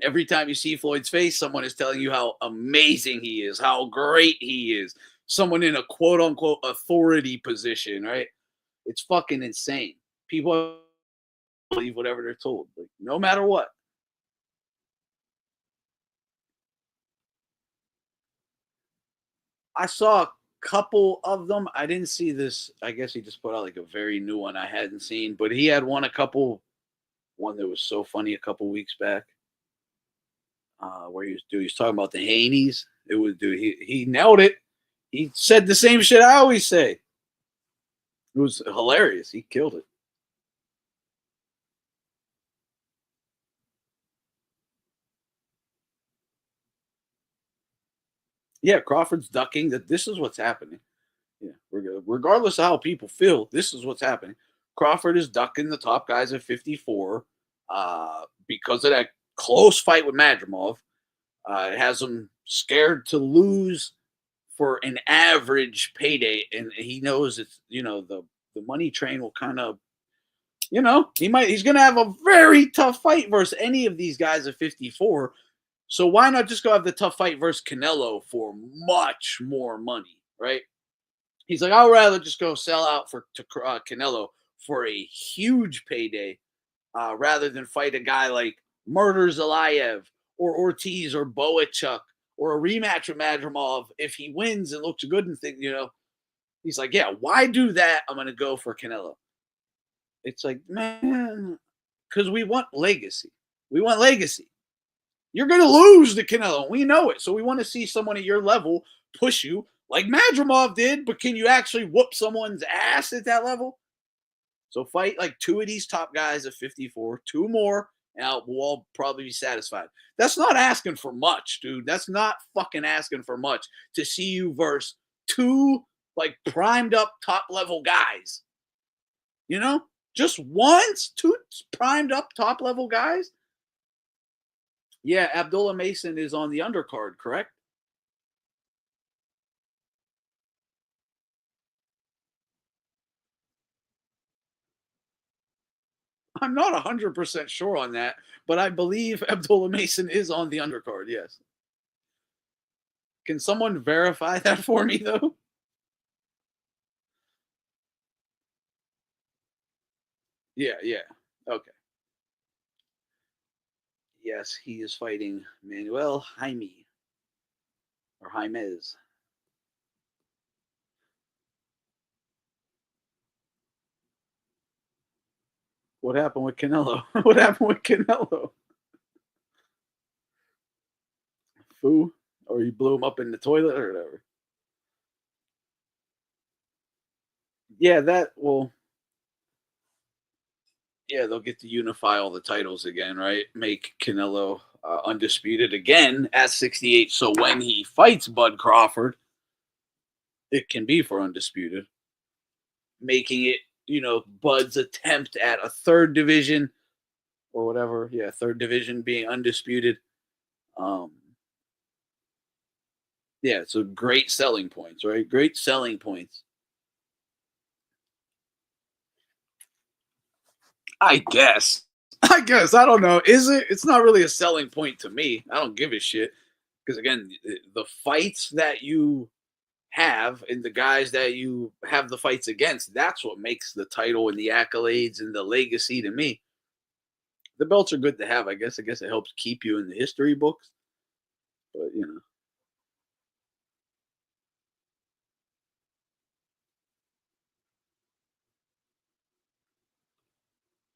Every time you see Floyd's face, someone is telling you how amazing he is, how great he is. Someone in a quote unquote authority position, right? It's fucking insane. People believe whatever they're told, like, no matter what. I saw a couple of them. I didn't see this. I guess he just put out like a very new one I hadn't seen, but he had one that was so funny a couple weeks back. Where he was talking about the Haneys. It was, dude, he nailed it. He said the same shit I always say. It was hilarious. He killed it. Yeah, Crawford's ducking. That this is what's happening. Yeah, regardless of how people feel, this is what's happening. Crawford is ducking the top guys at 54 because of that close fight with Madrimov. It has him scared to lose for an average payday, and he knows it's, the money train will kind of, he's going to have a very tough fight versus any of these guys at 54. So why not just go have the tough fight versus Canelo for much more money, right? He's like, I'd rather just go sell out to Canelo for a huge payday rather than fight a guy like Murder Zalayev or Ortiz or Boachuk or a rematch with Madrimov if he wins and looks good and things, He's like, yeah, why do that? I'm going to go for Canelo. It's like, man, because we want legacy. We want legacy. You're going to lose to Canelo. We know it. So we want to see someone at your level push you like Madrimov did, but can you actually whoop someone's ass at that level? So fight like two of these top guys at 54, two more, and we'll all probably be satisfied. That's not asking for much, dude. That's not fucking asking for much to see you verse two like primed up top level guys. Just once, two primed up top level guys. Yeah, Abdullah Mason is on the undercard, correct? I'm not 100% sure on that, but I believe Abdullah Mason is on the undercard, yes. Can someone verify that for me, though? Yeah. Okay. Yes, he is fighting Manuel Jaime. Or Jaimez. What happened with Canelo? What happened with Canelo? Foo? Or you blew him up in the toilet or whatever? Yeah, yeah, they'll get to unify all the titles again, right? Make Canelo undisputed again at 68. So when he fights Bud Crawford, it can be for undisputed, making it, Bud's attempt at a third division or whatever. Yeah, third division being undisputed. Yeah, so great selling points, right? Great selling points. I guess. I don't know. Is it? It's not really a selling point to me. I don't give a shit. Because again, the fights that you have and the guys that you have the fights against, that's what makes the title and the accolades and the legacy to me. The belts are good to have, I guess. I guess it helps keep you in the history books. But, you know.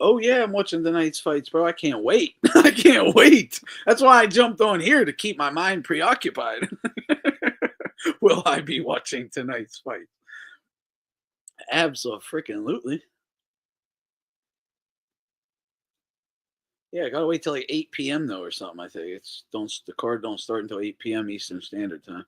Oh, yeah, I'm watching tonight's fights, bro. I can't wait. I can't wait. That's why I jumped on here to keep my mind preoccupied. Will I be watching tonight's fight? Abso-freaking-lutely. Yeah, I gotta wait till like 8 p.m. though, or something. I think the card don't start until 8 p.m. Eastern Standard Time.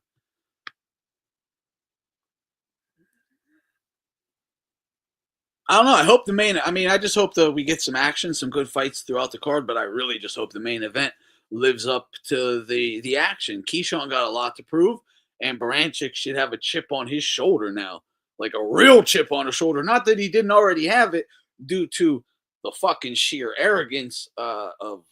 I don't know. I hope the main. I mean, I just hope that we get some action, some good fights throughout the card. But I really just hope the main event lives up to the action. Keyshawn got a lot to prove, and Berinchyk should have a chip on his shoulder now, like a real chip on his shoulder. Not that he didn't already have it, due to the fucking sheer arrogance of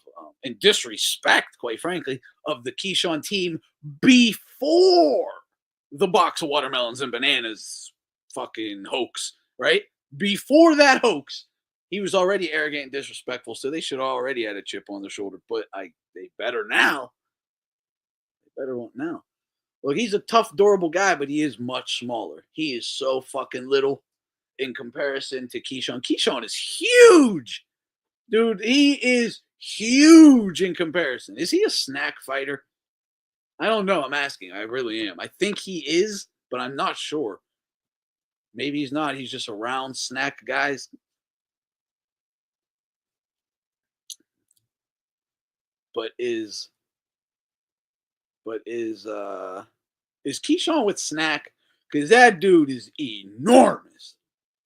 and disrespect, quite frankly, of the Keyshawn team before the box of watermelons and bananas fucking hoax, right? Before that hoax, he was already arrogant and disrespectful, so they should already had a chip on their shoulder. But they better now. They better want now. Look, he's a tough, durable guy, but he is much smaller. He is so fucking little in comparison to Keyshawn. Keyshawn is huge, dude. He is huge in comparison. Is he a snack fighter? I don't know. I'm asking. I really am. I think he is, but I'm not sure. Maybe he's not. He's just a round snack guys. But is Keyshawn with snack? Because that dude is enormous.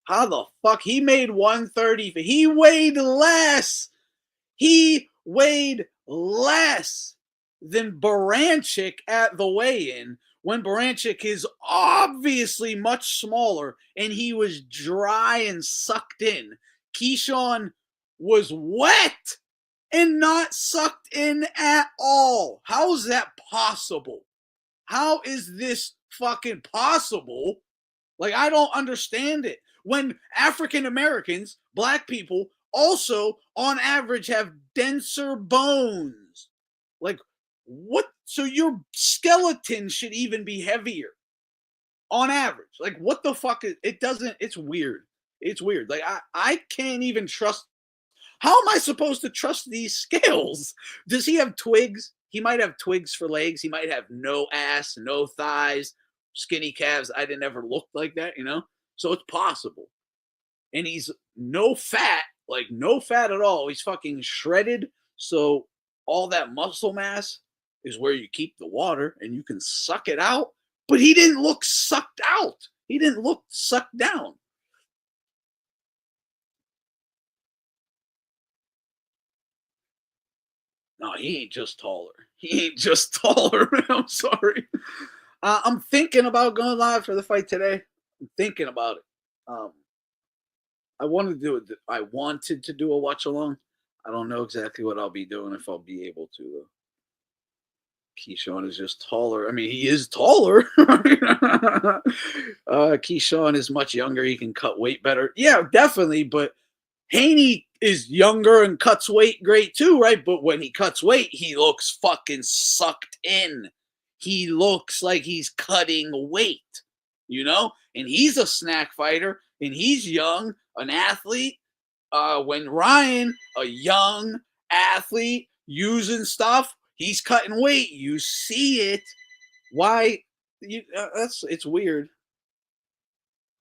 How the fuck he made 130? He weighed less. He weighed less than Berinchyk at the weigh-in, when Berinchyk is obviously much smaller and he was dry and sucked in. Keyshawn was wet and not sucked in at all. How is that possible? How is this fucking possible? Like, I don't understand it. When African Americans, black people, also on average have denser bones. Like, what? So your skeleton should even be heavier on average. Like, what the fuck is it? Doesn't, it's weird. It's weird. Like, I can't even trust. How am I supposed to trust these scales? Does he have twigs? He might have twigs for legs. He might have no ass, no thighs, skinny calves. I didn't ever look like that, you know? So it's possible. And he's no fat, like no fat at all. He's fucking shredded. So all that muscle mass is where you keep the water and you can suck it out. But he didn't look sucked out. He didn't look sucked down. No, he ain't just taller. He ain't just taller. I'm sorry. I'm thinking about going live for the fight today. I'm thinking about it. I wanted to do it. I wanted to do a watch along. I don't know exactly what I'll be doing, if I'll be able to, though. Keyshawn is just taller. I mean, he is taller. Keyshawn is much younger. He can cut weight better. Yeah, definitely. But Haney is younger and cuts weight great too, right? But when he cuts weight, he looks fucking sucked in. He looks like he's cutting weight, you know? And he's a snack fighter, and he's young, an athlete. When Ryan, a young athlete, using stuff, he's cutting weight. You see it. Why? It's weird.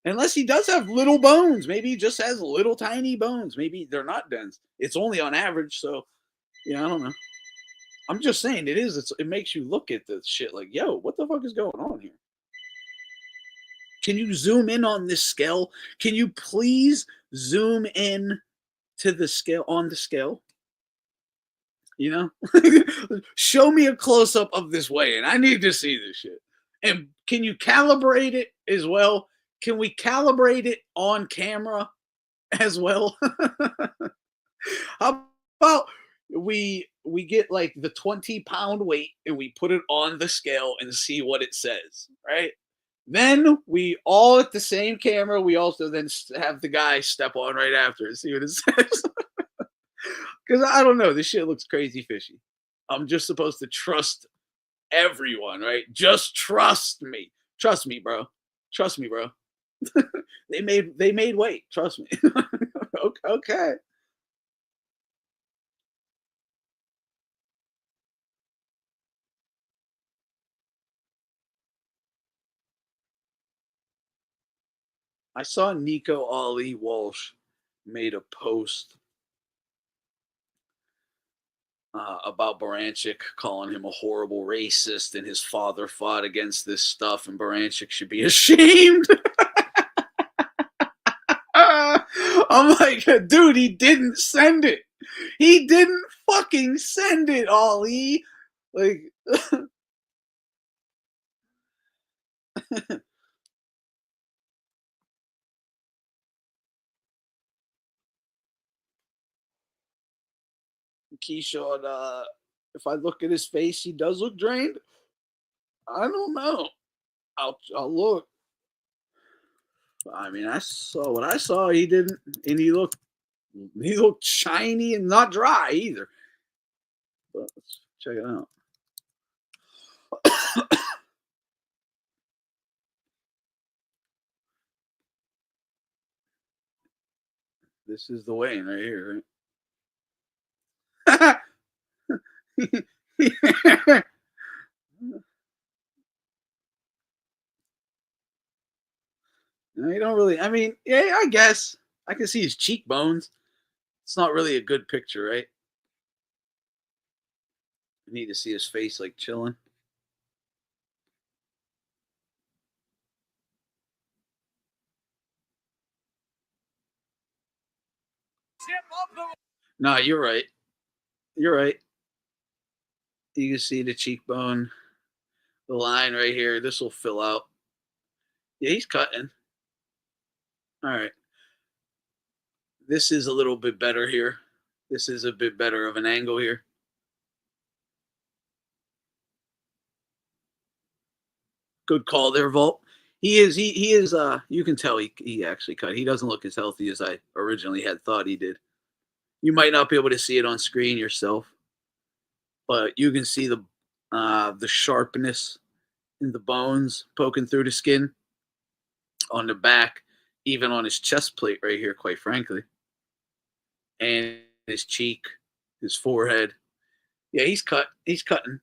Unless he does have little bones. Maybe he just has little tiny bones. Maybe they're not dense. It's only on average. So, yeah, I don't know. I'm just saying it makes you look at this shit like, yo, what the fuck is going on here? Can you zoom in on this scale? Can you please zoom in to the scale, on the scale? You know? Show me a close-up of this weigh-in. I need to see this shit. And can you calibrate it as well? Can we calibrate it on camera as well? How about we get like the 20-pound weight and we put it on the scale and see what it says, right? Then we all at the same camera. We also then have the guy step on right after and see what it says. Because I don't know. This shit looks crazy fishy. I'm just supposed to trust everyone, right? Just trust me. Trust me, bro. Trust me, bro. They made weight. Trust me. Okay. I saw Nico Ali Walsh made a post about Berinchyk, calling him a horrible racist, and his father fought against this stuff, and Berinchyk should be ashamed. I'm like, dude, he didn't send it. He didn't fucking send it, Ali. Like, Keyshawn, if I look at his face, he does look drained. I don't know. I'll look. I mean, I saw what I saw. He didn't, and he looked shiny and not dry either. But let's check it out. This is the Wayne right here, right? No, you don't really. I mean, yeah, I guess I can see his cheekbones. It's not really a good picture, right? You need to see his face like chilling. No, you're right. You're right. You can see the cheekbone, the line right here. This will fill out. Yeah, he's cutting. All right. This is a little bit better here. This is a bit better of an angle here. Good call there, Volt. He is you can tell he actually cut. He doesn't look as healthy as I originally had thought he did. You might not be able to see it on screen yourself, but you can see the sharpness in the bones poking through the skin on the back, even on his chest plate right here, quite frankly. And his cheek, his forehead. Yeah, he's cutting.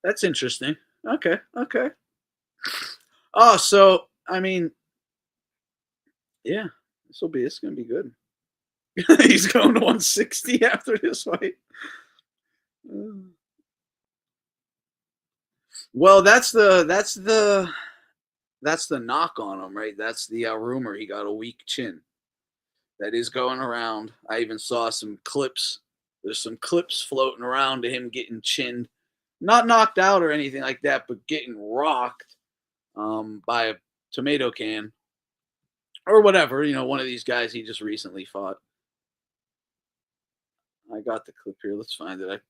That's interesting. Okay. Oh, so I mean, yeah, it's gonna be good. He's going to 160 after this fight. Well, that's the knock on him, right? That's the rumor. He got a weak chin. That is going around. I even saw some clips. There's some clips floating around to him getting chinned, not knocked out or anything like that, but getting rocked by a tomato can or whatever. One of these guys he just recently fought. I got the clip here. Let's find it.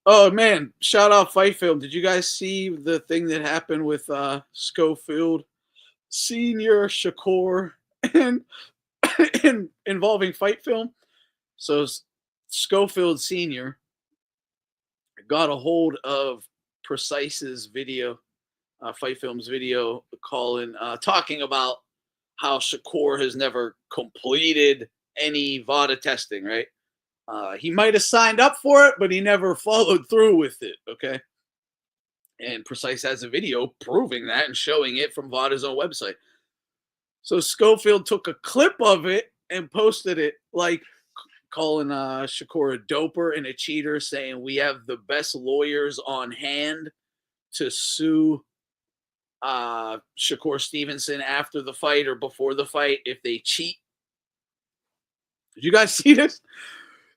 Oh man, shout out Fight Film. Did you guys see the thing that happened with Schofield Senior, Shakur, and involving Fight Film? So Schofield Senior got a hold of Precise's video, Fight Film's video, talking about how Shakur has never completed any VADA testing, right? He might have signed up for it, but he never followed through with it, okay? And Precise has a video proving that and showing it from VADA's own website. So Schofield took a clip of it and posted it, like calling Shakur a doper and a cheater, saying we have the best lawyers on hand to sue Shakur Stevenson after the fight or before the fight if they cheat. Did you guys see this?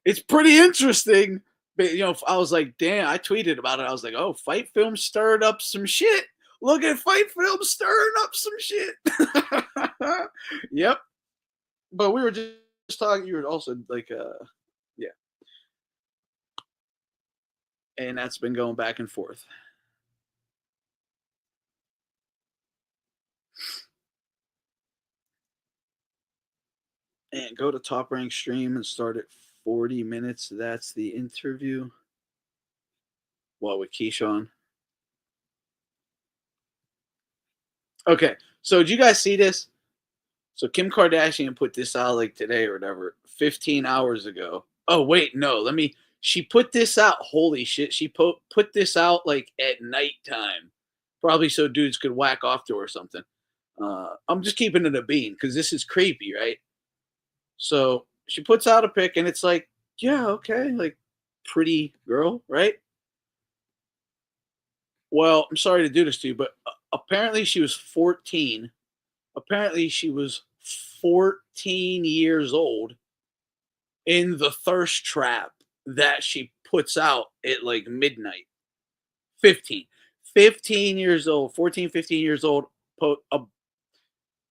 It's pretty interesting. But, I was like, damn, I tweeted about it. I was like, oh, Fight Film stirred up some shit. Look at Fight Film stirring up some shit. Yep. But we were just talking, you were also like, yeah. And that's been going back and forth. And go to Top Rank Stream and start at 40 minutes. That's the interview. What, with Keyshawn? Okay, so did you guys see this? So Kim Kardashian put this out like today or whatever, 15 hours ago. Oh, wait, no, she put this out. Holy shit. She put this out like at nighttime, probably so dudes could whack off to her or something. I'm just keeping it a bean because this is creepy, right? So she puts out a pic and it's like, yeah, okay, like pretty girl, right? Well, I'm sorry to do this to you, but apparently she was 14. Apparently she was 14 years old in the thirst trap that she puts out at like midnight. 15. 15 years old, 14, 15 years old,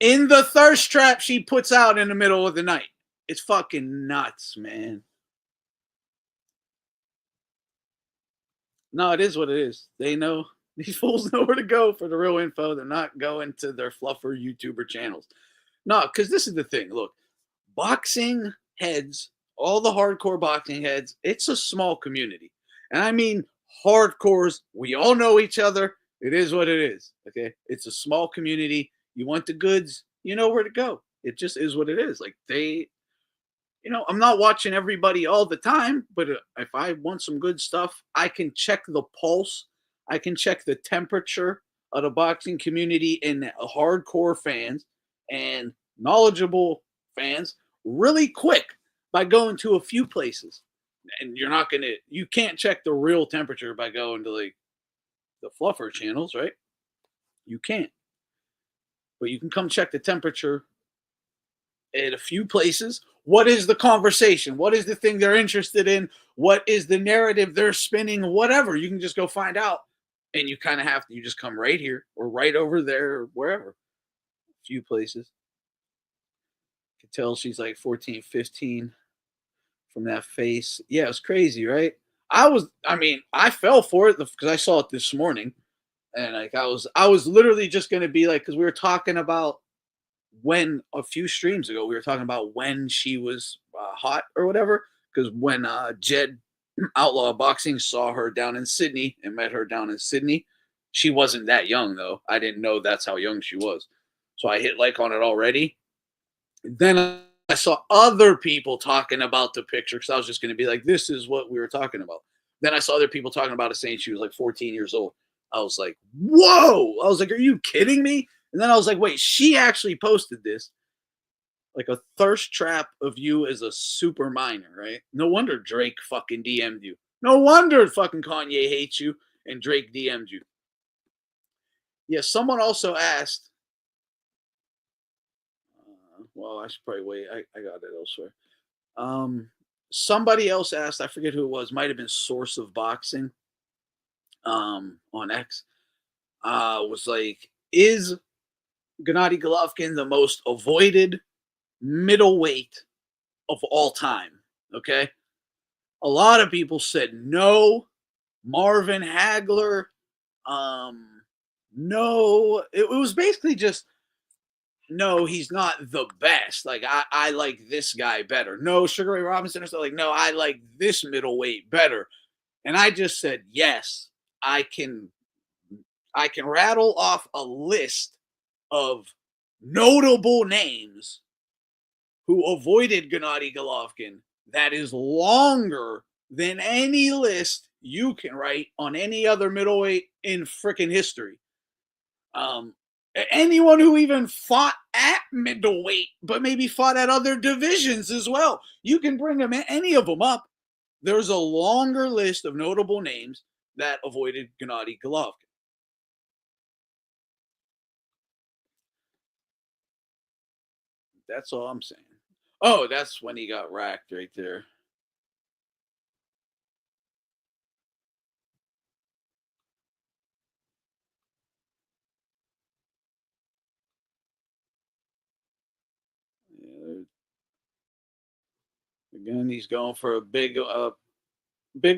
in the thirst trap she puts out in the middle of the night. It's fucking nuts, man. No, it is what it is. They know. These fools know where to go for the real info. They're not going to their fluffer YouTuber channels. No, because this is the thing. Look, boxing heads, all the hardcore boxing heads, it's a small community. And I mean hardcores. We all know each other. It is what it is. Okay. It's a small community. You want the goods, you know where to go. It just is what it is. Like I'm not watching everybody all the time, but if I want some good stuff, I can check the pulse. I can check the temperature of the boxing community and hardcore fans and knowledgeable fans really quick by going to a few places. And you can't check the real temperature by going to like the fluffer channels, right? You can't. But you can come check the temperature at a few places. What is the conversation? What is the thing they're interested in? What is the narrative they're spinning? Whatever. You can just go find out. And you kind of you just come right here or right over there or wherever. A few places. You can tell she's like 14, 15 from that face. Yeah, it's crazy, right? I fell for it because I saw it this morning. And like I was literally just gonna be like, because we were talking about when a few streams ago we were talking about when she was hot or whatever, because when Jed Outlaw Boxing saw her down in Sydney and met her down in Sydney, she wasn't that young though. I didn't know that's how young she was, so I hit like on it already. Then I saw other people talking about the picture because I was just going to be like, this is what we were talking about. Then I saw other people talking about it saying she was like 14 years old. I was like, whoa. I was like, are you kidding me? And then I was like, wait, she actually posted this. Like a thirst trap of you as a super minor, right? No wonder Drake fucking DM'd you. No wonder fucking Kanye hates you and Drake DM'd you. Yeah, someone also asked. Well, I should probably wait. I got it elsewhere. Somebody else asked, I forget who it was, might have been Source of Boxing on X. Was like, is Gennady Golovkin the most avoided middleweight of all time? Okay. A lot of people said no. Marvin Hagler, no. It was basically just, no, he's not the best. Like, I like this guy better. No, Sugar Ray Robinson or something. Like, no, I like this middleweight better. And I just said, yes, I can rattle off a list of notable names who avoided Gennady Golovkin that is longer than any list you can write on any other middleweight in freaking history. Anyone who even fought at middleweight, but maybe fought at other divisions as well. You can bring them, any of them up. There's a longer list of notable names that avoided Gennady Golovkin. That's all I'm saying. Oh, that's when he got racked right there. Yeah, again, he's going for a big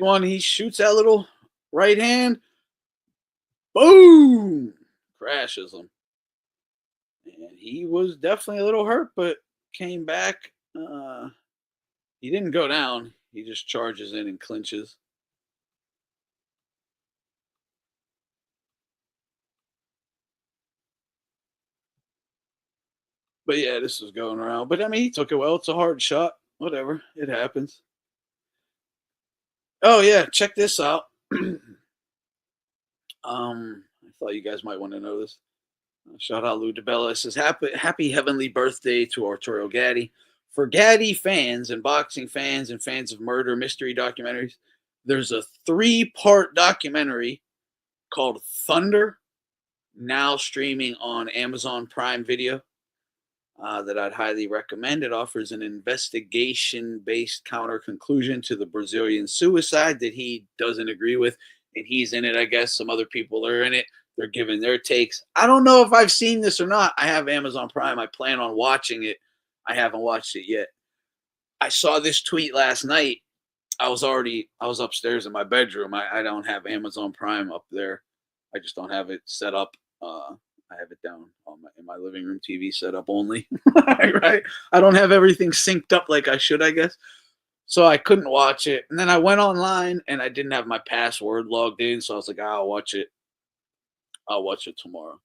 one. He shoots that little right hand. Boom! Crashes him. And he was definitely a little hurt, but came back He didn't go down. He just charges in and clinches. But yeah, this was going around. But I mean, he took it well. It's a hard shot. Whatever. It happens. Oh yeah, check this out. I thought you guys might want to know this. Shout out Lou DeBella. It says happy heavenly birthday to Arturo Gatti. For Gatti fans and boxing fans and fans of murder mystery documentaries, there's a 3-part documentary called Thunder, now streaming on Amazon Prime Video, that I'd highly recommend. It offers an investigation-based counter-conclusion to the Brazilian suicide that he doesn't agree with, and he's in it, I guess. Some other people are in it. They're giving their takes. I don't know if I've seen this or not. I have Amazon Prime. I plan on watching it. I haven't watched it yet. I saw this tweet last night. I was upstairs in my bedroom. I don't have Amazon Prime up there. I just don't have it set up. I have it down in my living room TV setup only. Right? I don't have everything synced up like I should, I guess. So I couldn't watch it. And then I went online and I didn't have my password logged in. So I was like, I'll watch it. I'll watch it tomorrow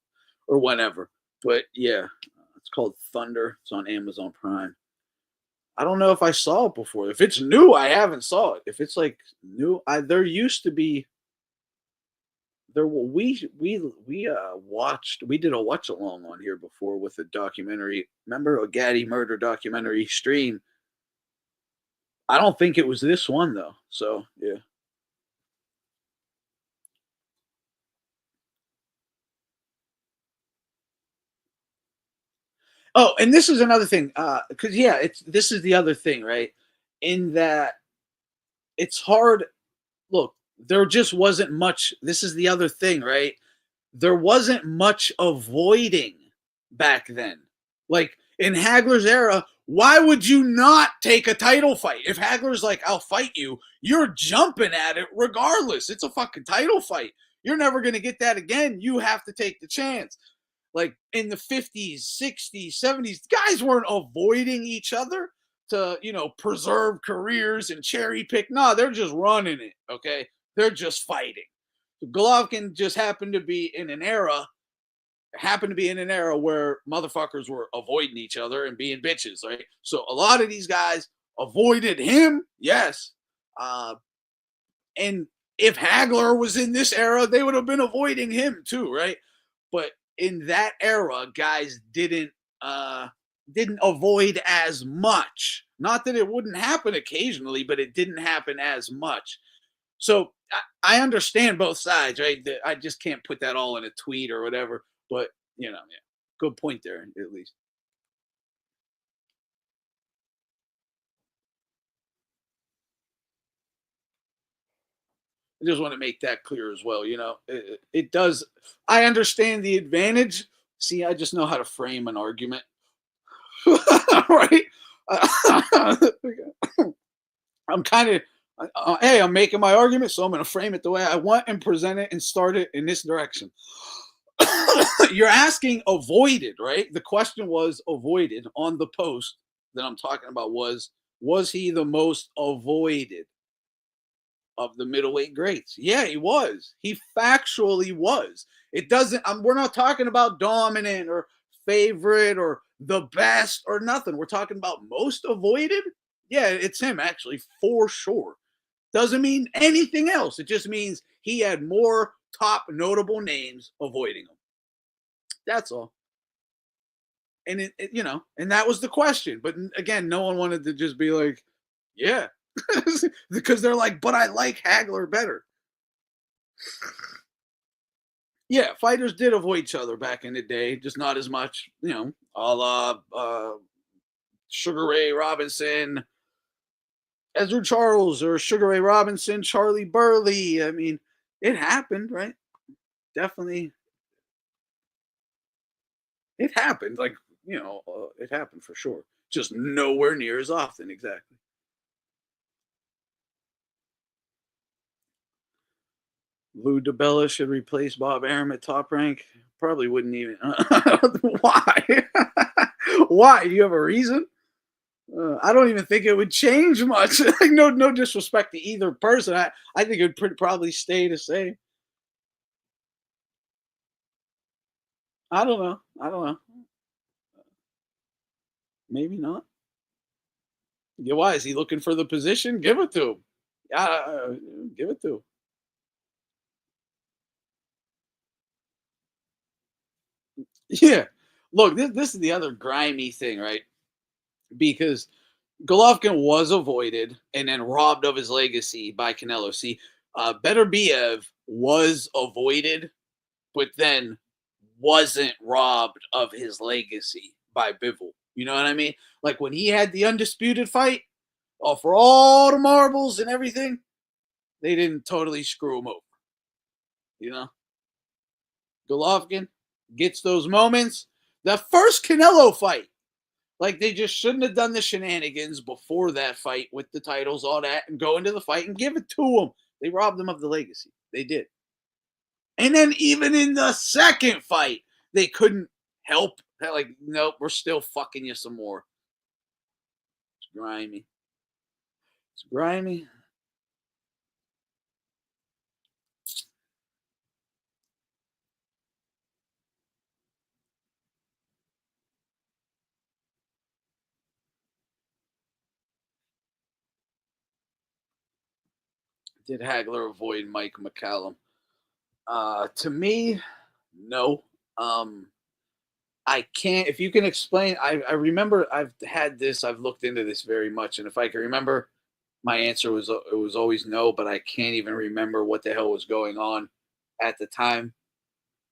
or whenever. But yeah, it's called Thunder. It's on Amazon Prime. I don't know if I saw it before. If it's new, I haven't saw it. If it's like new, there used to be. We did a watch along on here before with a documentary. Remember a Gatti murder documentary stream? I don't think it was this one though. So yeah. Oh, and this is another thing, because this is the other thing, right? In that it's hard. Look, there just wasn't much. This is the other thing, right? There wasn't much avoiding back then. Like in Hagler's era, why would you not take a title fight? If Hagler's like, I'll fight you, you're jumping at it regardless. It's a fucking title fight. You're never going to get that again. You have to take the chance. Like in the 50s, 60s, 70s, guys weren't avoiding each other to, preserve careers and cherry pick. No, they're just running it, okay? They're just fighting. Golovkin just happened to be in an era where motherfuckers were avoiding each other and being bitches, right? So a lot of these guys avoided him, yes. And if Hagler was in this era, they would have been avoiding him too, right? But in that era, guys didn't avoid as much. Not that it wouldn't happen occasionally, but it didn't happen as much. So I understand both sides, right? I just can't put that all in a tweet or whatever. But yeah, good point there, at least. I just want to make that clear as well. It does. I understand the advantage. See, I just know how to frame an argument. Right? I'm kind of, hey, I'm making my argument, so I'm going to frame it the way I want and present it and start it in this direction. You're asking avoided, right? The question was avoided on the post that I'm talking about was he the most avoided of the middleweight greats? Yeah, he was. He factually was. It doesn't, we're not talking about dominant or favorite or the best or nothing. We're talking about most avoided. Yeah, it's him actually, for sure. Doesn't mean anything else. It just means he had more top notable names avoiding him. That's all. And and that was the question. But again, no one wanted to just be like, yeah, because they're like, but I like Hagler better. Yeah, fighters did avoid each other back in the day, just not as much, a la Sugar Ray Robinson, Ezra Charles, or Sugar Ray Robinson, Charlie Burley. I mean, it happened, right? Definitely. It happened, like, it happened for sure. Just nowhere near as often, exactly. Lou DeBella should replace Bob Arum at Top Rank. Probably wouldn't even. Why? Why? Do you have a reason? I don't even think it would change much. Like, no disrespect to either person. I think it would probably stay the same. I don't know. I don't know. Maybe not. Yeah, why is he looking for the position? Give it to him. Yeah, give it to him. Yeah. Look, this is the other grimy thing, right? Because Golovkin was avoided and then robbed of his legacy by Canelo. See, Beterbiev was avoided, but then wasn't robbed of his legacy by Bivol. You know what I mean? Like when he had the undisputed fight, for all the marbles and everything, they didn't totally screw him over. You know, Golovkin gets those moments. The first Canelo fight, like they just shouldn't have done the shenanigans before that fight with the titles, all that, and go into the fight and give it to him. They robbed him of the legacy. They did. And then even in the second fight, they couldn't help. Like, nope, we're still fucking you some more. It's grimy. It's grimy. Did Hagler avoid Mike McCallum? To me, no. I can't. If you can explain, I remember I've had this. I've looked into this very much, and if I can remember, my answer was it was always no. But I can't even remember what the hell was going on at the time.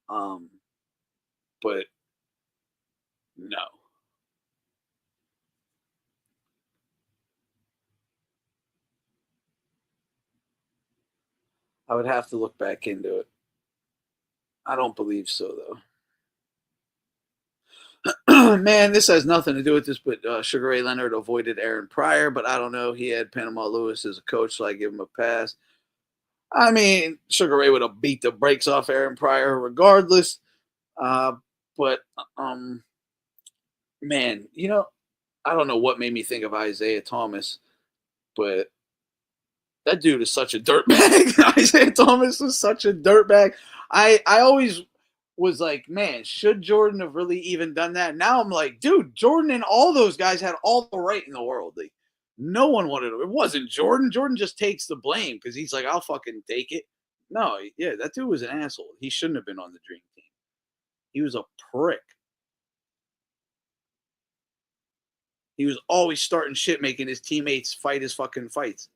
Um, but no. I would have to look back into it. I don't believe so, though. Man, this has nothing to do with this, but Sugar Ray Leonard avoided Aaron Pryor, but I don't know. He had Panama Lewis as a coach, so I give him a pass. I mean, Sugar Ray would have beat the brakes off Aaron Pryor regardless. Uh, but, man, I don't know what made me think of Isaiah Thomas, but that dude is such a dirtbag. Isaiah Thomas is such a dirtbag. I always was like, man, should Jordan have really even done that? Now I'm like, dude, Jordan and all those guys had all the right in the world. Like, no one wanted it. It wasn't Jordan. Jordan just takes the blame because he's like, I'll fucking take it. No, yeah, that dude was an asshole. He shouldn't have been on the dream team. He was a prick. He was always starting shit, making his teammates fight his fucking fights.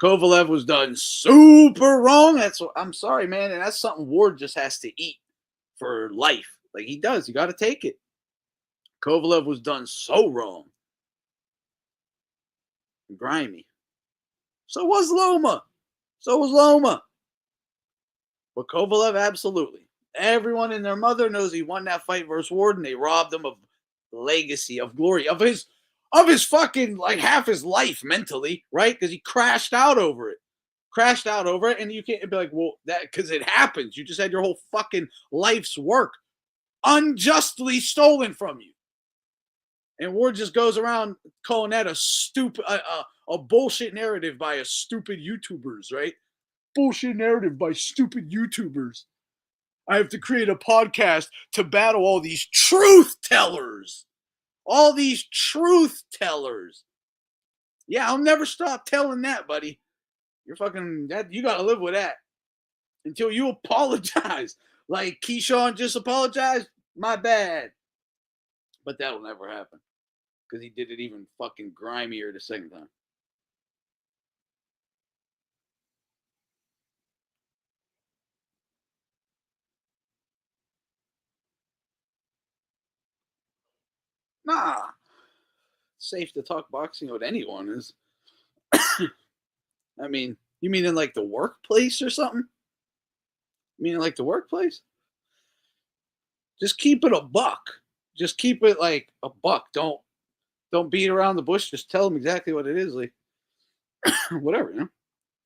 Kovalev was done super wrong. That's what I'm sorry, man. And that's something Ward just has to eat for life. Like he does. You got to take it. Kovalev was done so wrong. Grimy. So was Loma. So was Loma. But Kovalev, absolutely. Everyone and their mother knows he won that fight versus Ward, and they robbed him of legacy, of glory, of his fucking like half his life mentally, right? Because he crashed out over it. And you can't be like, well, that because it happens. You just had your whole fucking life's work unjustly stolen from you. And Ward just goes around calling that a stupid, a bullshit narrative by a stupid YouTubers, right? Bullshit narrative by stupid YouTubers. I have to create a podcast to battle all these truth tellers. All these truth tellers. Yeah, I'll never stop telling that, buddy. You're fucking that. You gotta live with that until you apologize. Like Keyshawn just apologized. My bad. But that'll never happen because he did it even fucking grimier the second time. Nah, safe to talk boxing with anyone is. I mean, you mean in like the workplace or something? You mean in like the workplace? Just keep it a buck. Just keep it like a buck. Don't beat around the bush. Just tell them exactly what it is. Like whatever, you know.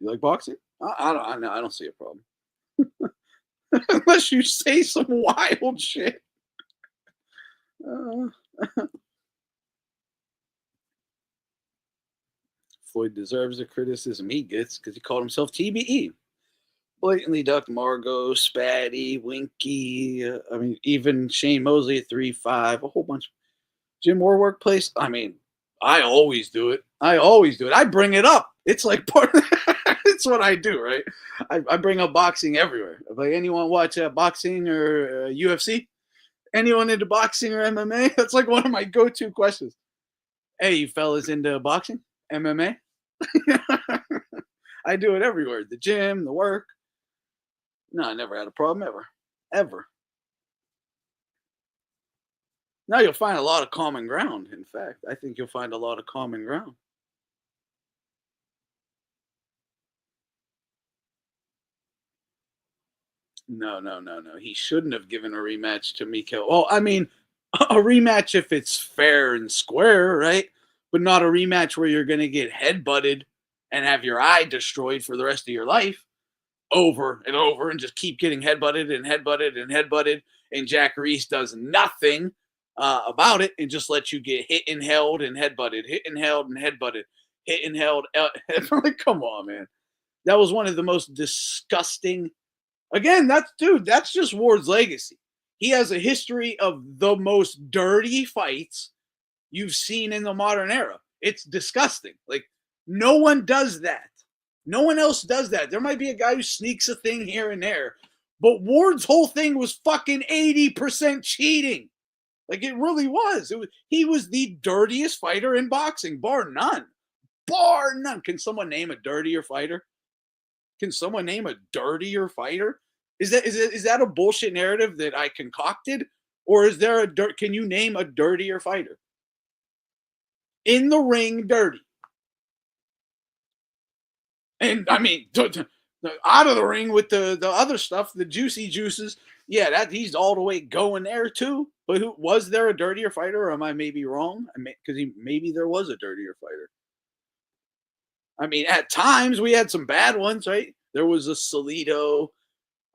You like boxing? I don't see a problem. Unless you say some wild shit. Floyd deserves the criticism he gets because he called himself TBE. Blatantly ducked Margot, Spatty, Winky. I mean, even Shane Mosley at 3-5. A whole bunch. Jim Moore workplace. I mean, I always do it. I bring it up. It's like part of it's what I do, right? I bring up boxing everywhere. Like, anyone watch boxing or UFC? Anyone into boxing or MMA? That's like one of my go-to questions. Hey, you fellas into boxing? MMA? I do it everywhere. The gym, the work. No, I never had a problem ever. Ever. Now you'll find a lot of common ground, in fact. I think you'll find a lot of common ground. No. He shouldn't have given a rematch to Mikael. Well, I mean, a rematch if it's fair and square, right? But not a rematch where you're going to get headbutted and have your eye destroyed for the rest of your life over and over and just keep getting headbutted and headbutted and headbutted. And Jack Reese does nothing about it and just lets you get hit and held and headbutted, hit and held and headbutted, hit and held. Like, come on, man. That was one of the most disgusting. Again, that's just Ward's legacy. He has a history of the most dirty fights you've seen in the modern era. It's disgusting. Like, no one does that. No one else does that. There might be a guy who sneaks a thing here and there, but Ward's whole thing was fucking 80% cheating. Like, it really was. He was the dirtiest fighter in boxing, bar none. Bar none. Can someone name a dirtier fighter? Can someone name a dirtier fighter? Is that a bullshit narrative that I concocted? Or is there can you name a dirtier fighter? In the ring, dirty. And I mean, out of the ring with the other stuff, the juicy juices. Yeah, that he's all the way going there too. But was there a dirtier fighter? Or am I maybe wrong? Because maybe there was a dirtier fighter. I mean, at times we had some bad ones, right? There was a Salido,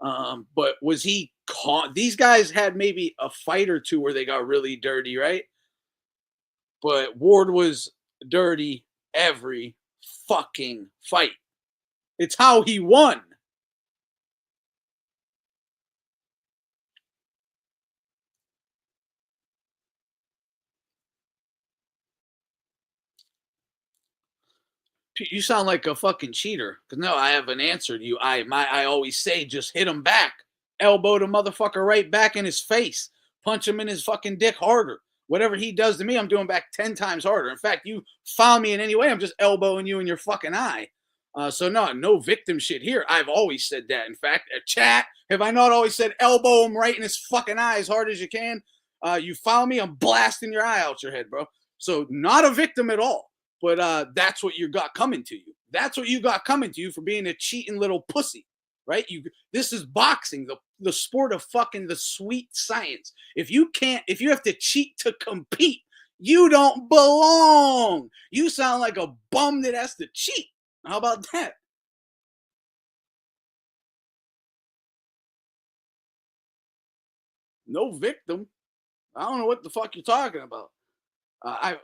but was he caught? These guys had maybe a fight or two where they got really dirty, right? But Ward was dirty every fucking fight. It's how he won. You sound like a fucking cheater. Because no, I haven't answered you. I always say just hit him back. Elbow the motherfucker right back in his face. Punch him in his fucking dick harder. Whatever he does to me, I'm doing back 10 times harder. In fact, you foul me in any way, I'm just elbowing you in your fucking eye. So no victim shit here. I've always said that. In fact, chat, have I not always said elbow him right in his fucking eye as hard as you can? You foul me, I'm blasting your eye out your head, bro. So not a victim at all. But that's what you got coming to you. That's what you got coming to you for being a cheating little pussy, right? This is boxing, the sport of fucking the sweet science. If you have to cheat to compete, you don't belong. You sound like a bum that has to cheat. How about that? No victim. I don't know what the fuck you're talking about. I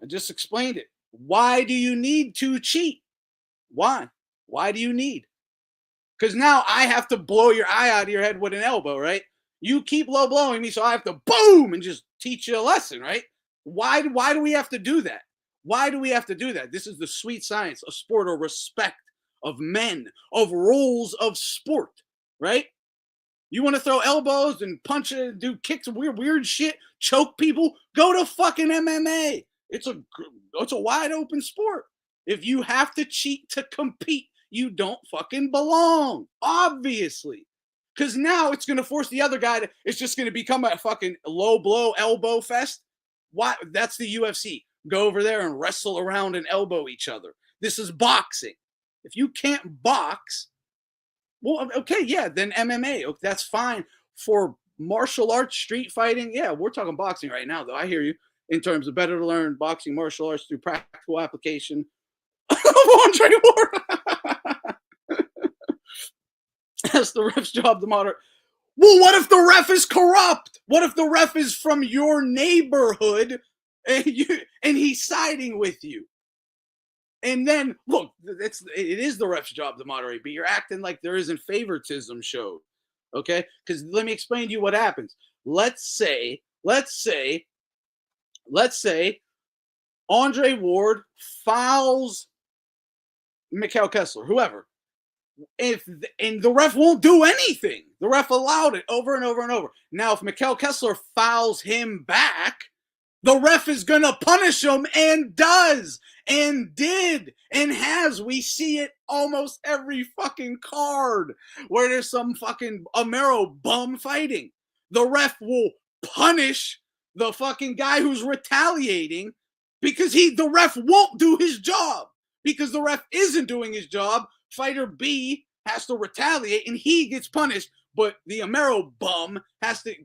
just explained it. Why do you need to cheat? Why? Why do you need? Because now I have to blow your eye out of your head with an elbow, right? You keep low blowing me, so I have to boom and just teach you a lesson, right? Why do we have to do that? Why do we have to do that? This is the sweet science, a sport of respect, of men, of rules of sport, right? You want to throw elbows and punch and do kicks, weird shit, choke people? Go to fucking MMA. It's a wide open sport. If you have to cheat to compete, you don't fucking belong, obviously. Because now it's going to force the other guy it's just going to become a fucking low blow elbow fest. Why? That's the UFC. Go over there and wrestle around and elbow each other. This is boxing. If you can't box, well, okay, yeah, then MMA. That's fine. For martial arts, street fighting, yeah, we're talking boxing right now, though. I hear you. In terms of better to learn boxing, martial arts through practical application of Andre Ward. That's the ref's job to monitor. Well, what if the ref is corrupt? What if the ref is from your neighborhood and he's siding with you? And then look, it is the ref's job to moderate, but you're acting like there isn't favoritism showed. Okay? Because let me explain to you what happens. Let's say Andre Ward fouls Mikhail Kessler, whoever. And the ref won't do anything. The ref allowed it over and over and over. Now, if Mikhail Kessler fouls him back, the ref is going to punish him, and does and did and has. We see it almost every fucking card where there's some fucking Amero bum fighting. The ref will punish the fucking guy who's retaliating because the ref won't do his job. Because the ref isn't doing his job, fighter B has to retaliate and he gets punished, but the Amero bum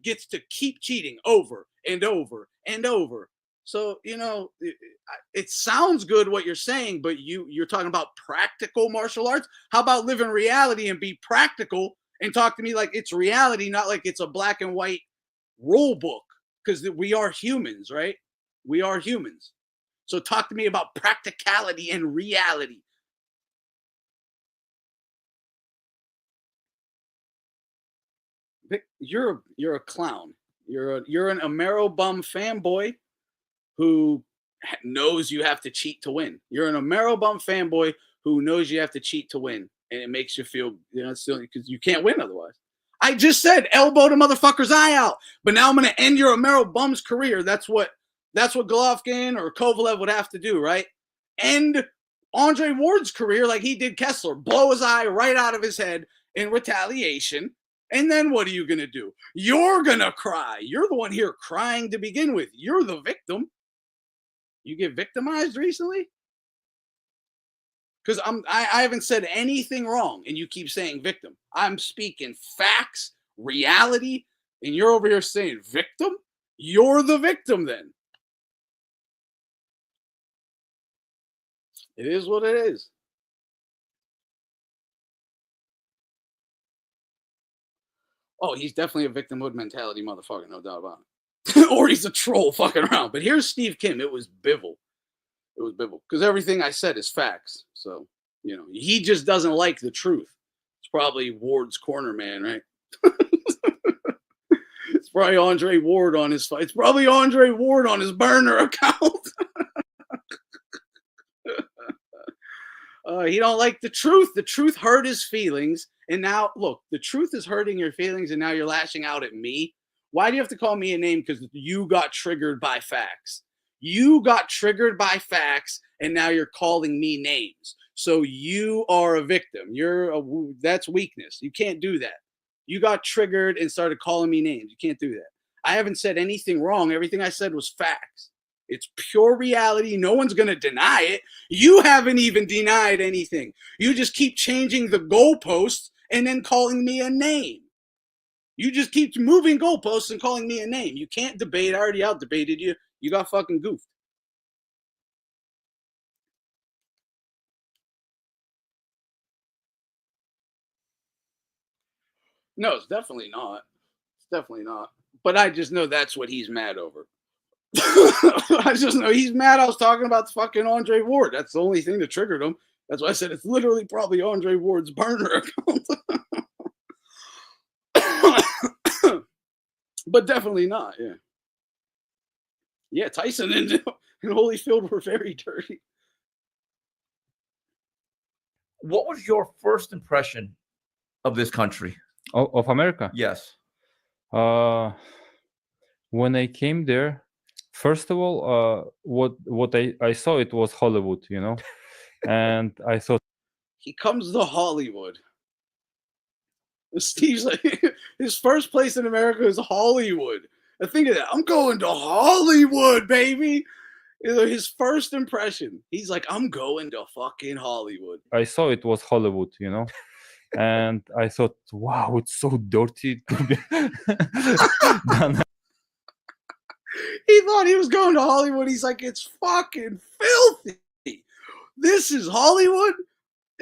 gets to keep cheating over and over and over. So, it sounds good what you're saying, but you're talking about practical martial arts. How about live in reality and be practical and talk to me like it's reality, not like it's a black and white rule book? Because we are humans, right? We are humans. So talk to me about practicality and reality. You're a clown. You're an Amero bum fanboy who knows you have to cheat to win. You're an Amero bum fanboy who knows you have to cheat to win, and it makes you feel silly because you can't win otherwise. I just said elbow the motherfucker's eye out, but now I'm going to end your Amero bum's career. That's what Golovkin or Kovalev would have to do, right? End Andre Ward's career like he did Kessler, blow his eye right out of his head in retaliation. And then what are you going to do? You're going to cry. You're the one here crying to begin with. You're the victim. You get victimized recently? Because I haven't said anything wrong, and you keep saying victim. I'm speaking facts, reality, and you're over here saying victim? You're the victim then. It is what it is. Oh, he's definitely a victimhood mentality motherfucker, no doubt about it. Or he's a troll fucking around. But here's Steve Kim. It was Bivol. It was Bivol. Because everything I said is facts. So, he just doesn't like the truth. It's probably Ward's corner man, right? It's probably Andre Ward on his fight. It's probably Andre Ward on his burner account. He don't like the truth. The truth hurt his feelings. And now, look, the truth is hurting your feelings, and now you're lashing out at me. Why do you have to call me a name? Because you got triggered by facts. You got triggered by facts, and now you're calling me names. So you are a victim. That's weakness. You can't do that. You got triggered and started calling me names. You can't do that. I haven't said anything wrong. Everything I said was facts. It's pure reality. No one's going to deny it. You haven't even denied anything. You just keep changing the goalposts and then calling me a name. You just keep moving goalposts and calling me a name. You can't debate. I already out-debated you. You got fucking goofed. No, it's definitely not. It's definitely not. But I just know that's what he's mad over. I just know he's mad I was talking about the fucking Andre Ward. That's the only thing that triggered him. That's why I said it's literally probably Andre Ward's burner account. But definitely not, yeah. Yeah, Tyson and Holyfield were very dirty. What was your first impression of this country? Of America? Yes. When I came there, first of all, what I saw, it was Hollywood, and I thought he comes to Hollywood. Steve's like, his first place in America is Hollywood. I think of that. I'm going to Hollywood, baby. His first impression. He's like, I'm going to fucking Hollywood. I saw it was Hollywood, and I thought, wow, it's so dirty. He thought he was going to Hollywood. He's like, it's fucking filthy. This is Hollywood.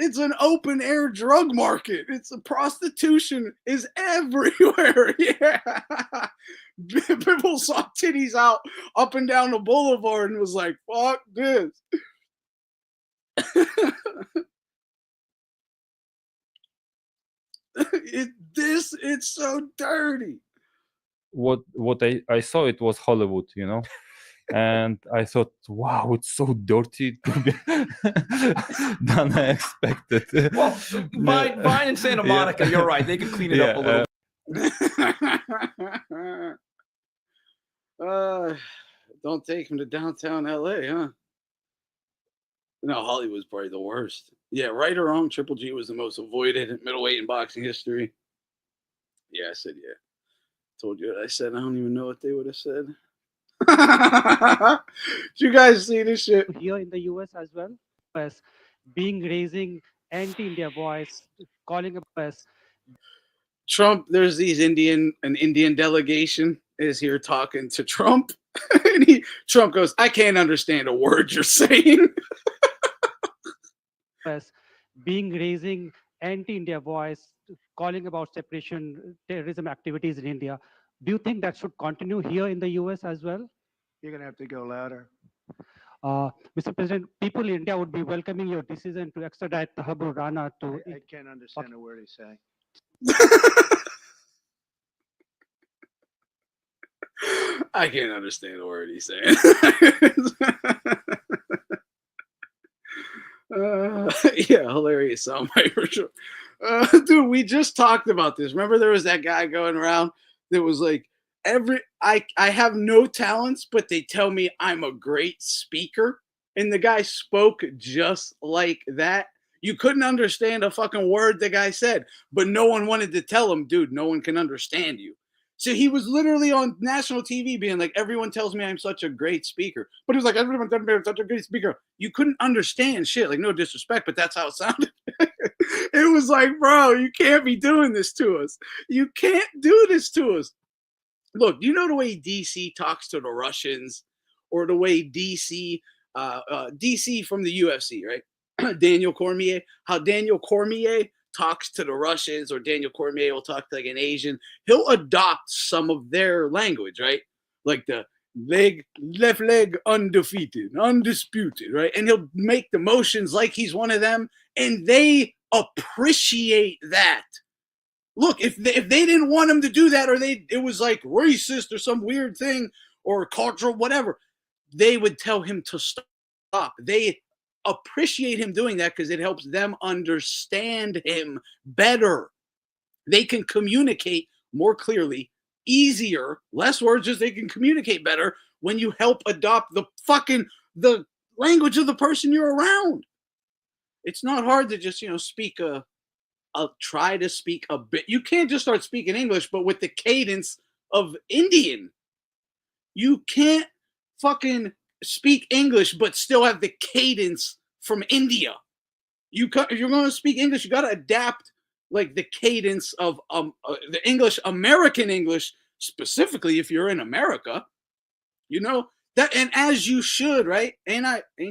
It's an open air drug market. It's a prostitution is everywhere. Yeah. People saw titties out up and down the boulevard and was like, fuck this. It's so dirty. What I saw, it was Hollywood, you know. And I thought, wow, it's so dirty to be than I expected. Well, Vine and Santa Monica, you're right. They could clean it up a little. Don't take him to downtown LA, huh? No, Hollywood's probably the worst. Yeah, right or wrong, Triple G was the most avoided middleweight in boxing history. Yeah, I said yeah. Told you what I said. I don't even know what they would have said. Did you guys see this shit? Here in the US as well, as being raising anti-India voice, calling up as Trump, there's an Indian delegation is here talking to Trump. And Trump goes, I can't understand a word you're saying. as being raising anti-India voice, calling about separation, terrorism activities in India. Do you think that should continue here in the US as well? You're going to have to go louder. Mr. President, people in India would be welcoming your decision to extradite Habur Rana to. I can't understand a word he's saying. I can't understand a word he's saying. Yeah, hilarious soundbite for sure. Dude, we just talked about this. Remember there was that guy going around that was like, I have no talents, but they tell me I'm a great speaker. And the guy spoke just like that. You couldn't understand a fucking word the guy said, but no one wanted to tell him, dude, no one can understand you. So he was literally on national TV being like, everyone tells me I'm such a great speaker. But he was like, everyone tells me I'm such a great speaker. You couldn't understand shit. Like, no disrespect, but that's how it sounded. It was like, bro, you can't be doing this to us. You can't do this to us. Look, you know the way DC talks to the Russians, or the way DC from the UFC, right? Daniel Cormier, how Daniel Cormier talks to the Russians, or Daniel Cormier will talk to like an Asian. He'll adopt some of their language, right? Like the left leg undefeated, undisputed, right? And he'll make the motions like he's one of them, and they appreciate that. Look, if they didn't want him to do that, or it was like racist or some weird thing or cultural, whatever, they would tell him to stop. They appreciate him doing that because it helps them understand him better. They can communicate more clearly, easier, less words, just they can communicate better when you help adopt the language of the person you're around. It's not hard to just, speak try to speak a bit. You can't just start speaking English, but with the cadence of Indian. You can't fucking speak English, but still have the cadence from India. If you're going to speak English, you got to adapt like the cadence of the English, American English, specifically if you're in America. That, and as you should, right? Ain't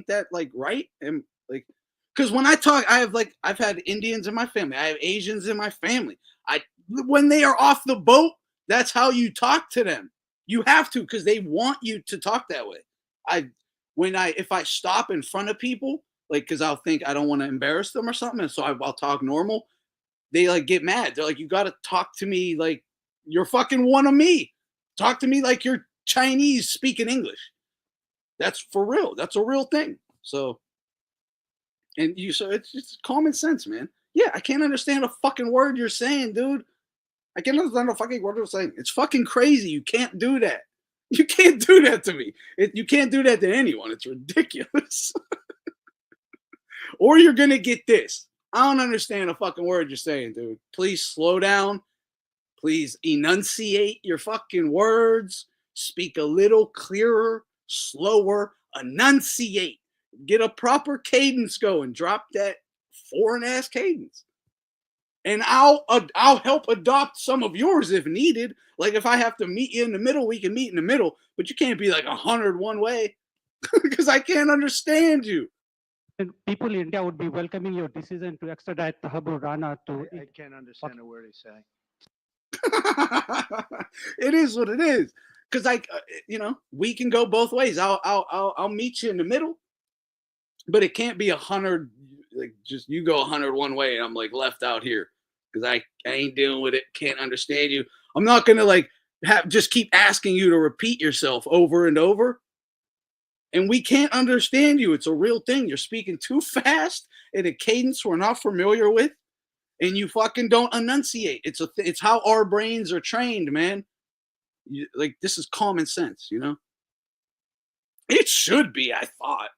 that like right? And like, because when I talk, I've had Indians in my family. I have Asians in my family. When they are off the boat, that's how you talk to them. You have to, because they want you to talk that way. If I stop in front of people, like, because I'll think I don't want to embarrass them or something, and so I'll talk normal, they like get mad. They're like, you got to talk to me like you're fucking one of me. Talk to me like you're Chinese speaking English. That's for real. That's a real thing. So it's just common sense, man. Yeah, I can't understand a fucking word you're saying, dude. I can't understand a fucking word you're saying. It's fucking crazy. You can't do that. You can't do that to me. You can't do that to anyone. It's ridiculous. Or you're going to get this. I don't understand a fucking word you're saying, dude. Please slow down. Please enunciate your fucking words. Speak a little clearer, slower. Enunciate. Get a proper cadence going. Drop that foreign ass cadence. And I'll help adopt some of yours if needed. Like if I have to meet you in the middle, we can meet in the middle. But you can't be like 100 one way because I can't understand you. And people in India would be welcoming your decision to extradite Habur Rana to. I can't understand a word he's saying. It is what it is. Because we can go both ways. I'll meet you in the middle. But it can't be 100. Like just you go 100 one way, and I'm like left out here because I ain't dealing with it. Can't understand you. I'm not gonna like just keep asking you to repeat yourself over and over. And we can't understand you. It's a real thing. You're speaking too fast in a cadence we're not familiar with, and you fucking don't enunciate. It's how our brains are trained, man. Like this is common sense, you know. It should be. I thought.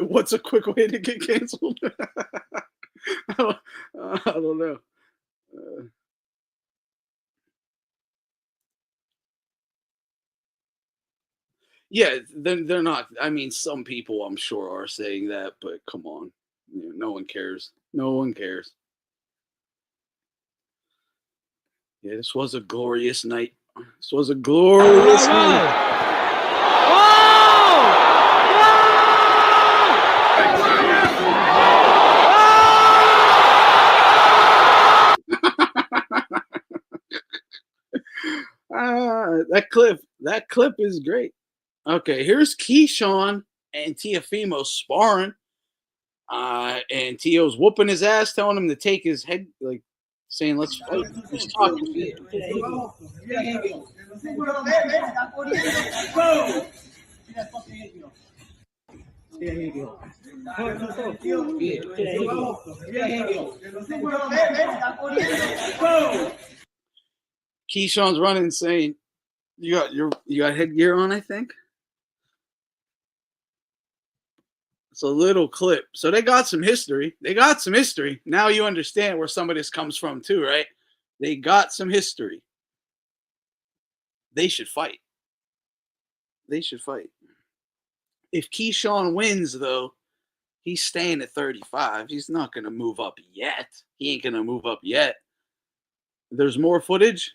What's a quick way to get canceled? I don't know. Yeah, they're not. I mean, some people I'm sure are saying that, but come on, no one cares. No one cares. Yeah, this was a glorious night. This was a glorious night. That clip is great. Okay, here's Keyshawn and Tiafimo sparring. And Tio's whooping his ass, telling him to take his head, like saying, let's fight. Let's talk. Keyshawn's running, saying, you got headgear on, I think. It's a little clip. So they got some history. Now you understand where some of this comes from too, right? They got some history. They should fight. If Keyshawn wins, though, he's staying at 35. He's not going to move up yet. He ain't going to move up yet. There's more footage.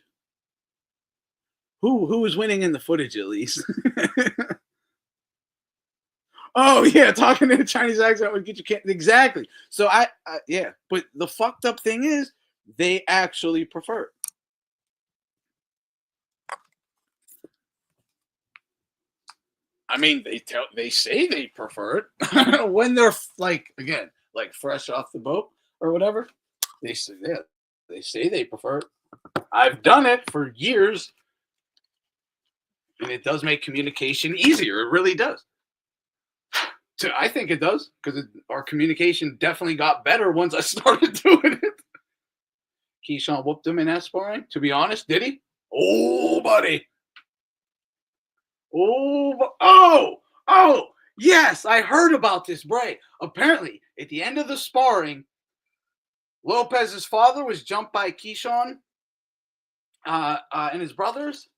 Who is winning in the footage at least? Oh yeah, talking in a Chinese accent would get you can't exactly. So yeah, but the fucked up thing is they actually prefer it. I mean, they say they prefer it when they're like fresh off the boat or whatever. They say they prefer it. I've done it for years, and it does make communication easier. It really does. I think it does because our communication definitely got better once I started doing it. Keyshawn whooped him in that sparring. To be honest, did he? Oh, buddy. Oh, yes, I heard about this, Bray. Apparently, at the end of the sparring, Lopez's father was jumped by Keyshawn and his brothers.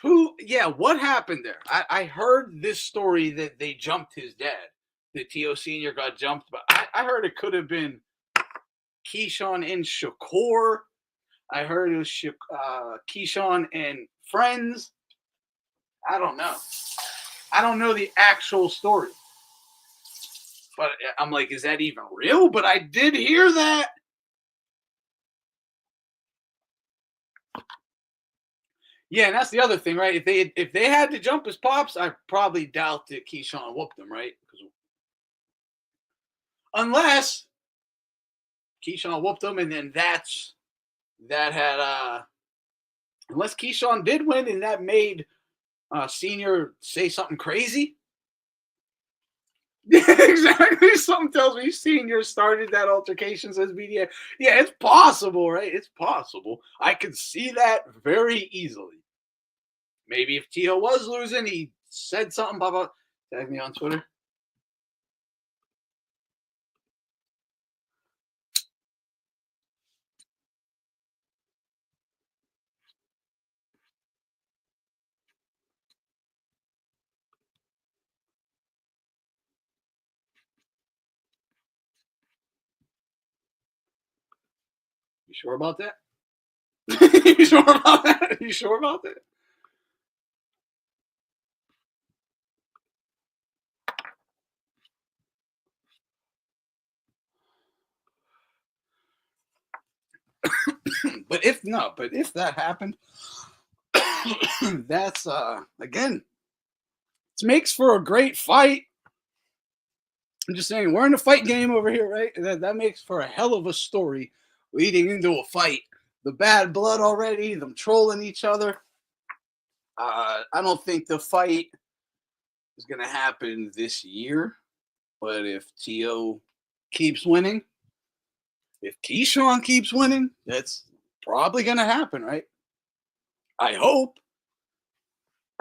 What happened there? I heard this story that they jumped his dad. The T.O. Sr. got jumped, but I heard it could have been Keyshawn and Shakur. I heard it was Keyshawn and friends. I don't know. I don't know the actual story. But I'm like, is that even real? But I did hear that. Yeah, and that's the other thing, right? If they had to jump his pops, I probably doubt that Keyshawn whooped them, right? Unless Keyshawn whooped them, and then unless Keyshawn did win, and that made Senior say something crazy. Exactly. Something tells me Senior started that altercation, says BDA. Yeah, it's possible, right? It's possible. I could see that very easily. Maybe if Tio was losing, he said something, blah, blah. Tag me on Twitter. You sure about that? You sure about that? You sure about that? But if that happened, that's again, it makes for a great fight. I'm just saying, we're in a fight game over here, right? That makes for a hell of a story leading into a fight. The bad blood already, them trolling each other. I don't think the fight is going to happen this year. But if T.O. keeps winning, if Keyshawn keeps winning, that's probably going to happen, right? I hope.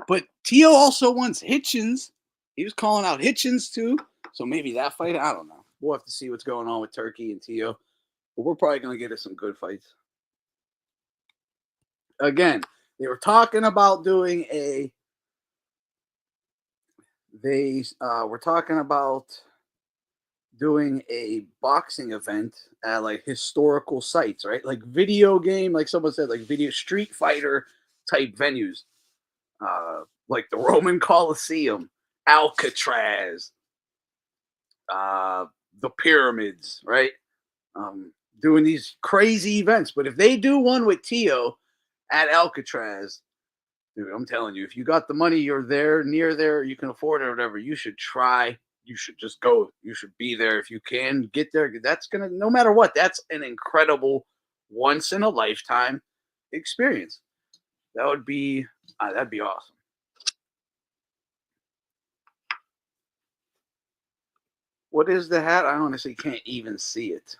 But T.O. also wants Hitchens. He was calling out Hitchens too. So maybe that fight, I don't know. We'll have to see what's going on with Turkey and T.O. But we're probably going to get us some good fights. Again, they were talking about doing a boxing event at like historical sites, right? Like video game, like someone said, like video Street Fighter type venues. Like the Roman Colosseum, Alcatraz, the pyramids, right? Doing these crazy events. But if they do one with T.O. at Alcatraz, dude, I'm telling you, if you got the money, you're there, near there, you can afford it or whatever, you should try. You should just go. You should be there if you can get there. That's going to, no matter what, that's an incredible once in a lifetime experience. That'd be awesome. What is the hat? I honestly can't even see it.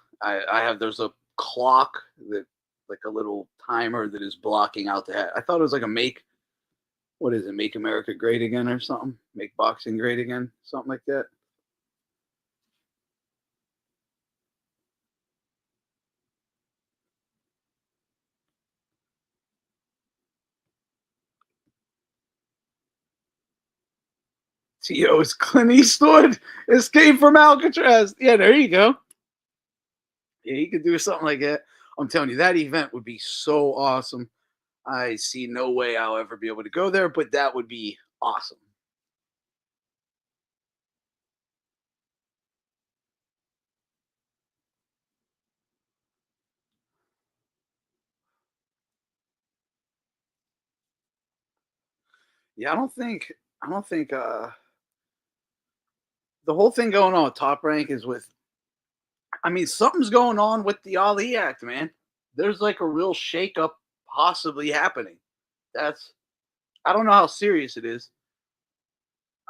There's a clock that, like a little timer that is blocking out the hat. I thought it was like Make America Great Again or something? Make boxing great again? Something like that. T.O.'s Clint Eastwood escaped from Alcatraz. Yeah, there you go. Yeah, he could do something like that. I'm telling you, that event would be so awesome. I see no way I'll ever be able to go there, but that would be awesome. Yeah, I don't think the whole thing going on with Top Rank is with, I mean, something's going on with the Ali Act, man. There's like a real shakeup possibly happening. I don't know how serious it is.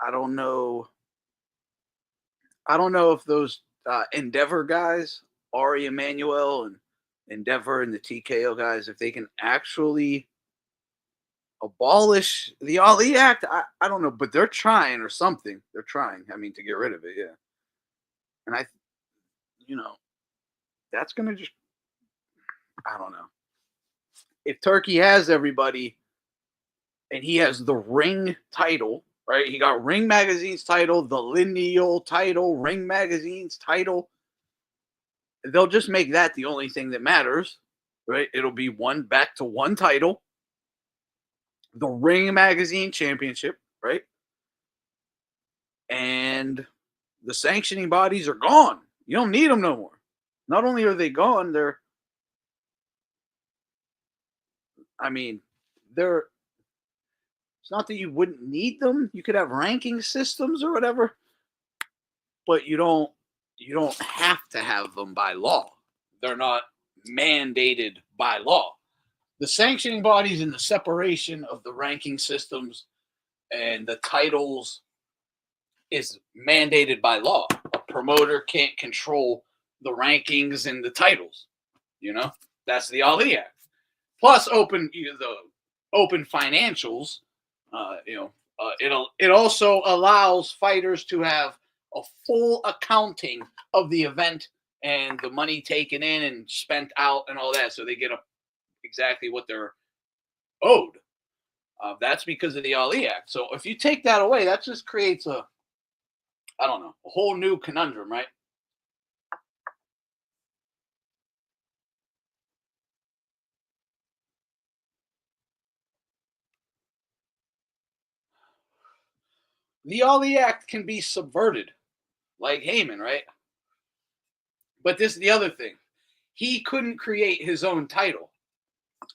I don't know if those Endeavor guys, Ari Emanuel and Endeavor and the TKO guys, if they can actually abolish the Ali Act. I don't know, but they're trying or something. They're trying. I mean, to get rid of it, yeah. And that's going to just, I don't know. If Turkey has everybody and he has the Ring title, right? He got Ring Magazine's title, the Lineal title, Ring Magazine's title. They'll just make that the only thing that matters, right? It'll be back to one title, the Ring Magazine Championship, right? And the sanctioning bodies are gone. You don't need them no more. Not only are they gone, it's not that you wouldn't need them. You could have ranking systems or whatever, but you don't have to have them by law. They're not mandated by law. The sanctioning bodies and the separation of the ranking systems and the titles is mandated by law. A promoter can't control the rankings and the titles. That's the Ali Act. Plus, the open financials. It also allows fighters to have a full accounting of the event and the money taken in and spent out and all that, so they get exactly what they're owed. That's because of the Ali Act. So if you take that away, that just creates a whole new conundrum, right? The Ali Act can be subverted, like Heyman, right? But this is the other thing. He couldn't create his own title.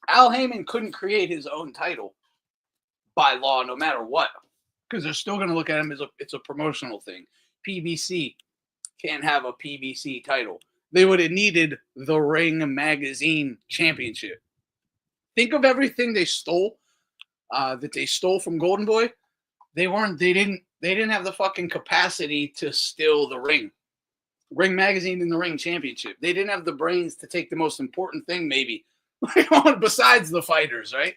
Al Heyman couldn't create his own title by law, no matter what, because they're still going to look at him as it's a promotional thing. PBC can't have a PBC title. They would have needed the Ring Magazine Championship. Think of everything they stole, that they stole from Golden Boy. They didn't have the fucking capacity to steal the Ring Magazine and the Ring Championship. They didn't have the brains to take the most important thing, maybe, besides the fighters, right?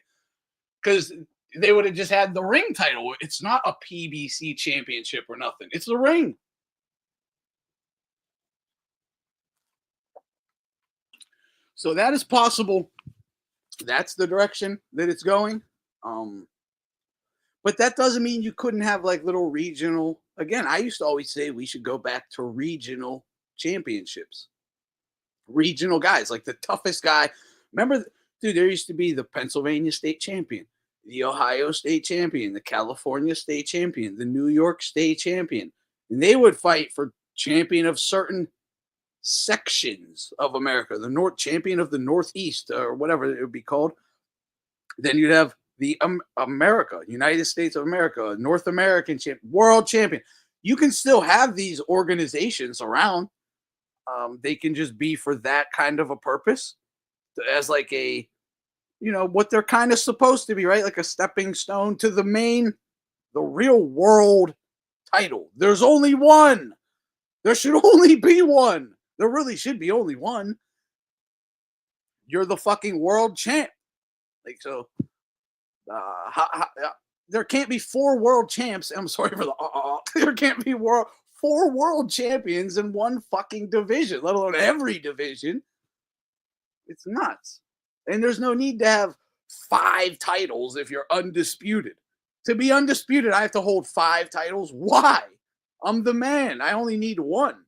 Because they would have just had the Ring title. It's not a PBC championship or nothing. It's the Ring. So that is possible. That's the direction that it's going. But that doesn't mean you couldn't have like little regional. Again, I used to always say we should go back to regional championships. Regional guys, like the toughest guy. Remember, dude, there used to be the Pennsylvania state champion, the Ohio state champion, the California state champion, the New York state champion. And they would fight for champion of certain sections of America, the North champion of the Northeast or whatever it would be called. Then you'd have the America, United States of America, North American champion, world champion. You can still have these organizations around. They can just be for that kind of a purpose, as like a, what they're kind of supposed to be, right? Like a stepping stone to the real world title. There's only one. There should only be one. There really should be only one. You're the fucking world champ. Like, so there can't be 4 world champs. I'm sorry for the there can't be 4 world champions in one fucking division, let alone every division. It's nuts. And there's no need to have 5 titles if you're undisputed. To be undisputed, I have to hold 5 titles. Why? I'm the man. I only need one.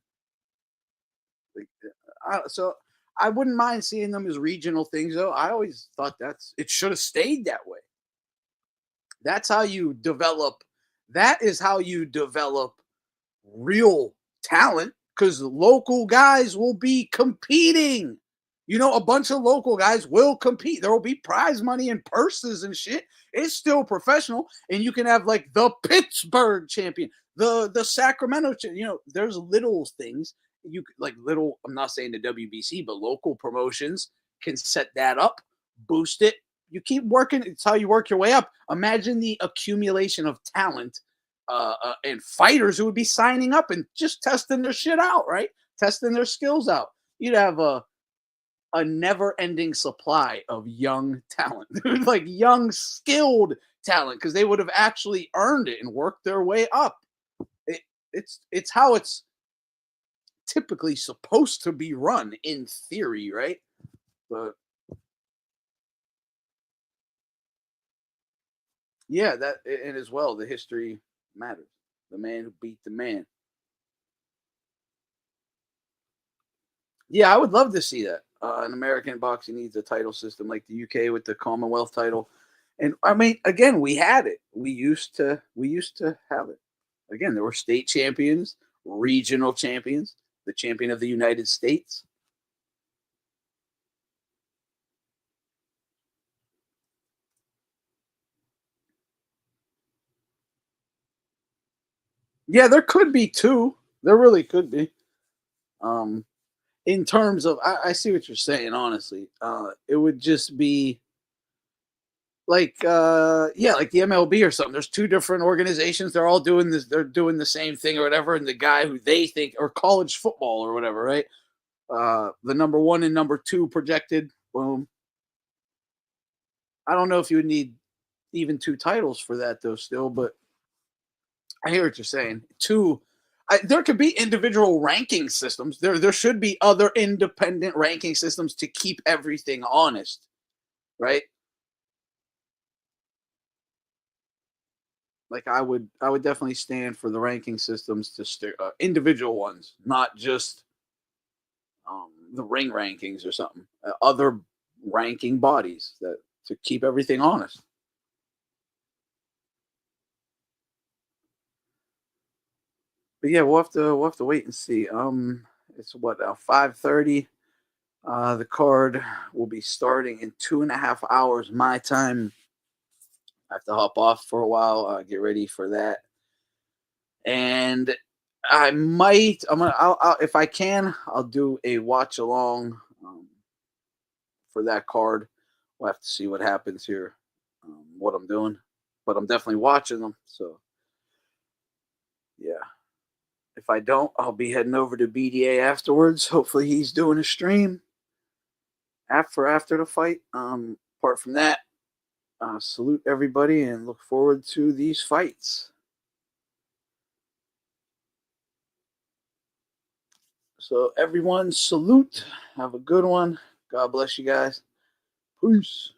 So I wouldn't mind seeing them as regional things, though. I always thought it should have stayed that way. That's how you develop. That is how you develop real talent, because local guys will be competing. A bunch of local guys will compete. There will be prize money and purses and shit. It's still professional, and you can have like the Pittsburgh champion, the Sacramento. There's little things you like. I'm not saying the WBC, but local promotions can set that up, boost it. You keep working. It's how you work your way up. Imagine the accumulation of talent and fighters who would be signing up and just testing their shit out, right? Testing their skills out. You'd have a never-ending supply of young talent, like young, skilled talent, because they would have actually earned it and worked their way up. It's how it's typically supposed to be run in theory, right? But yeah, that, and as well, the history matters. The man who beat the man. Yeah, I would love to see that. An American boxing needs a title system like the UK with the Commonwealth title. And I mean, again, we had it. We used to have it. Again, there were state champions, regional champions, the champion of the United States. Yeah, there could be 2. There really could be. In terms of, I see what you're saying, honestly. It would just be like, like the MLB or something. There's 2 different organizations. They're all doing this. They're doing the same thing or whatever. And the guy who they think, or college football or whatever, right? The number 1 and number 2 projected. Boom. I don't know if you would need even 2 titles for that, though, still, but I hear what you're saying. 2. There could be individual ranking systems. There should be other independent ranking systems to keep everything honest, right? Like I would definitely stand for the ranking systems to individual ones, not just the ring rankings or something. Other ranking bodies that to keep everything honest. But yeah, we'll have to wait and see. It's what now, 5:30. The card will be starting in 2.5 hours my time. I have to hop off for a while, get ready for that. And I might, I'll if I can, I'll do a watch along for that card. We'll have to see what happens here, what I'm doing, but I'm definitely watching them. So, yeah. If I don't, I'll be heading over to BDA afterwards. Hopefully, he's doing a stream after the fight. Apart from that, salute everybody and look forward to these fights. So everyone, salute. Have a good one. God bless you guys. Peace.